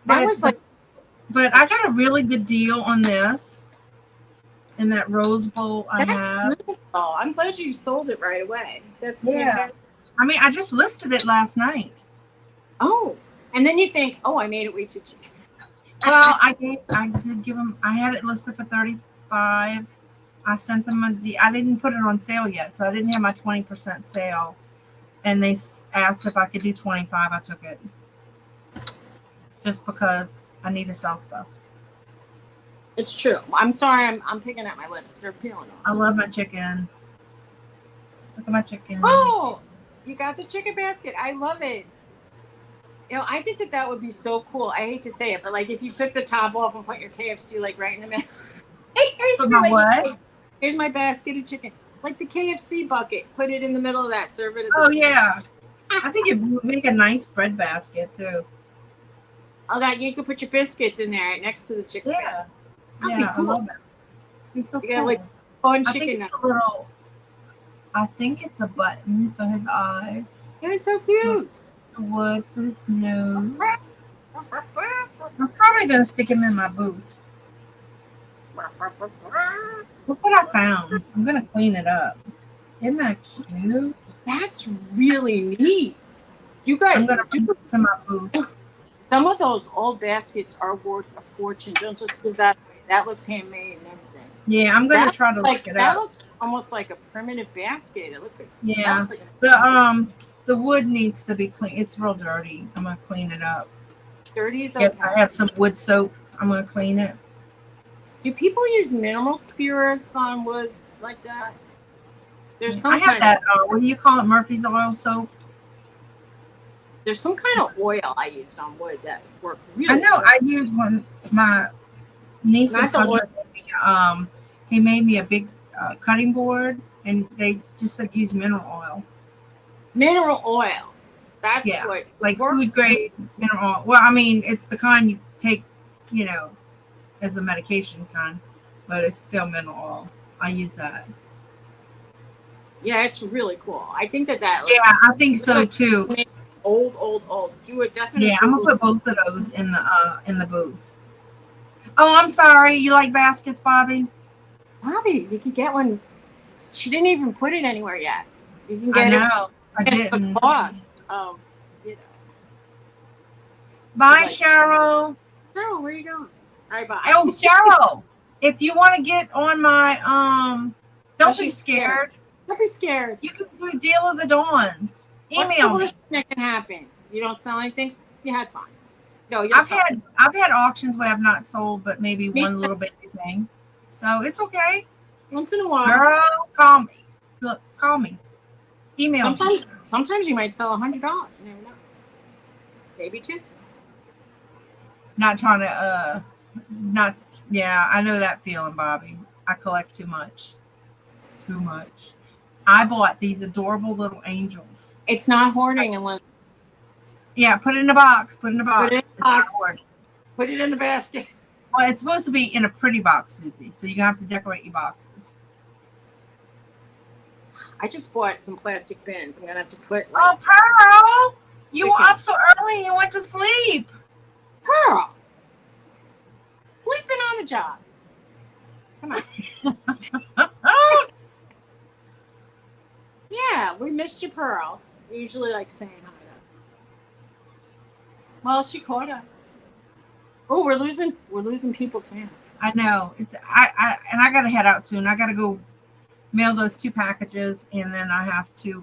But I got a really good deal on this in that rose bowl I have. Oh, I'm glad you sold it right away. That's I just listed it last night. Oh, and then you think, oh, I made it way too cheap. Well, I did give them. I had it listed for $35. I sent them I didn't put it on sale yet, so I didn't have my 20% sale. And they asked if I could do 25. I took it just because I need to sell stuff. It's true. I'm sorry. I'm picking at my lips. They're peeling off. I love my chicken. Look at my chicken. Oh, you got the chicken basket. I love it. You know, I think that would be so cool. I hate to say it, but like if you took the top off and put your KFC like right in the middle. Put my what? Here's my basket of chicken. Like the KFC bucket. Put it in the middle of that. Serve it at the Oh yeah. I think it would make a nice bread basket too. Oh, that you could put your biscuits in there next to the chicken. Yeah. That'd Yeah, be cool. I love it. It's so You cool. got like fun I chicken. think it's a little. I think it's a button for his eyes. It's so cute. It's a wood for his nose. I'm probably gonna stick him in my booth. Look what I found. I'm gonna clean it up. Isn't that cute? That's really neat. You guys, I'm gonna put it to my booth. some of those old baskets are worth a fortune. Don't just give that away. That looks handmade and everything. Yeah, I'm gonna try to look it that up. looks almost like a primitive basket. It looks like Yeah. The wood needs to be clean. It's real dirty. I'm gonna clean it up. Dirty is okay. I have some wood soap. I'm gonna clean it. Do people use mineral spirits on wood like that? There's some I have that. What do you call it? Murphy's oil soap. There's some kind of oil I used on wood that worked really. I know. Good. I used one. My niece's husband. He made me a big cutting board, and they just said use mineral oil. Mineral oil. That's what like food grade mineral oil. Well, I mean, it's the kind you take, as a medication kind, but it's still mineral oil. I use that. Yeah, it's really cool. I think that. Yeah, I think so too. Old. You would definitely. Yeah, I'm gonna put both of those in the booth. Oh, I'm sorry. You like baskets, Bobby? Bobby, you can get one. She didn't even put it anywhere yet. You can get I know. I didn't. The cost of, Bye, Cheryl. Cheryl, where are you going? All right, bye. Oh, Cheryl, if you want to get on my don't be scared. Don't be scared. You can do a deal of the dawns. Email What's the me. worst that can happen? You don't sell anything. You had fun. No, I've had auctions where I've not sold, but maybe one little bit thing. So it's okay. Once in a while. Girl, call me. Look, call me. Email me. Sometimes you might sell $100. You never know. Maybe two. Not trying to I know that feeling, Bobby. I collect too much. Too much. I bought these adorable little angels. It's not hoarding unless. Yeah, put it in a box. Put it in a box. Put it in a box. Put it in the basket. Well, it's supposed to be in a pretty box, Suzy. So you're gonna have to decorate your boxes. I just bought some plastic bins. I'm gonna have to put. Oh, Pearl! You were up so early and you went to sleep. Pearl, sleeping on the job. Come on. Yeah, we missed you, Pearl. We usually like saying hi. Well, she caught us. Oh, we're losing people fan. I know. I gotta head out soon. I gotta go mail those 2 packages, and then I have to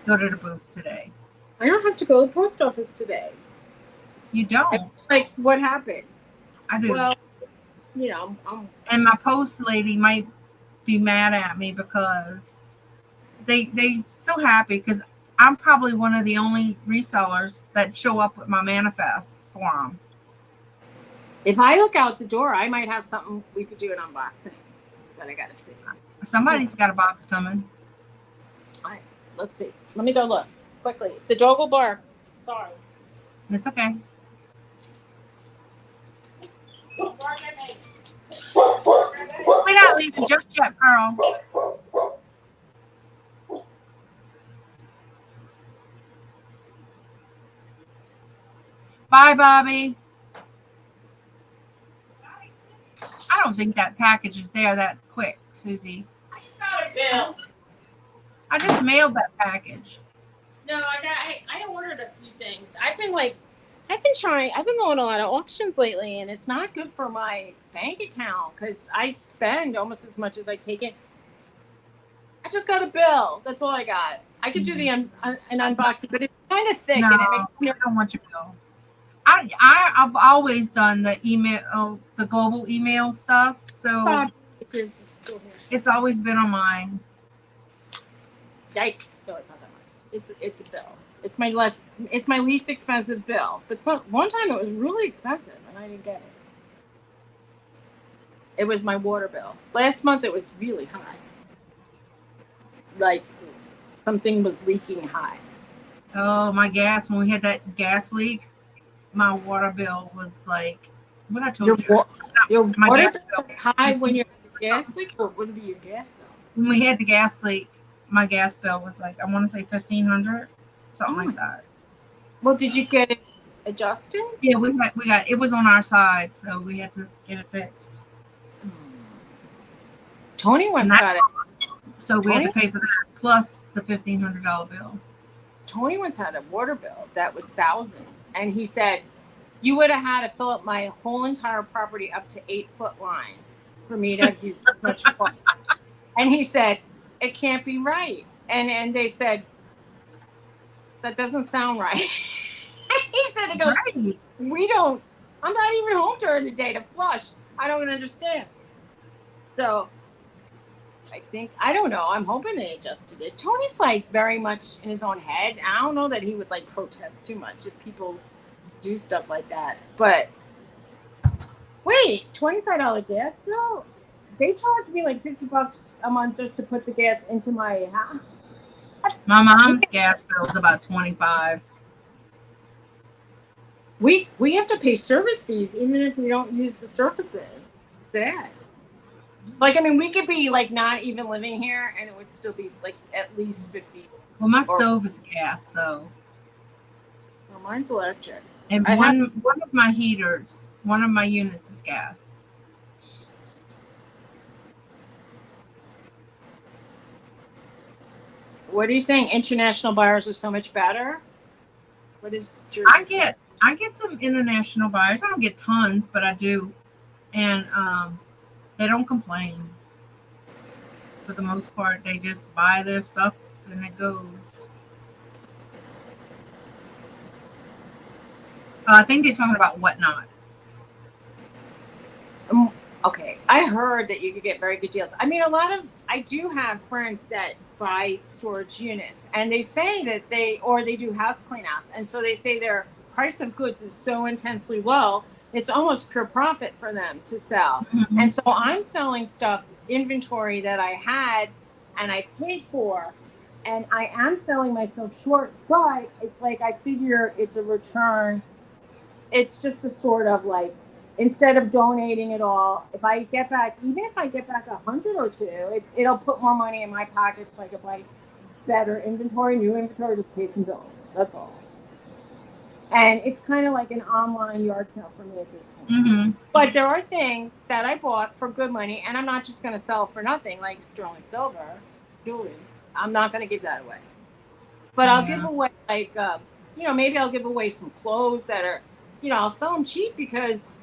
go to the booth today. I don't have to go to the post office today. You don't? Like, what happened? I do. Well, and my post lady might be mad at me because they so happy because I'm probably one of the only resellers that show up with my manifests for them. If I look out the door, I might have something we could do an unboxing that I gotta see. Somebody's got a box coming. All right, let's see. Let me go look quickly. The dog will bark. Sorry. It's okay. We're not leaving just yet, Pearl. Bye, Bobby. I don't think that package is there that quick, Suzy. I just got a bill. I just mailed that package. No, I ordered a few things. I've been going to a lot of auctions lately, and it's not good for my bank account because I spend almost as much as I take in. I just got a bill. That's all I got. I could do an unboxing, but it's kind of thick, and it makes me. I don't want your bill. I've always done the email, the global email stuff, so it's always been on mine. Yikes! No, it's not that much. It's a bill. It's my least expensive bill. But one time it was really expensive and I didn't get it. It was my water bill. Last month it was really high. Like something was leaking high. Oh, my gas, when we had that gas leak, my water bill was like, what I told Your my water gas bill is high when you have a gas leak, or wouldn't be your gas bill? when we had the gas leak, my gas bill was like, I want to say 1,500, something like that. Well, did you get it adjusted? Yeah, we got it was on our side, so we had to get it fixed. Tony once got it. So we had to pay for that plus the $1,500 bill. Tony once had a water bill that was thousands, and he said you would have had to fill up my whole entire property up to 8-foot line for me to use so much water. And he said it can't be right, and they said that doesn't sound right. He said, it goes, right. I'm not even home during the day to flush. I don't understand. So I don't know. I'm hoping they adjusted it. Tony's like very much in his own head. I don't know that he would like protest too much if people do stuff like that. But wait, $25 gas bill? They charged me like $50 a month just to put the gas into my house. My mom's gas bill is about $25. We have to pay service fees even if we don't use the surfaces. Sad. Like, I mean, we could be like not even living here and it would still be like at least 50. Well, my stove is gas, so. Well, mine's electric. And one of my heaters, one of my units is gas. What are you saying? International buyers are so much better? What is your I get some international buyers. I don't get tons, but I do. And they don't complain. For the most part, they just buy their stuff and it goes. I think they're talking about Whatnot. Okay, I heard that you could get very good deals. I mean, I do have friends that buy storage units, and they say that they do house cleanouts, and so they say their price of goods is so intensely low, it's almost pure profit for them to sell. Mm-hmm. And so I'm selling stuff, inventory that I had and I paid for, and I am selling myself short, but it's like I figure it's a return. It's just a sort of like, instead of donating it all, even if I get back 100 or two, it'll put more money in my pocket so I can buy better inventory, new inventory, just pay some bills. That's all. And it's kind of like an online yard sale for me at this point. Mm-hmm. But there are things that I bought for good money, and I'm not just going to sell for nothing, like sterling silver, jewelry. I'm not going to give that away. But I'll give away, like, maybe I'll give away some clothes that are, I'll sell them cheap because,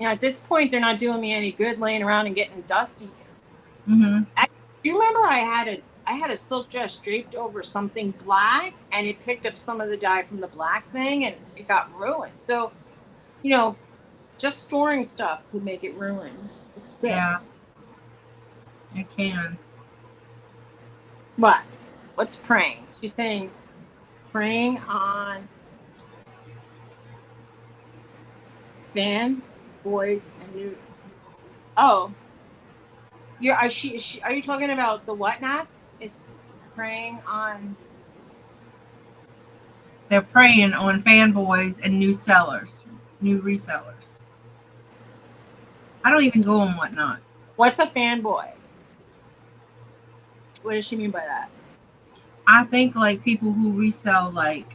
at this point, they're not doing me any good laying around and getting dusty. Mm-hmm. Do you remember I had a silk dress draped over something black, and it picked up some of the dye from the black thing, and it got ruined. So, just storing stuff could make it ruined. It's sick. Yeah, it can. What? What's praying? She's saying praying on fans, boys, and new. Oh, are you talking about the Whatnot? Is preying on? They're preying on fanboys and new resellers. I don't even go on Whatnot. What's a fanboy? What does she mean by that? I think like people who resell like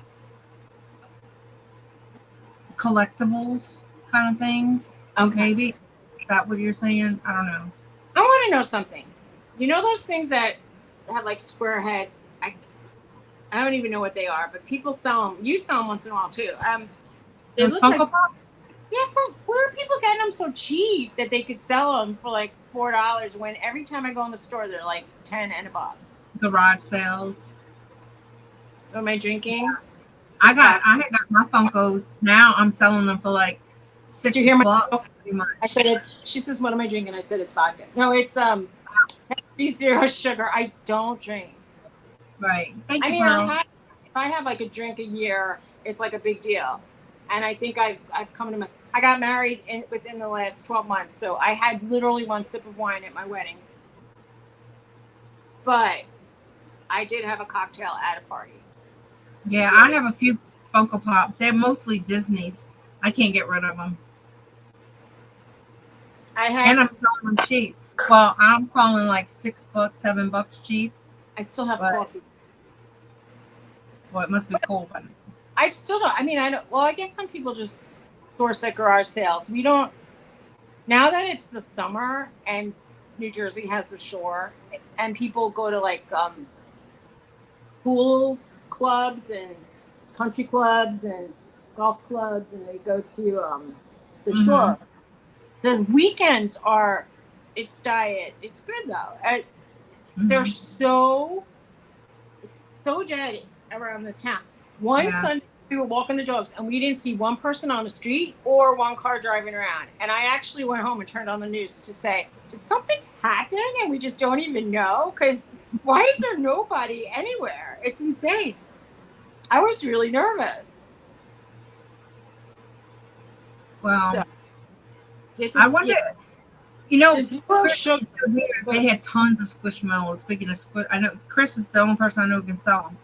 collectibles kind of things. Okay. Maybe. Is that what you're saying? I don't know. I want to know something. You know those things that have like square heads? I don't even know what they are, but people sell them. You sell them once in a while too. Those Funko Pops? Yeah, where are people getting them so cheap that they could sell them for like $4 when every time I go in the store they're like 10 and above? Garage sales. What am I drinking? Yeah. I had got my Funkos. Now I'm selling them for like $6. Did you hear my? I said she says, "What am I drinking?" I said it's vodka. No, it's Pepsi Zero Sugar. I don't drink. Right. Thank you. I mean, I have like a drink a year, it's like a big deal. And I think I've come to I got married within the last 12 months, so I had literally one sip of wine at my wedding. But I did have a cocktail at a party. Yeah, I have a few Funko Pops. They're mostly Disney's. I can't get rid of them. And I'm selling them cheap. Well, I'm calling like $6, $7 cheap. I still have coffee. Well, it must be cold. But I still don't. I mean, I don't. Well, I guess some people just source at garage sales. We don't. Now that it's the summer and New Jersey has the shore, and people go to like pool clubs and country clubs and golf clubs, and they go to the shore. The weekends are, it's diet. It's good though. They're so dead around the town. One Sunday we were walking the dogs and we didn't see one person on the street or one car driving around. And I actually went home and turned on the news to say, did something happen and we just don't even know? Because why is there nobody anywhere? It's insane. I was really nervous. Well, so, I wonder, you know, they had tons of Squishmallows. Speaking of Squish, I know Chris is the only person I know who can sell them.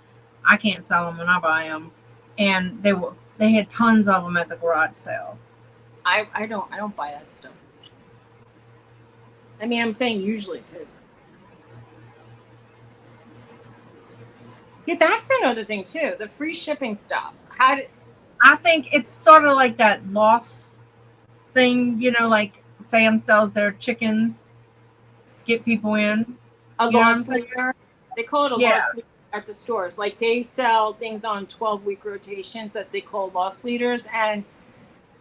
I can't sell them when I buy them. And they had tons of them at the garage sale. I don't buy that stuff. I mean, I'm saying usually because that's another thing too. The free shipping stuff. I think it's sort of like that loss thing, you know, like Sam sells their chickens to get people in. A loss leader. They call it a loss leader at the stores. Like they sell things on 12-week rotations that they call loss leaders, and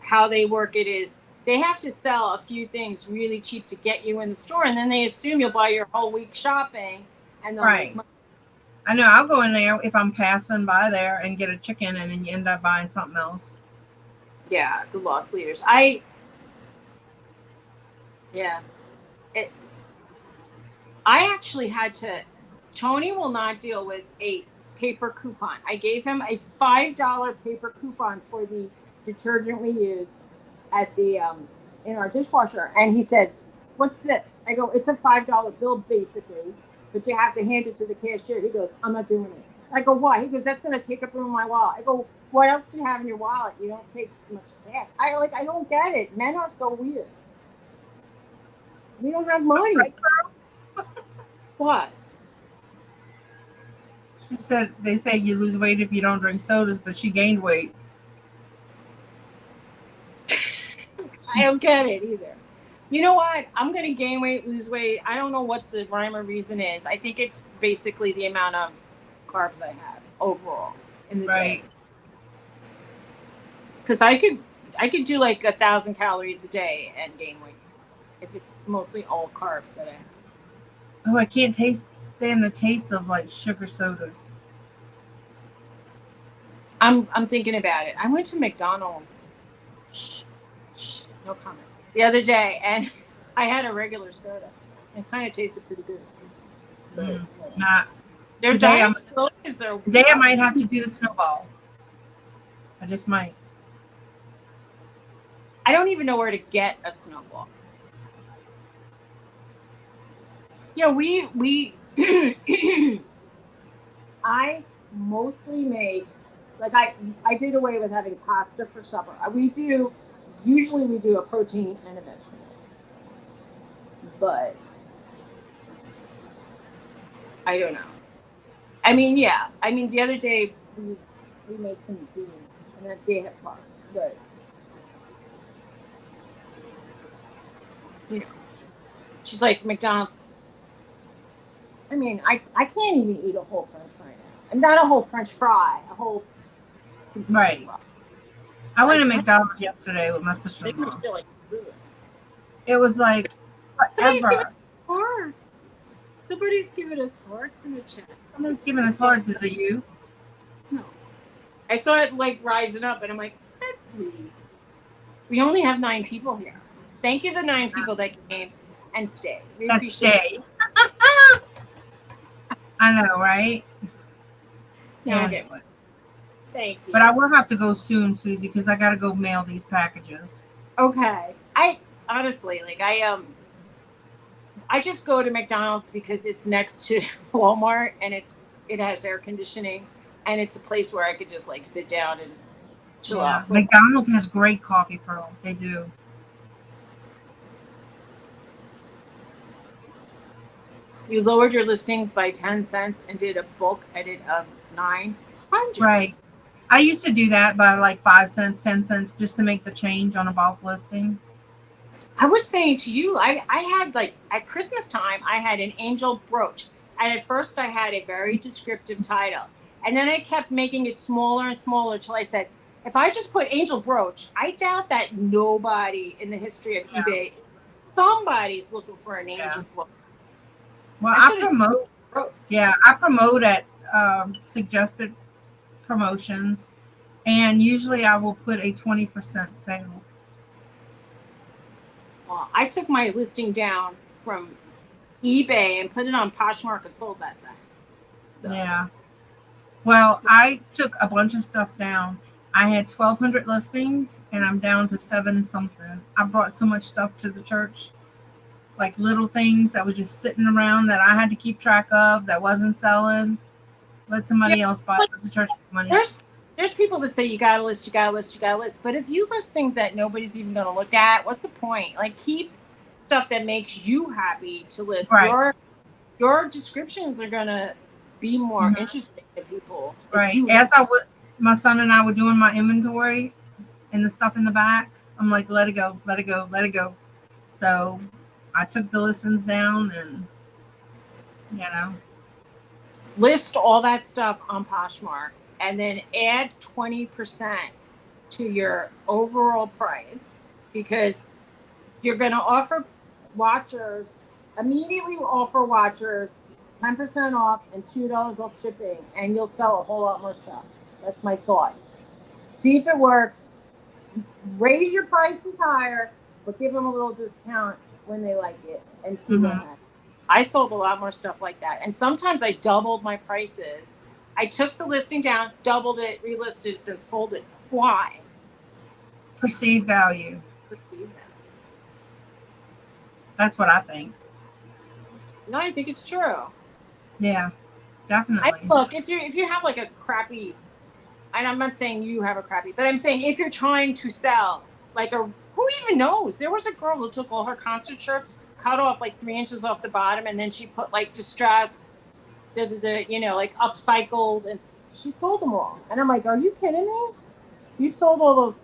how they work it is they have to sell a few things really cheap to get you in the store, and then they assume you'll buy your whole week shopping, and they'll make money. I know. I'll go in there if I'm passing by there and get a chicken, and then you end up buying something else. Yeah, the loss leaders. I actually had to. Tony will not deal with a paper coupon. I gave him a $5 paper coupon for the detergent we use at the in our dishwasher, and he said, "What's this?" I go, "It's a $5 bill, basically, but you have to hand it to the cashier." He goes, "I'm not doing it." I go, "Why?" He goes, "That's going to take up room in my wallet." I go, "What else do you have in your wallet? You don't take much cash." I don't get it. Men are so weird. We don't have money. What? She said they say you lose weight if you don't drink sodas, but she gained weight. I don't get it either. You know what? I'm going to gain weight, lose weight. I don't know what the rhyme or reason is. I think it's basically the amount of carbs I have overall in the day. Because I could do like 1,000 calories a day and gain weight if it's mostly all carbs that I have. Oh, I can't stand the taste of like sugar sodas. I'm thinking about it. I went to McDonald's. No comment. The other day, and I had a regular soda. It kind of tasted pretty good. Today I might have to do the snowball. I just might. I don't even know where to get a snowball. Yeah, we I mostly make, like I did away with having pasta for supper. Usually we do a protein and a vegetable. But I don't know. I mean, yeah. I mean, the other day we made some beans, and then they have carbs. But you know, she's like, McDonald's. I mean, I can't even eat a whole French fry now. And not a whole French fry, a whole. Right. Fry. I went to McDonald's yesterday with my sister-in-law. It was like forever. Somebody's giving us hearts in the chat. Somebody's giving us hearts. Is it you? No. I saw it like rising up, and I'm like, that's sweet. We only have 9 people here. Thank you, the 9 people that came and stayed. That stayed. I know, right? Yeah. Okay. Thank you. But I will have to go soon, Susie, because I got to go mail these packages. Okay. I honestly like I just go to McDonald's because it's next to Walmart and it has air conditioning and it's a place where I could just like sit down and chill Yeah, out for a while. McDonald's has great coffee, Pearl. They do. You lowered your listings by 10 cents and did a bulk edit of 900 Right. listings. I used to do that by like 5 cents, 10 cents, just to make the change on a bulk listing. I was saying to you, I had like at Christmas time, I had an angel brooch. And at first I had a very descriptive title. And then I kept making it smaller and smaller till I said, if I just put angel brooch, I doubt that nobody in the history of Yeah. eBay, somebody's looking for an Yeah. angel brooch. Well, I I should have promote. brooch. Yeah, I promote at suggested promotions, and usually I will put a 20% sale. I took my listing down from eBay and put it on Poshmark and sold that thing. So. Yeah. Well, I took a bunch of stuff down. I had 1,200 listings, and I'm down to 7 something. I brought so much stuff to the church, like little things that was just sitting around that I had to keep track of that wasn't selling. Let Yeah, somebody else buy it. but Let the church make money. there's people that say you gotta list, you gotta list, you gotta list. But if you list things that nobody's even gonna look at, what's the point? Like keep stuff that makes you happy to list. Right. Your descriptions are gonna be more Mhm. interesting to people if Right. you. As I would, my son and I were doing my inventory and the stuff in the back. I'm like, let it go, let it go, let it go. So I took the listings down, and you know, List all that stuff on Poshmark and then add 20% to your overall price because you're going to offer watchers, immediately offer watchers 10% off and $2 off shipping, and you'll sell a whole lot more stuff. That's my thought. See if it works. Raise your prices higher, but give them a little discount when they like it and see what mm-hmm. happens. I sold a lot more stuff like that. And sometimes I doubled my prices. I took the listing down, doubled it, relisted it, then sold it. Why? Perceived value. Perceive that. That's what I think. No, I think it's true. Yeah, definitely. Look, if you have like a crappy, and I'm not saying you have a crappy, but I'm saying if you're trying to sell like who even knows? There was a girl who took all her concert shirts, cut off like 3 inches off the bottom, and then she put like distressed, like upcycled, and she sold them all. And I'm like, are you kidding me? You sold all those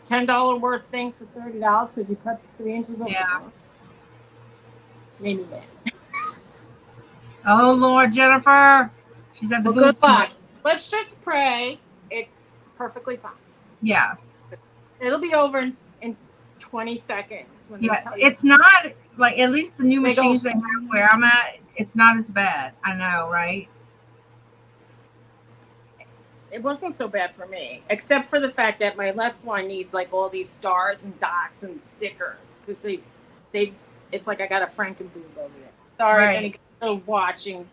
$10 worth things for $30 because you cut 3 inches off the bottom? Made me mad. Oh Lord, Jennifer, she's at the Well, good boots. luck. Let's just pray it's perfectly fine. Yes. It'll be over in 20 seconds when they tell you. It's not like, at least the new They go- machines they have where I'm at, it's not as bad. I know, right? It wasn't so bad for me, except for the fact that my left one needs like all these stars and dots and stickers because they it's like I got a Frankenboom over it. Sorry, Right. if any guys are watching.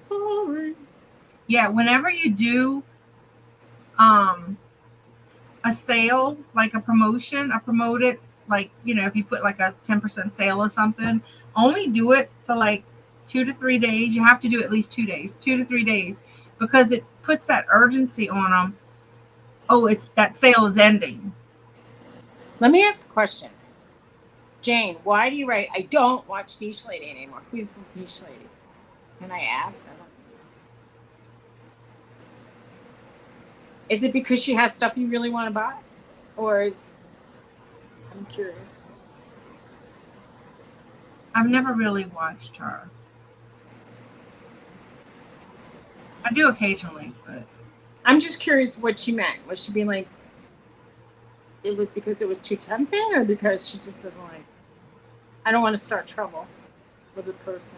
Sorry. Yeah, whenever you do a sale, like a promotion, I promote it, like, if you put like a 10% sale or something, only do it for like 2 to 3 days. You have to do at least 2 days, 2 to 3 days, because it puts that urgency on them. Oh, it's that sale is ending. Let me ask a question. Jane, why do you write, I don't watch Niche Lady anymore? Who's Niche Lady? Can I ask? Is it because she has stuff you really want to buy? Or I'm curious. I've never really watched her. I do occasionally, but I'm just curious what she meant. Was she being like, it was because it was too tempting, or because she just doesn't like, I don't want to start trouble with a person?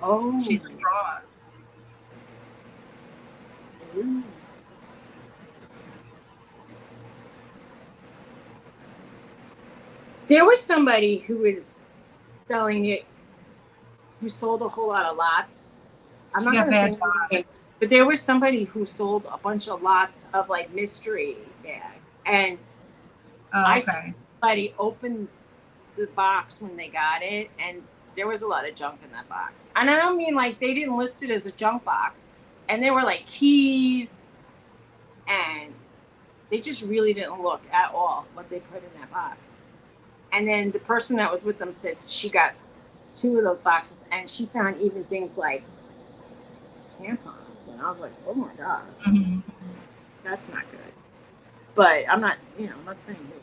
Oh. she's a fraud. Ooh. There was somebody who was selling it who sold a whole lot of lots. I'm She not got going to say bad anything, vibes. but there was somebody who sold a bunch of lots of like mystery bags, and Oh, I saw okay. somebody open the box when they got it, and there was a lot of junk in that box. And I don't mean like they didn't list it as a junk box, and there were like keys, and they just really didn't look at all what they put in that box. And then the person that was with them said she got 2 of those boxes, and she found even things like tampons, and I was like, oh my god, Mm-hmm. that's not good. But I'm not, I'm not saying who.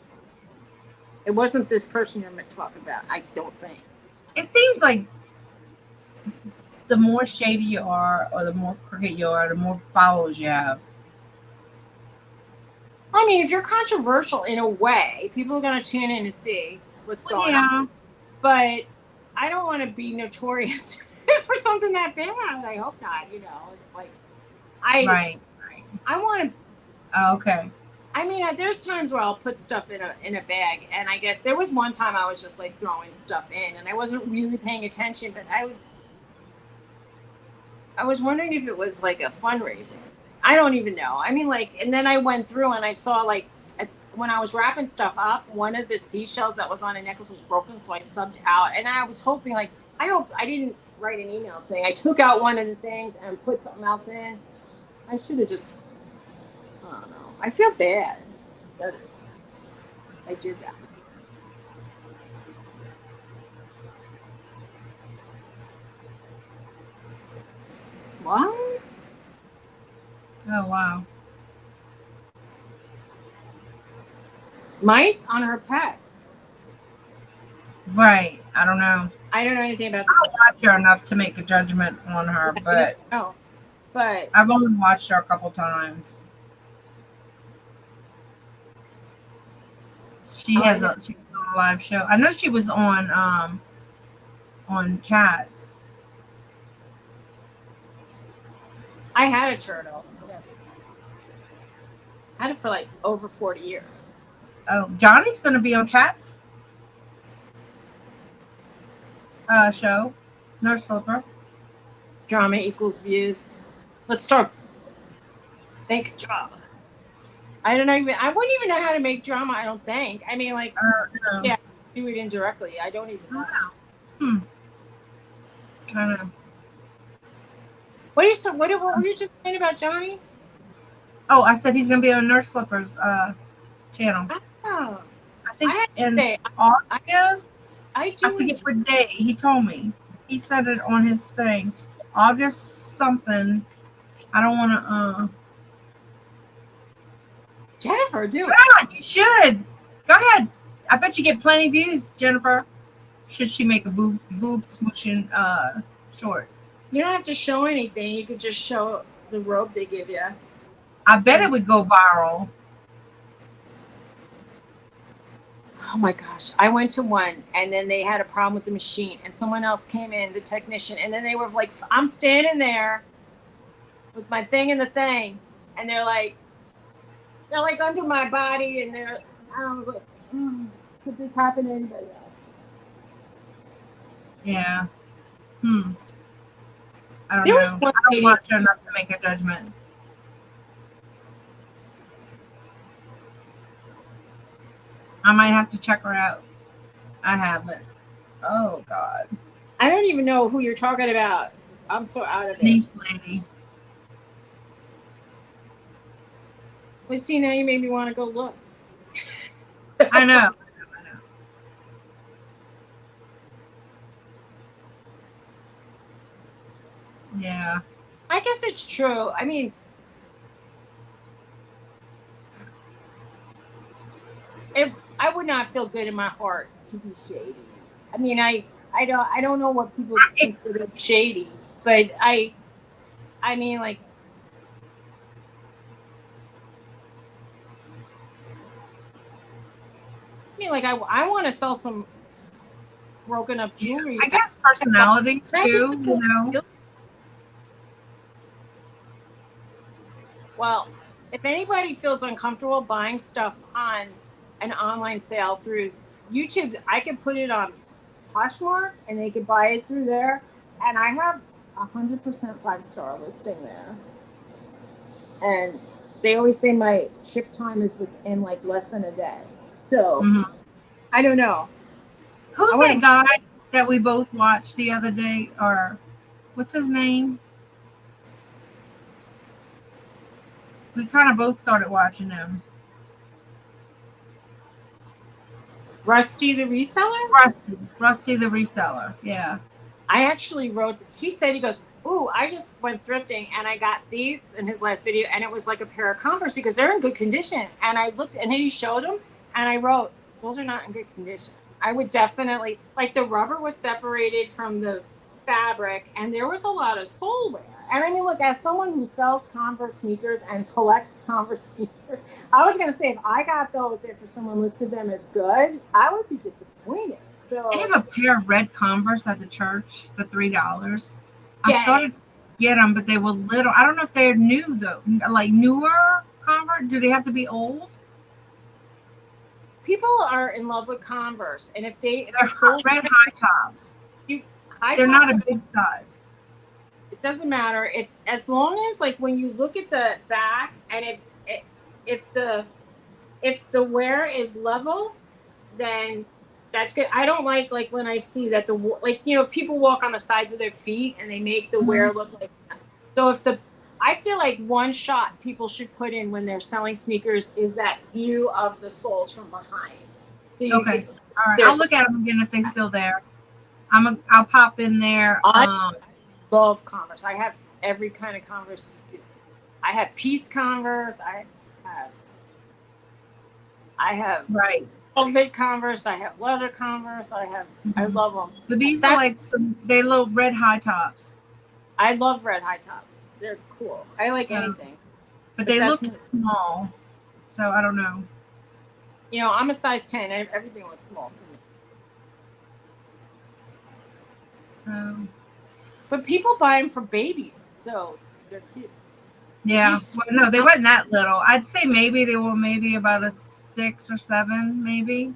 It wasn't this person you're talking about. I don't think. It seems like the more shady you are, or the more crooked you are, the more followers you have. I mean, if you're controversial in a way, people are going to tune in to see what's Well, going on. yeah. But I don't want to be notorious for something that bad. I hope not. It's like Right. I want to. Oh, okay. I mean, there's times where I'll put stuff in a bag, and I guess there was one time I was just like throwing stuff in, and I wasn't really paying attention, but I was wondering if it was like a fundraising. I don't even know. I mean, like, and then I went through and I saw like when I was wrapping stuff up, one of the seashells that was on a necklace was broken, so I subbed out. And I was hoping, like, I hope I didn't write an email saying I took out one of the things and put something else in. I should have just, I don't know. I feel bad that I did that. What? Oh, wow. Mice on her pet. Right. I don't know. I don't know anything about I this. don't watch her enough to make a judgment on her, but No. But I've only watched her a couple times. She was on a live show. I know she was on Cats. I had a turtle. Yes. I had it for like over 40 years. Oh, Johnny's going to be on Cats show. Nurse Flipper. Drama equals views. Let's start. Make drama. I wouldn't even know how to make drama. I don't think. I mean, like, No. yeah, do it indirectly. I don't even know. I don't know. What were you just saying about Johnny? Oh, I said he's going to be on Nurse Flipper's channel. Oh, I think in August. I forget what day. He told me. He said it on his thing. August something. I don't want to. Jennifer, do it. Yeah, you should. Go ahead. I bet you get plenty of views, Jennifer. Should she make a boob smooshing short? You don't have to show anything. You could just show the robe they give you. I bet it would go viral. Oh my gosh. I went to one and then they had a problem with the machine and someone else came in, the technician, and then they were like, I'm standing there with my thing and the thing. And they're like under my body and I was like, could this happen to anybody else? Yeah. I don't know. I don't watch her enough to make a judgment. I might have to check her out. I haven't. Oh, God. I don't even know who you're talking about. I'm so out of it. Niche lady. Well, see, now you made me want to go look. I know. Yeah. I guess it's true. I mean, I would not feel good in my heart to be shady. I mean, I don't know what people consider shady, but I mean, like, I want to sell some broken up jewelry. I guess personalities too, you know. Well, if anybody feels uncomfortable buying stuff on an online sale through YouTube, I can put it on Poshmark and they can buy it through there. and I have 100% 5-star listing there. And they always say my ship time is within like less than a day. So I don't know. Who's that guy that we both watched the other day? Or what's his name? We kind of both started watching him. Rusty the reseller? Rusty the reseller. Yeah. I actually wrote, he said, he goes, "Ooh, I just went thrifting and I got these," in his last video, and it was like a pair of Converse because they're in good condition. And I looked, and then he showed them, and I wrote, "Those are not in good condition." I would definitely, like, the rubber was separated from the fabric, and there was a lot of sole wear. And I mean, look, as someone who sells Converse sneakers and collects Converse sneakers, I was going to say, if I got those after someone listed them as good, I would be disappointed. So I have a pair of red Converse at the church for $3. I started to get them, but they were little. I don't know if they're new though, like newer Converse. Do they have to be old? People are in love with Converse, and if they're red high tops, they're not a big size. It doesn't matter as long as, like, when you look at the back, and if the wear is level, then that's good. I don't like when I see that if people walk on the sides of their feet and they make the wear look like that. So I feel like one shot people should put in when they're selling sneakers is that view of the soles from behind. So okay, all right. I'll look at them again if they're still there. I'll pop in there. I love Converse. I have every kind of Converse. I have Peace Converse. I have right. Velvet Converse. I have leather Converse. I love them. But these are like they're little red high tops. I love red high tops. They're cool. I like anything. But they look small. So I don't know. I'm a size 10. Everything looks small for me. So. But people buy them for babies, so they're cute. Yeah. Well, no, they weren't that little. I'd say maybe they were about a 6 or 7, maybe,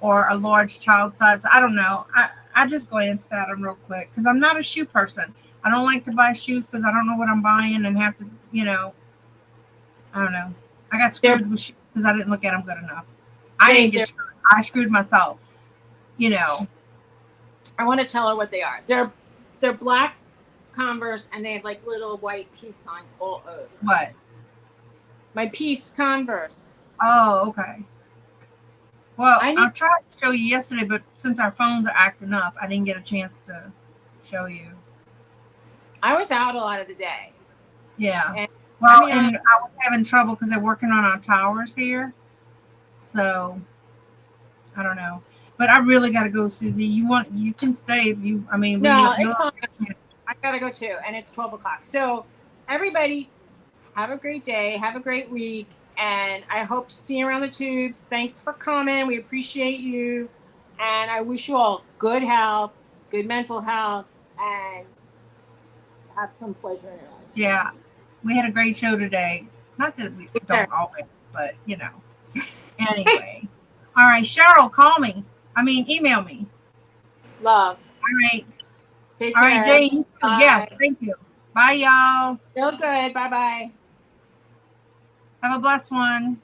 or a large child size. I don't know. I just glanced at them real quick because I'm not a shoe person. I don't like to buy shoes because I don't know what I'm buying and have to, I don't know. I got screwed with shoes because I didn't look at them good enough. I didn't get screwed. I screwed myself. I want to tell her what they are. They're black Converse, and they have like little white peace signs all over. What? My Peace Converse. Oh, okay. Well, I tried to show you yesterday, but since our phones are acting up, I didn't get a chance to show you. I was out a lot of the day. Yeah. And, I was having trouble because they're working on our towers here. So, I don't know. But I really got to go, Suzy. You can stay if you, No, it's fine. I got to go too, and it's 12 o'clock. So, everybody, have a great day. Have a great week. And I hope to see you around the tubes. Thanks for coming. We appreciate you. And I wish you all good health, good mental health, and have some pleasure in your life. Yeah. We had a great show today. Not that we don't always, but, Anyway. All right. Cheryl, call me. Email me. Love. All right. Take All care. right, Jane. Yes. Thank you. Bye, y'all. Feel good. Bye-bye. Have a blessed one.